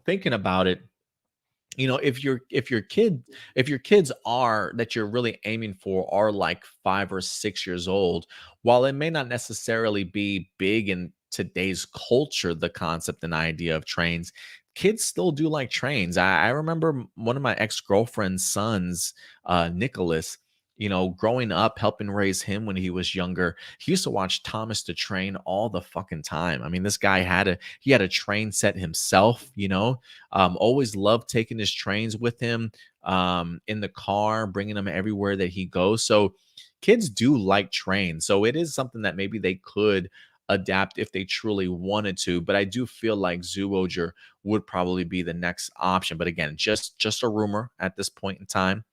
thinking about it, if your kids are that you're really aiming for are like 5 or 6 years old, while it may not necessarily be big in today's culture, the concept and idea of trains, kids still do like trains. I remember one of my ex-girlfriend's sons, Nicholas, growing up, helping raise him when he was younger, he used to watch Thomas the Train all the fucking time. I mean, this guy had a train set himself, always loved taking his trains with him in the car, bringing them everywhere that he goes. So kids do like trains. So it is something that maybe they could adapt if they truly wanted to. But I do feel like Zyuohger would probably be the next option. But again, just a rumor at this point in time.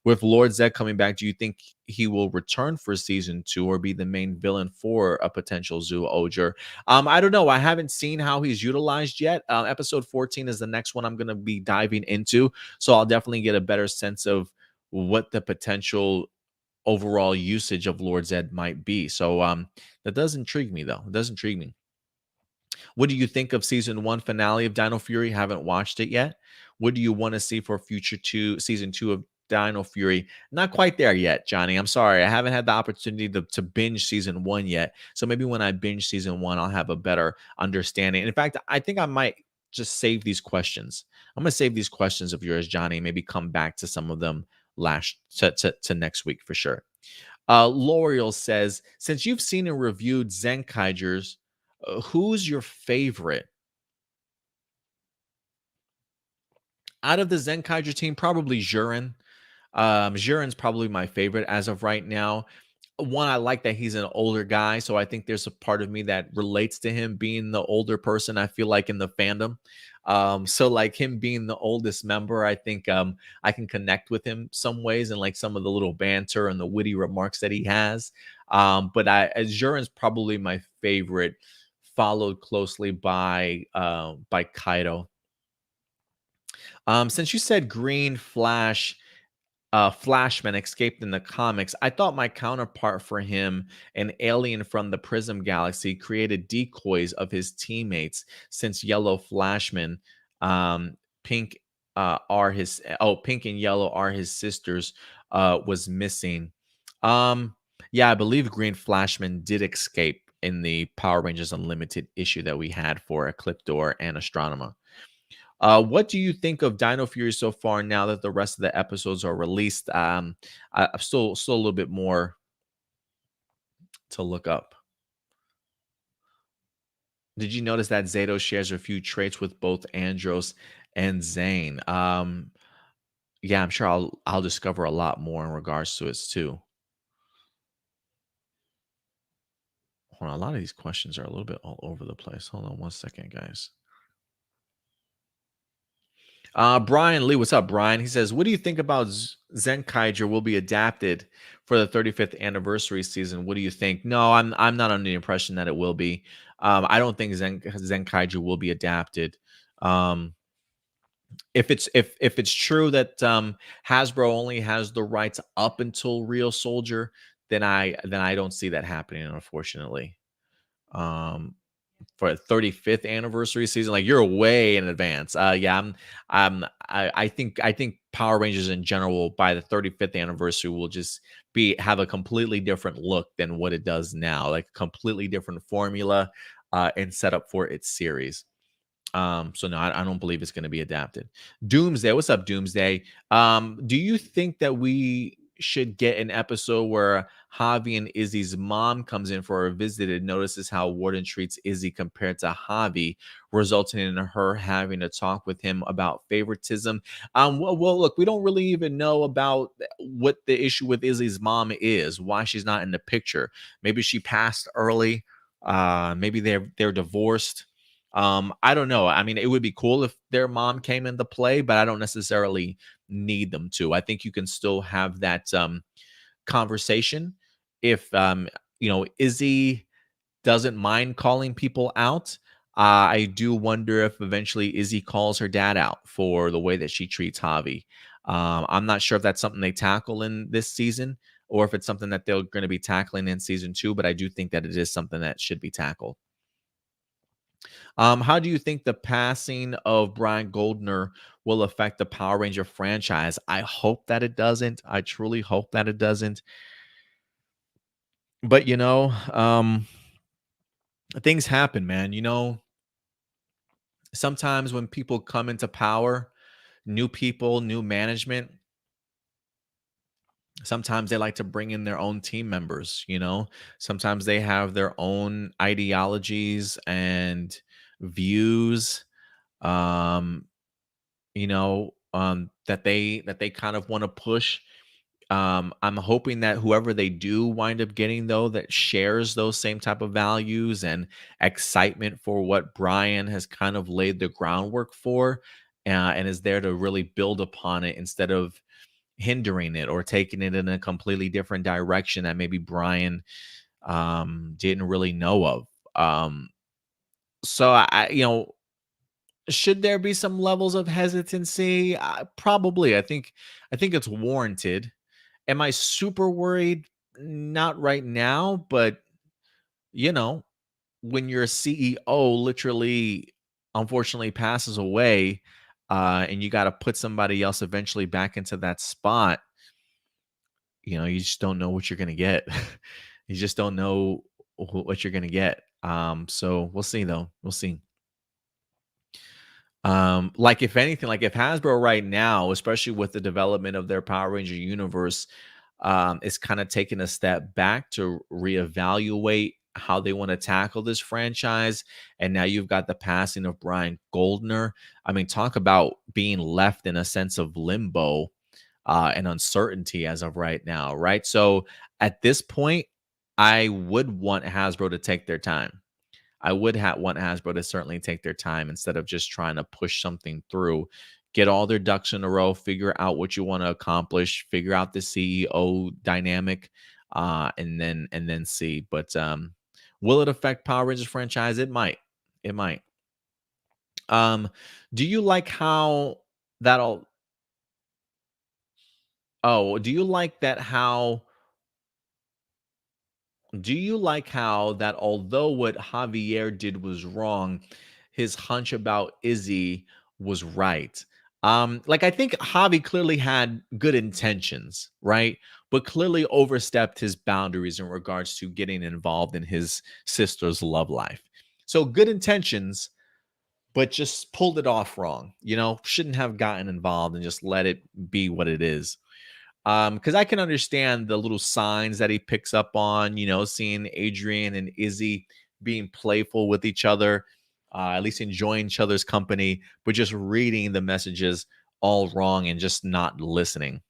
With Lord Zed coming back, do you think he will return for season 2 or be the main villain for a potential Zyuohger? I don't know. I haven't seen how he's utilized yet. Episode 14 is the next one I'm going to be diving into. So I'll definitely get a better sense of what the potential overall usage of Lord Zed might be. So that does intrigue me, though. It does intrigue me. What do you think of season 1 finale of Dino Fury? Haven't watched it yet. What do you want to see for season 2 of Dino Fury? Not quite there yet, Johnny. I'm sorry. I haven't had the opportunity to binge season 1 yet. So maybe when I binge season 1, I'll have a better understanding. And in fact, I think I might just save these questions. I'm going to save these questions of yours, Johnny, maybe come back to some of them to next week for sure. L'Oreal says, since you've seen and reviewed Zenkaigers, who's your favorite? Out of the Zenkaiger team, probably Jurin. Jurin's probably my favorite as of right now. One, I like that he's an older guy, so I think there's a part of me that relates to him being the older person, I feel like, in the fandom. So like him being the oldest member, I think I can connect with him some ways and like some of the little banter and the witty remarks that he has. But Jurin's probably my favorite, followed closely by Kaido. Since you said Green Flash, Flashman escaped in the comics, I thought my counterpart for him, an alien from the Prism Galaxy, created decoys of his teammates. Since Yellow Flashman, Pink Pink and Yellow are his sisters, was missing. Yeah, I believe Green Flashman did escape in the Power Rangers Unlimited issue that we had for Ecliptor and Astronema. What do you think of Dino Fury so far now that the rest of the episodes are released? I'm still a little bit more to look up. Did you notice that Zato shares a few traits with both Andros and Zane? Yeah, I'm sure I'll discover a lot more in regards to it too. Hold on, a lot of these questions are a little bit all over the place. Hold on one second, guys. Brian Lee, what's up, Brian? He says, what do you think about Zenkaiger will be adapted for the 35th anniversary season? What do you think? No, I'm not under the impression that it will be. I don't think Zenkaiger will be adapted. If it's true that Hasbro only has the rights up until Real Soldier, then I don't see that happening, unfortunately. For a 35th anniversary season, like you're way in advance. Yeah, I think Power Rangers in general by the 35th anniversary will just have a completely different look than what it does now, like completely different formula and setup for its series. So no, I don't believe it's going to be adapted. Doomsday, what's up, Doomsday? Do you think that we should get an episode where Javi and Izzy's mom comes in for a visit and notices how Warden treats Izzy compared to Javi, resulting in her having to talk with him about favoritism. Well, look, we don't really even know about what the issue with Izzy's mom is, why she's not in the picture. Maybe she passed early. Maybe they're divorced. I don't know. I mean, it would be cool if their mom came into play, but I don't necessarily need them to. I think you can still have that conversation if Izzy doesn't mind calling people out. I do wonder if eventually Izzy calls her dad out for the way that she treats Javi. I'm not sure if that's something they tackle in this season or if it's something that they're going to be tackling in season 2, but I do think that it is something that should be tackled. How do you think the passing of Brian Goldner will affect the Power Ranger franchise? I hope that it doesn't. I truly hope that it doesn't. But things happen, man. Sometimes when people come into power, new people, new management, sometimes they like to bring in their own team members. Sometimes they have their own ideologies and views. That they kind of want to push. I'm hoping that whoever they do wind up getting, though, that shares those same type of values and excitement for what Brian has kind of laid the groundwork for, and is there to really build upon it instead of hindering it or taking it in a completely different direction that maybe Brian didn't really know of. So should there be some levels of hesitancy? Probably. I think it's warranted. Am I super worried? Not right now, but when your CEO literally, unfortunately, passes away, and you got to put somebody else eventually back into that spot, you just don't know what you're gonna get. You just don't know what you're gonna get. So we'll see, though. We'll see. Like if anything, like if Hasbro right now, especially with the development of their Power Ranger universe, is kind of taking a step back to reevaluate how they want to tackle this franchise. And now you've got the passing of Brian Goldner. I mean, talk about being left in a sense of limbo and uncertainty as of right now, right? So at this point, I would want Hasbro to take their time. I would want Hasbro to certainly take their time instead of just trying to push something through. Get all their ducks in a row, figure out what you want to accomplish, figure out the CEO dynamic, and then see. But will it affect Power Rangers franchise? It might. It might. Do you like how that'll? Oh, do you like that? Do you like how that although what Javier did was wrong, his hunch about Izzy was right? Like I think Javi clearly had good intentions, right? But clearly overstepped his boundaries in regards to getting involved in his sister's love life. So good intentions, but just pulled it off wrong. Shouldn't have gotten involved and just let it be what it is. Because I can understand the little signs that he picks up on, seeing Adrian and Izzy being playful with each other, at least enjoying each other's company, but just reading the messages all wrong and just not listening.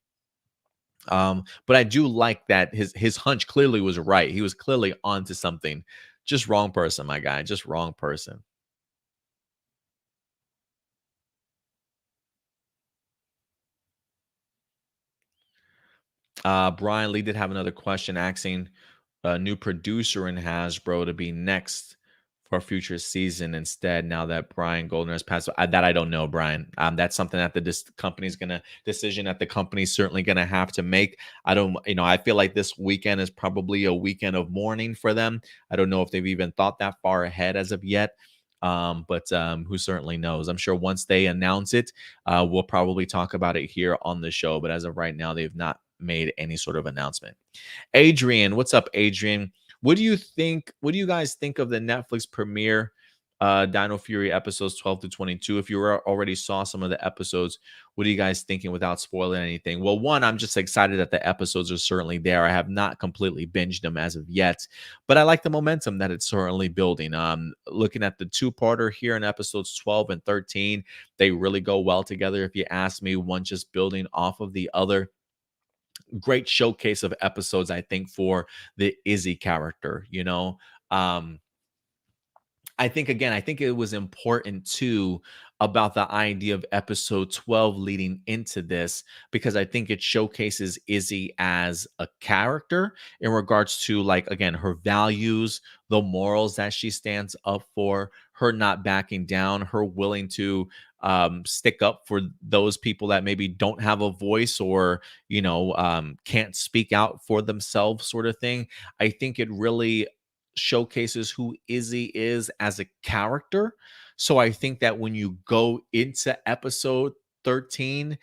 But I do like that his hunch clearly was right. He was clearly onto something. Just wrong person, my guy. Just wrong person. Brian Lee did have another question asking a new producer in Hasbro to be next for a future season instead. Now that Brian Goldner has passed, that I don't know, Brian. That's something that the company's decision that the company's certainly gonna have to make. I don't, I feel like this weekend is probably a weekend of mourning for them. I don't know if they've even thought that far ahead as of yet. But who certainly knows? I'm sure once they announce it, we'll probably talk about it here on the show. But as of right now, they've not made any sort of announcement. Adrian, what's up, Adrian? What do you guys think of the Netflix premiere Dino Fury episodes 12 to 22. If you already saw some of the episodes, what are you guys thinking without spoiling anything? Well, one, I'm just excited that the episodes are certainly there. I have not completely binged them as of yet, but I like the momentum that it's certainly building. Looking at the two-parter here in episodes 12 and 13, they really go well together. If you ask me, one just building off of the other. Great showcase of episodes, I think, for the Izzy character, you know. I think it was important too about the idea of episode 12 leading into this, because I think it showcases Izzy as a character in regards to, like, again, her values, the morals that she stands up for, her not backing down, her willing to stick up for those people that maybe don't have a voice, or, can't speak out for themselves, sort of thing. I think it really showcases who Izzy is as a character. So I think that when you go into episode 13,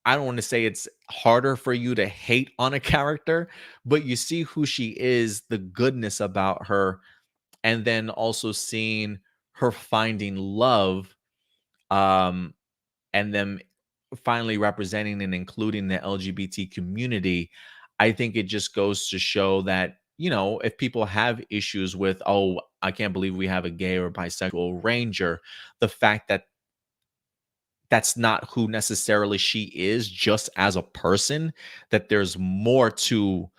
I don't want to say it's harder for you to hate on a character, but you see who she is, the goodness about her, and then also seeing her finding love, um, and them finally representing and including the LGBT community. I think it just goes to show that, if people have issues with, oh, I can't believe we have a gay or bisexual ranger, the fact that that's not who necessarily she is, just as a person, that there's more to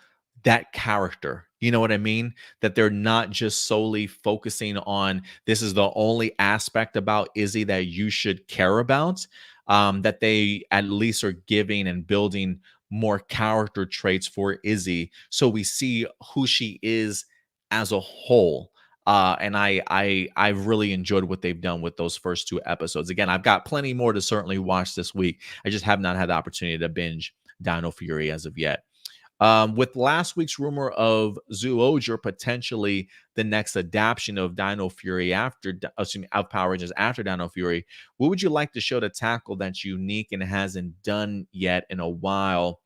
that character. You know what I mean? That they're not just solely focusing on, this is the only aspect about Izzy that you should care about. That they at least are giving and building more character traits for Izzy, so we see who she is as a whole. And I've really enjoyed what they've done with those first two episodes. Again, I've got plenty more to certainly watch this week. I just have not had the opportunity to binge Dino Fury as of yet. With last week's rumor of Zoojer potentially the next adaptation of Dino Fury of Power Rangers after Dino Fury, what would you like the show to tackle that's unique and hasn't done yet in a while?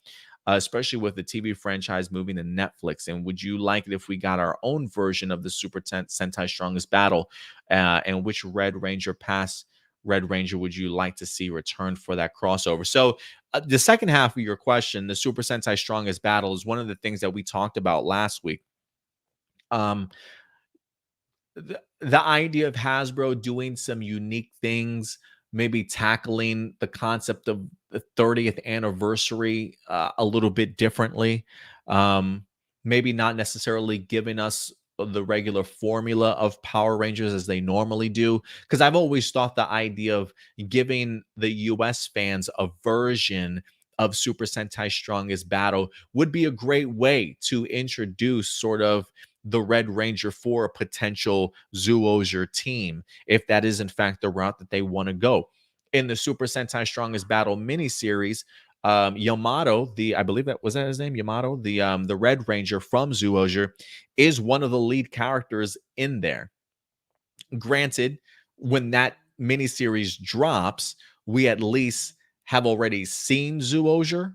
Especially with the TV franchise moving to Netflix. And would you like it if we got our own version of the Super Sentai Strongest Battle? And which Red Ranger would you like to see return for that crossover? So the second half of your question, the Super Sentai Strongest Battle, is one of the things that we talked about last week. The idea of Hasbro doing some unique things, maybe tackling the concept of the 30th anniversary a little bit differently. Maybe not necessarily giving us the regular formula of Power Rangers as they normally do. Because I've always thought the idea of giving the US fans a version of Super Sentai Strongest Battle would be a great way to introduce sort of the Red Ranger for a potential Zoojer team, if that is in fact the route that they want to go. In the Super Sentai Strongest Battle miniseries, Yamato, I believe that was that his name, Yamato, the Red Ranger from Zoojer, is one of the lead characters in there. Granted, when that miniseries drops, we at least have already seen Zoojer.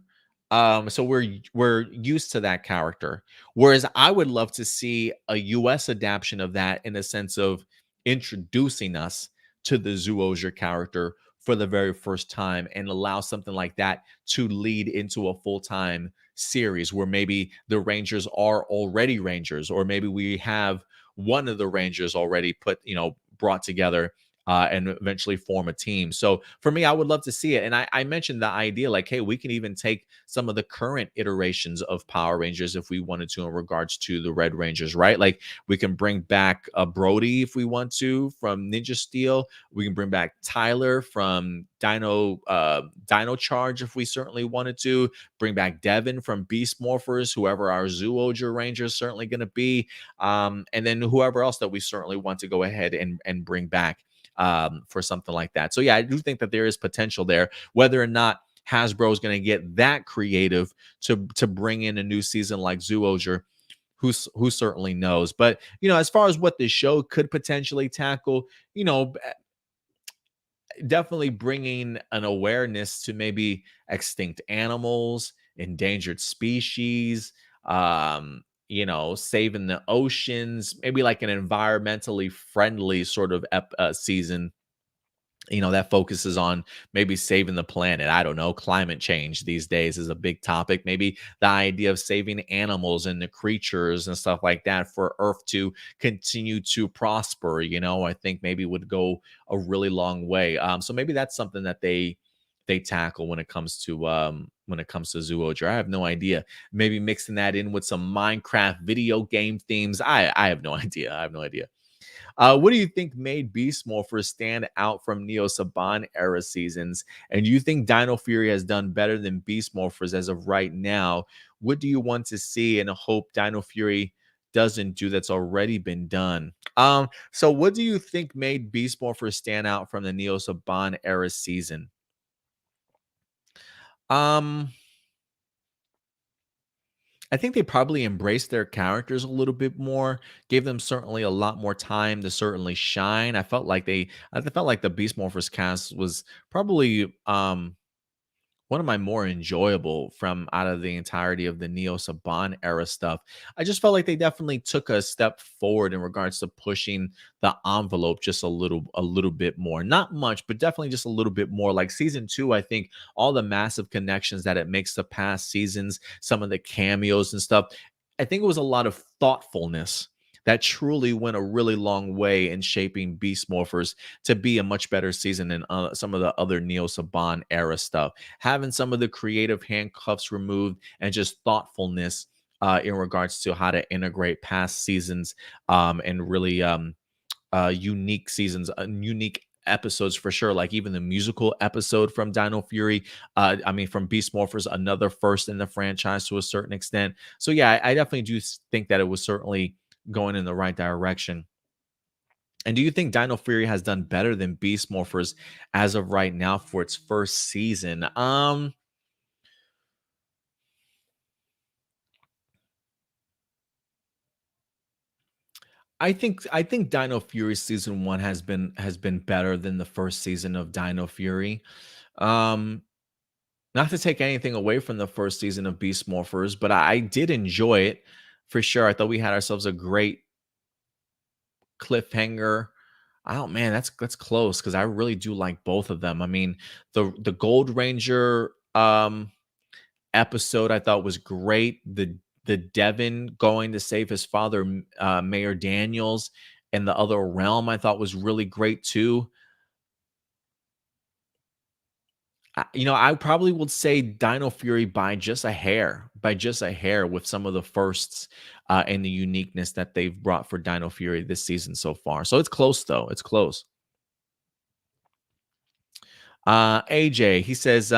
So we're used to that character. Whereas I would love to see a US adaptation of that, in a sense of introducing us to the Zoojer character for the very first time, and allow something like that to lead into a full-time series where maybe the Rangers are already Rangers, or maybe we have one of the Rangers already brought together and eventually form a team. So for me, I would love to see it. And I mentioned the idea, like, hey, we can even take some of the current iterations of Power Rangers if we wanted to, in regards to the Red Rangers, right? Like, we can bring back Brody if we want to from Ninja Steel. We can bring back Tyler from Dino Charge if we certainly wanted to. Bring back Devin from Beast Morphers, whoever our Zoojer Ranger is certainly going to be. And then whoever else that we certainly want to go ahead and bring back for something like that. So yeah, I do think that there is potential there. Whether or not Hasbro is going to get that creative to bring in a new season like Zoojer, who certainly knows. But as far as what this show could potentially tackle, definitely bringing an awareness to maybe extinct animals, endangered species, saving the oceans, maybe like an environmentally friendly sort of season, that focuses on maybe saving the planet. I don't know. Climate change these days is a big topic. Maybe the idea of saving animals and the creatures and stuff like that for Earth to continue to prosper, I think maybe would go a really long way. So maybe that's something that they tackle when it comes to Zoojer. I have no idea. Maybe mixing that in with some Minecraft video game themes. I have no idea. I have no idea. What do you think made Beast Morphers stand out from Neo Saban era seasons? And do you think Dino Fury has done better than Beast Morphers as of right now? What do you want to see and hope Dino Fury doesn't do that's already been done? So what do you think made Beast Morphers stand out from the Neo Saban era season? I think they probably embraced their characters a little bit more, gave them certainly a lot more time to certainly shine. I felt like the Beast Morphers cast was probably one of my more enjoyable from out of the entirety of the Neo Saban era stuff. I just felt like they definitely took a step forward in regards to pushing the envelope just a little bit more. Not much, but definitely just a little bit more. Like season 2, I think all the massive connections that it makes to past seasons, some of the cameos and stuff, I think it was a lot of thoughtfulness that truly went a really long way in shaping Beast Morphers to be a much better season than some of the other Neo Saban era stuff. Having some of the creative handcuffs removed and just thoughtfulness in regards to how to integrate past seasons and really unique seasons, unique episodes for sure. Like even the musical episode from Dino Fury, from Beast Morphers, another first in the franchise to a certain extent. So yeah, I definitely do think that it was certainly going in the right direction. And do you think Dino Fury has done better than Beast Morphers as of right now for its first season? I think Dino Fury season 1 has been better than the first season of Dino Fury. Um Not to take anything away from the first season of Beast Morphers, but I did enjoy it for sure. I thought we had ourselves a great cliffhanger. Oh man, that's close because I really do like both of them. I mean, the Gold Ranger episode I thought was great. The Devin going to save his father, Mayor Daniels, and the other realm I thought was really great too. I probably would say Dino Fury by just a hair, with some of the firsts and the uniqueness that they've brought for Dino Fury this season so far. So it's close though. It's close. AJ, he says,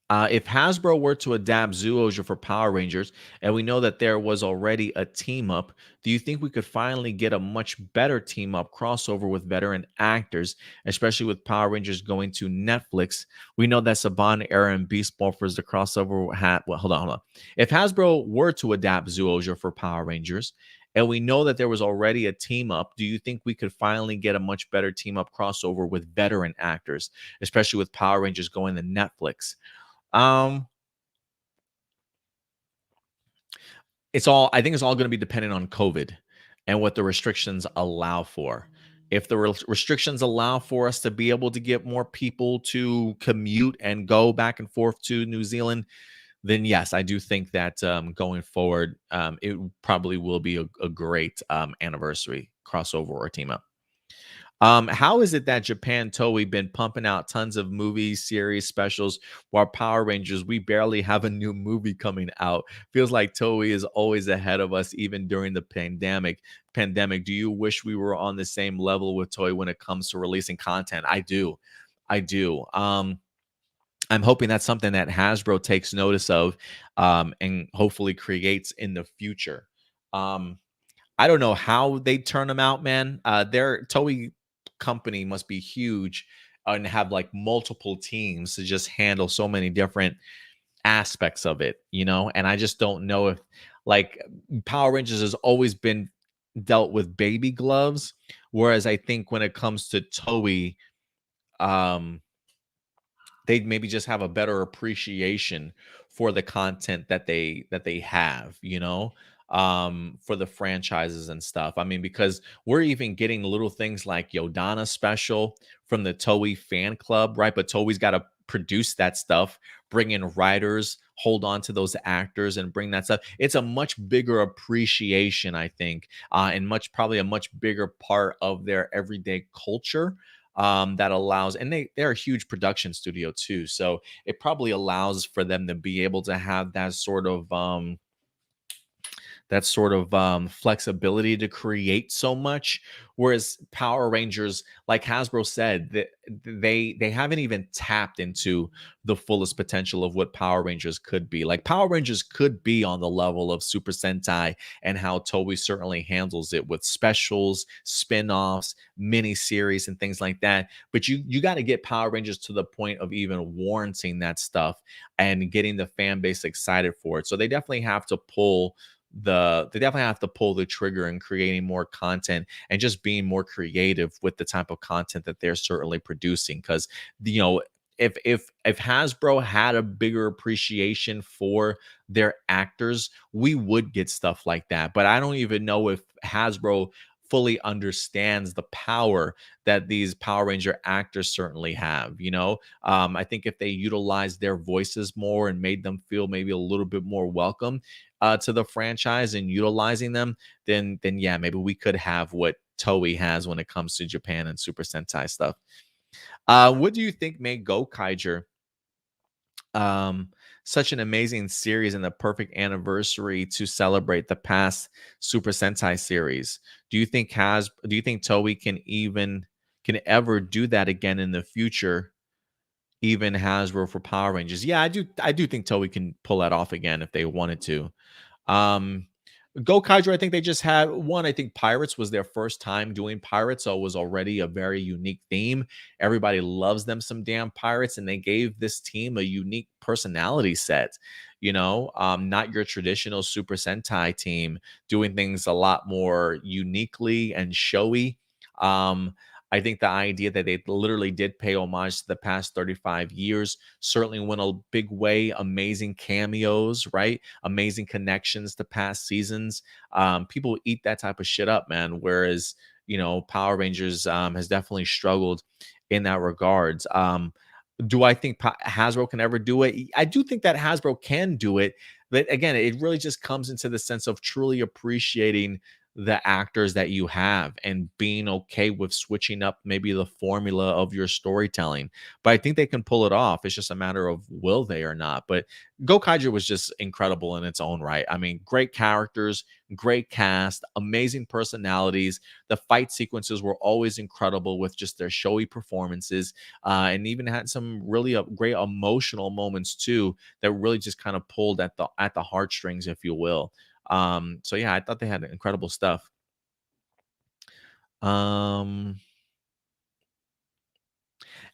if Hasbro were to adapt Zooja for Power Rangers, and we know that there was already a team up, do you think we could finally get a much better team up crossover with veteran actors, especially with Power Rangers going to Netflix? We know that Saban era and Beast Morphers, the crossover had. Well, hold on. If Hasbro were to adapt Zooja for Power Rangers, and we know that there was already a team up, do you think we could finally get a much better team up crossover with veteran actors, especially with Power Rangers going to Netflix? I think it's all going to be dependent on COVID and what the restrictions allow for. If the restrictions allow for us to be able to get more people to commute and go back and forth to New Zealand, then yes, I do think that going forward, it probably will be a great anniversary crossover or team up. How is it that Japan Toei been pumping out tons of movies, series, specials, while Power Rangers, we barely have a new movie coming out? Feels like Toei is always ahead of us, even during the pandemic. Do you wish we were on the same level with Toei when it comes to releasing content? I do. I'm hoping that's something that Hasbro takes notice of and hopefully creates in the future. I don't know how they turn them out, man. Their Toei company must be huge and have like multiple teams to just handle so many different aspects of it, and I just don't know if like Power Rangers has always been dealt with baby gloves, whereas I think when it comes to Toei, they'd maybe just have a better appreciation for the content that they have, for the franchises and stuff. I mean, because we're even getting little things like Yodana special from the Toei fan club, right? But Toei's got to produce that stuff, bring in writers, hold on to those actors and bring that stuff. It's a much bigger appreciation, I think, and probably a much bigger part of their everyday culture, that allows, and they're a huge production studio too, so it probably allows for them to be able to have that sort of flexibility to create so much. Whereas Power Rangers, like Hasbro said, that they haven't even tapped into the fullest potential of what Power Rangers could be. Like Power Rangers could be on the level of Super Sentai, and how Toei certainly handles it with specials, spin-offs, mini series, and things like that. But you got to get Power Rangers to the point of even warranting that stuff and getting the fan base excited for it. So they definitely have to pull the trigger in creating more content and just being more creative with the type of content that they're certainly producing. Because if Hasbro had a bigger appreciation for their actors, we would get stuff like that. But I don't even know if Hasbro fully understands the power that these Power Ranger actors certainly have. I think if they utilized their voices more and made them feel maybe a little bit more welcome to the franchise and utilizing them, then yeah, maybe we could have what Toei has when it comes to Japan and Super Sentai stuff. What do you think made Gokaiger such an amazing series and the perfect anniversary to celebrate the past Super Sentai series? Do you think Toei can ever do that again in the future? Even Hasbro for Power Rangers. Yeah, I do think Toei can pull that off again if they wanted to. Um, Gokaiger, I think they just had one. I think Pirates was their first time doing Pirates, so it was already a very unique theme. Everybody loves them some damn Pirates, and they gave this team a unique personality set. Not your traditional Super Sentai team, doing things a lot more uniquely and showy. I think the idea that they literally did pay homage to the past 35 years certainly went a big way. Amazing cameos, right? Amazing connections to past seasons. People eat that type of shit up, man. Whereas, Power Rangers has definitely struggled in that regards. Do I think Hasbro can ever do it? I do think that Hasbro can do it. But again, it really just comes into the sense of truly appreciating the actors that you have and being okay with switching up maybe the formula of your storytelling. But I think they can pull it off. It's just a matter of will they or not. But Gokaiger was just incredible in its own right. I mean, great characters, great cast, amazing personalities. The fight sequences were always incredible with just their showy performances, and even had some really great emotional moments too that really just kind of pulled at the heartstrings, if you will. So yeah, I thought they had incredible stuff.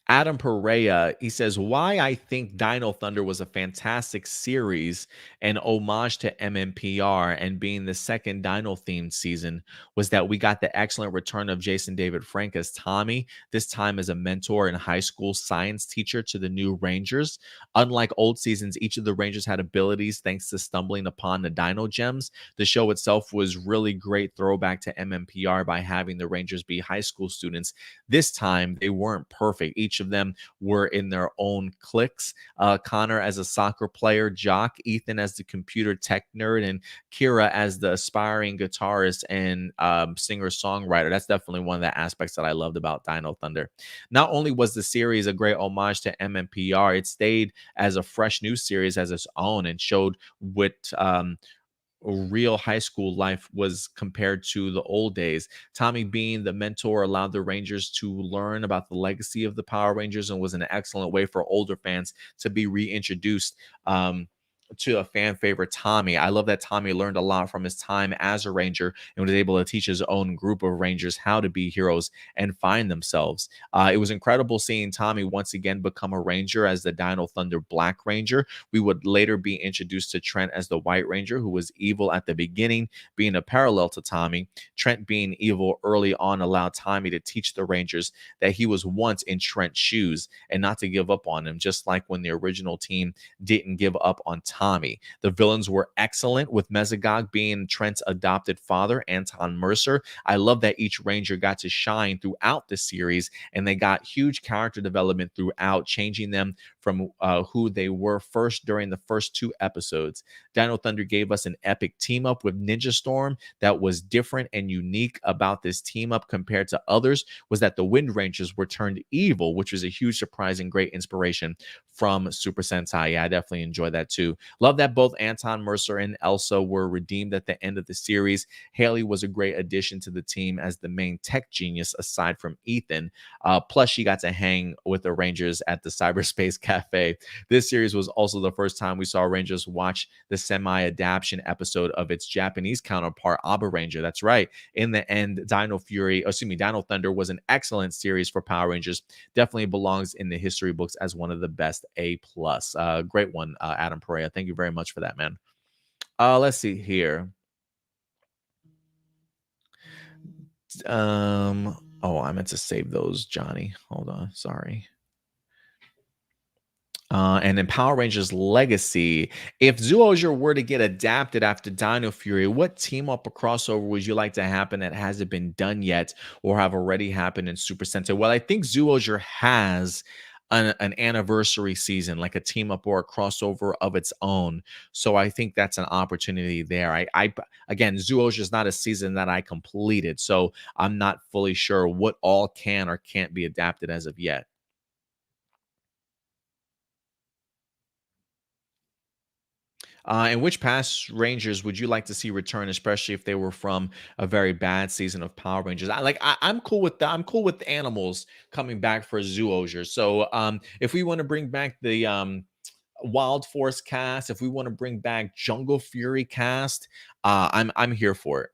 Adam Perea, he says, why I think Dino Thunder was a fantastic series and homage to MMPR and being the second Dino themed season was that we got the excellent return of Jason David Frank as Tommy, this time as a mentor and high school science teacher to the new Rangers. Unlike old seasons, each of the Rangers had abilities thanks to stumbling upon the Dino Gems. The show itself was really great throwback to MMPR by having the Rangers be high school students. This time, they weren't perfect. Each of them were in their own cliques. Connor as a soccer player, Jock, Ethan as the computer tech nerd, and Kira as the aspiring guitarist and singer-songwriter. That's definitely one of the aspects that I loved about Dino Thunder. Not only was the series a great homage to MMPR, it stayed as a fresh new series as its own and showed what real high school life was compared to the old days. Tommy being the mentor allowed the Rangers to learn about the legacy of the Power Rangers and was an excellent way for older fans to be reintroduced to a fan favorite, Tommy. I love that Tommy learned a lot from his time as a Ranger and was able to teach his own group of Rangers how to be heroes and find themselves. It was incredible seeing Tommy once again become a Ranger as the Dino Thunder Black Ranger. We would later be introduced to Trent as the White Ranger, who was evil at the beginning, being a parallel to Tommy. Trent being evil early on allowed Tommy to teach the Rangers that he was once in Trent's shoes and not to give up on him, just like when the original team didn't give up on Tommy. The villains were excellent, with Mesogog being Trent's adopted father, Anton Mercer. I love that each Ranger got to shine throughout the series, and they got huge character development throughout, changing them from who they were first during the first 2 episodes. Dino Thunder gave us an epic team up with Ninja Storm. That was different and unique about this team up compared to others was that the Wind Rangers were turned evil, which was a huge surprise and great inspiration from Super Sentai. Yeah, I definitely enjoy that too. Love that both Anton Mercer and Elsa were redeemed at the end of the series. Haley was a great addition to the team as the main tech genius aside from Ethan. Plus, she got to hang with the Rangers at the Cyberspace Cafe. This series was also the first time we saw Rangers watch the semi-adaptation episode of its Japanese counterpart, Aba Ranger. That's right. In the end, Dino Thunder was an excellent series for Power Rangers. Definitely belongs in the history books as one of the best. A+. Great one, Adam Perea. Thank you very much for that, man. Let's see here. Oh, I meant to save those, Johnny. Hold on. Sorry. And in Power Rangers Legacy, if Zoologer were to get adapted after Dino Fury, what team up or crossover would you like to happen that hasn't been done yet or have already happened in Super Sentai? Well, I think Zoologer has an anniversary season, like a team up or a crossover of its own. So I think that's an opportunity there. Again, Zoologer is not a season that I completed, so I'm not fully sure what all can or can't be adapted as of yet. And which past Rangers would you like to see return, especially if they were from a very bad season of Power Rangers? I'm cool with that. I'm cool with the animals coming back for Zoologer. So if we want to bring back the Wild Force cast, if we want to bring back Jungle Fury cast, I'm here for it.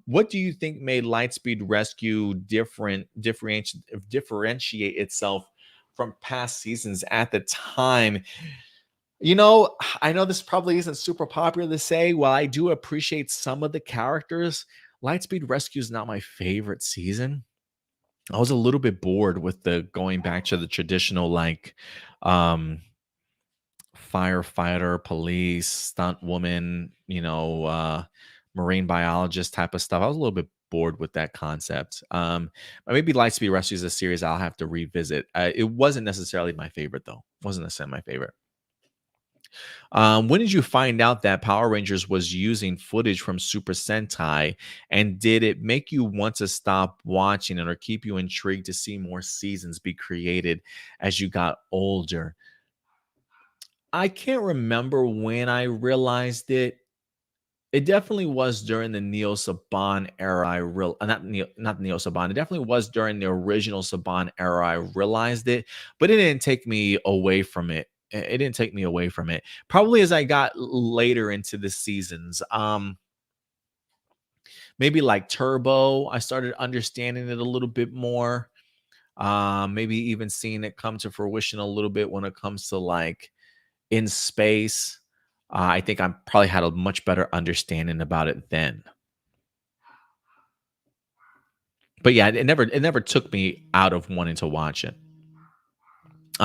What do you think made Lightspeed Rescue differentiate itself from past seasons at the time? You know, I know this probably isn't super popular to say. While I do appreciate some of the characters, Lightspeed Rescue is not my favorite season. I was a little bit bored with the going back to the traditional um firefighter, police, stunt woman, marine biologist type of stuff. I was a little bit bored with that concept. Maybe Lightspeed Rescue is a series I'll have to revisit. It wasn't necessarily my favorite though. Wasn't necessarily my favorite. When did you find out that Power Rangers was using footage from Super Sentai? And did it make you want to stop watching it or keep you intrigued to see more seasons be created as you got older? I can't remember when I realized it. It definitely was during the Neo Saban era. Not Neo Saban. It definitely was during the original Saban era. I realized it, but it didn't take me away from it. It didn't take me away from it. Probably as I got later into the seasons, maybe like Turbo, I started understanding it a little bit more. Maybe even seeing it come to fruition a little bit when it comes to like in space. I think I probably had a much better understanding about it then. But yeah, it never took me out of wanting to watch it.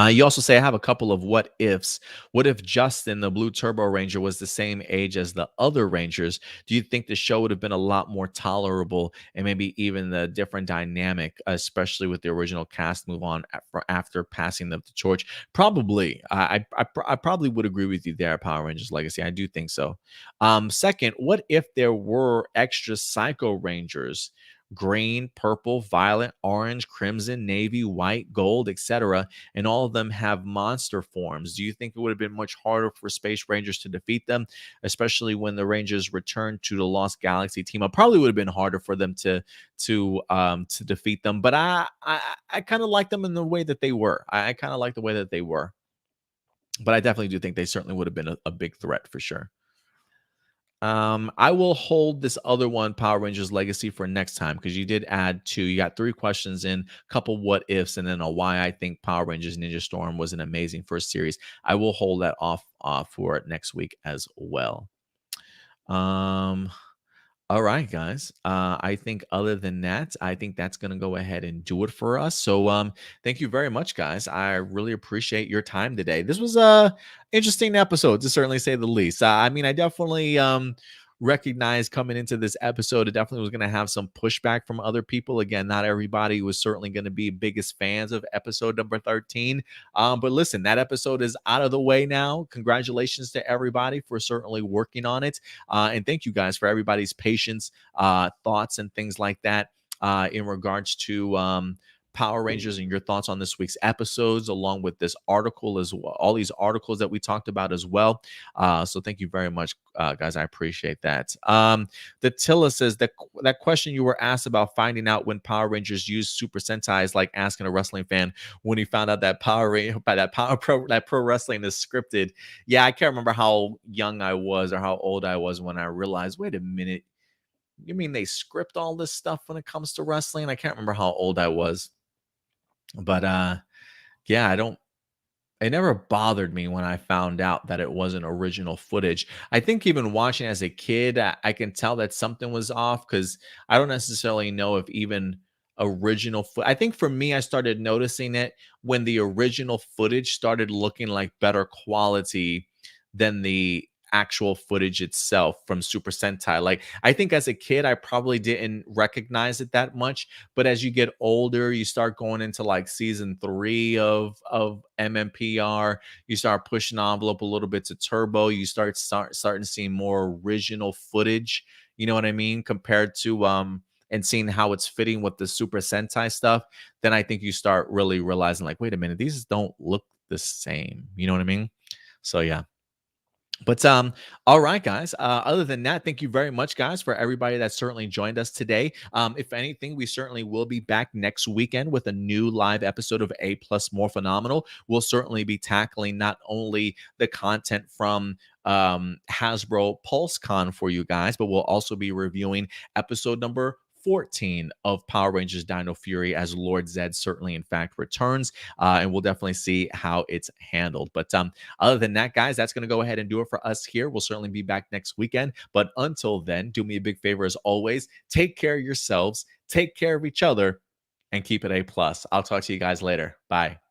You also say, I have a couple of what ifs. What if Justin, the Blue Turbo Ranger, was the same age as the other Rangers? Do you think the show would have been a lot more tolerable and maybe even the different dynamic, especially with the original cast move on after passing the torch? Probably. I probably would agree with you there, Power Rangers Legacy. I do think so. Second, what if there were extra Psycho Rangers? Green, purple, violet, orange, crimson, navy, white, gold, etc. And all of them have monster forms. Do you think it would have been much harder for Space Rangers to defeat them, especially when the Rangers returned to the Lost Galaxy team up? Probably would have been harder for them to defeat them. But I kind of like them in the way that they were. I kind of like the way that they were. But I definitely do think they certainly would have been a big threat for sure. I will hold this other one, Power Rangers Legacy, for next time, because you did add 2. You got 3 questions in, couple what ifs, and then a why I think Power Rangers Ninja Storm was an amazing first series. I will hold that off for next week as well. All right, guys. I think other than that, I think that's going to go ahead and do it for us. So thank you very much, guys. I really appreciate your time today. This was a interesting episode, to certainly say the least. I mean, I definitely recognized coming into this episode, it definitely was going to have some pushback from other people. Again, not everybody was certainly going to be biggest fans of episode number 13. But listen, that episode is out of the way now. Congratulations to everybody for certainly working on it. And thank you guys for everybody's patience, thoughts, and things like that in regards to Power Rangers and your thoughts on this week's episodes, along with this article as well, all these articles that we talked about as well. So thank you very much, guys. I appreciate that. The Tilla says that question you were asked about finding out when Power Rangers used Super Sentai is like asking a wrestling fan when he found out that Pro wrestling is scripted. Yeah, I can't remember how young I was or how old I was when I realized, wait a minute, you mean they script all this stuff when it comes to wrestling? I can't remember how old I was. But yeah, it never bothered me when I found out that it wasn't original footage. I think even watching as a kid, I can tell that something was off, because I don't necessarily know if even original I think for me, I started noticing it when the original footage started looking like better quality than the actual footage itself from Super Sentai. Like, I think as a kid, I probably didn't recognize it that much, but as you get older, you start going into like season 3 of MMPR, you start pushing the envelope a little bit to Turbo, you starting seeing more original footage, you know what I mean, compared to and seeing how it's fitting with the Super Sentai stuff. Then I think you start really realizing, like, wait a minute, these don't look the same, you know what I mean? So yeah. But all right, guys. Other than that, thank you very much, guys, for everybody that certainly joined us today. If anything, we certainly will be back next weekend with a new live episode of A Plus More Phenomenal. We'll certainly be tackling not only the content from Hasbro PulseCon for you guys, but we'll also be reviewing episode number 14 of Power Rangers Dino Fury as Lord Zed certainly in fact returns, and we'll definitely see how it's handled. But other than that, guys, that's going to go ahead and do it for us here. We'll certainly be back next weekend, but until then, do me a big favor as always, take care of yourselves, take care of each other, and keep it A+. I'll talk to you guys later. Bye.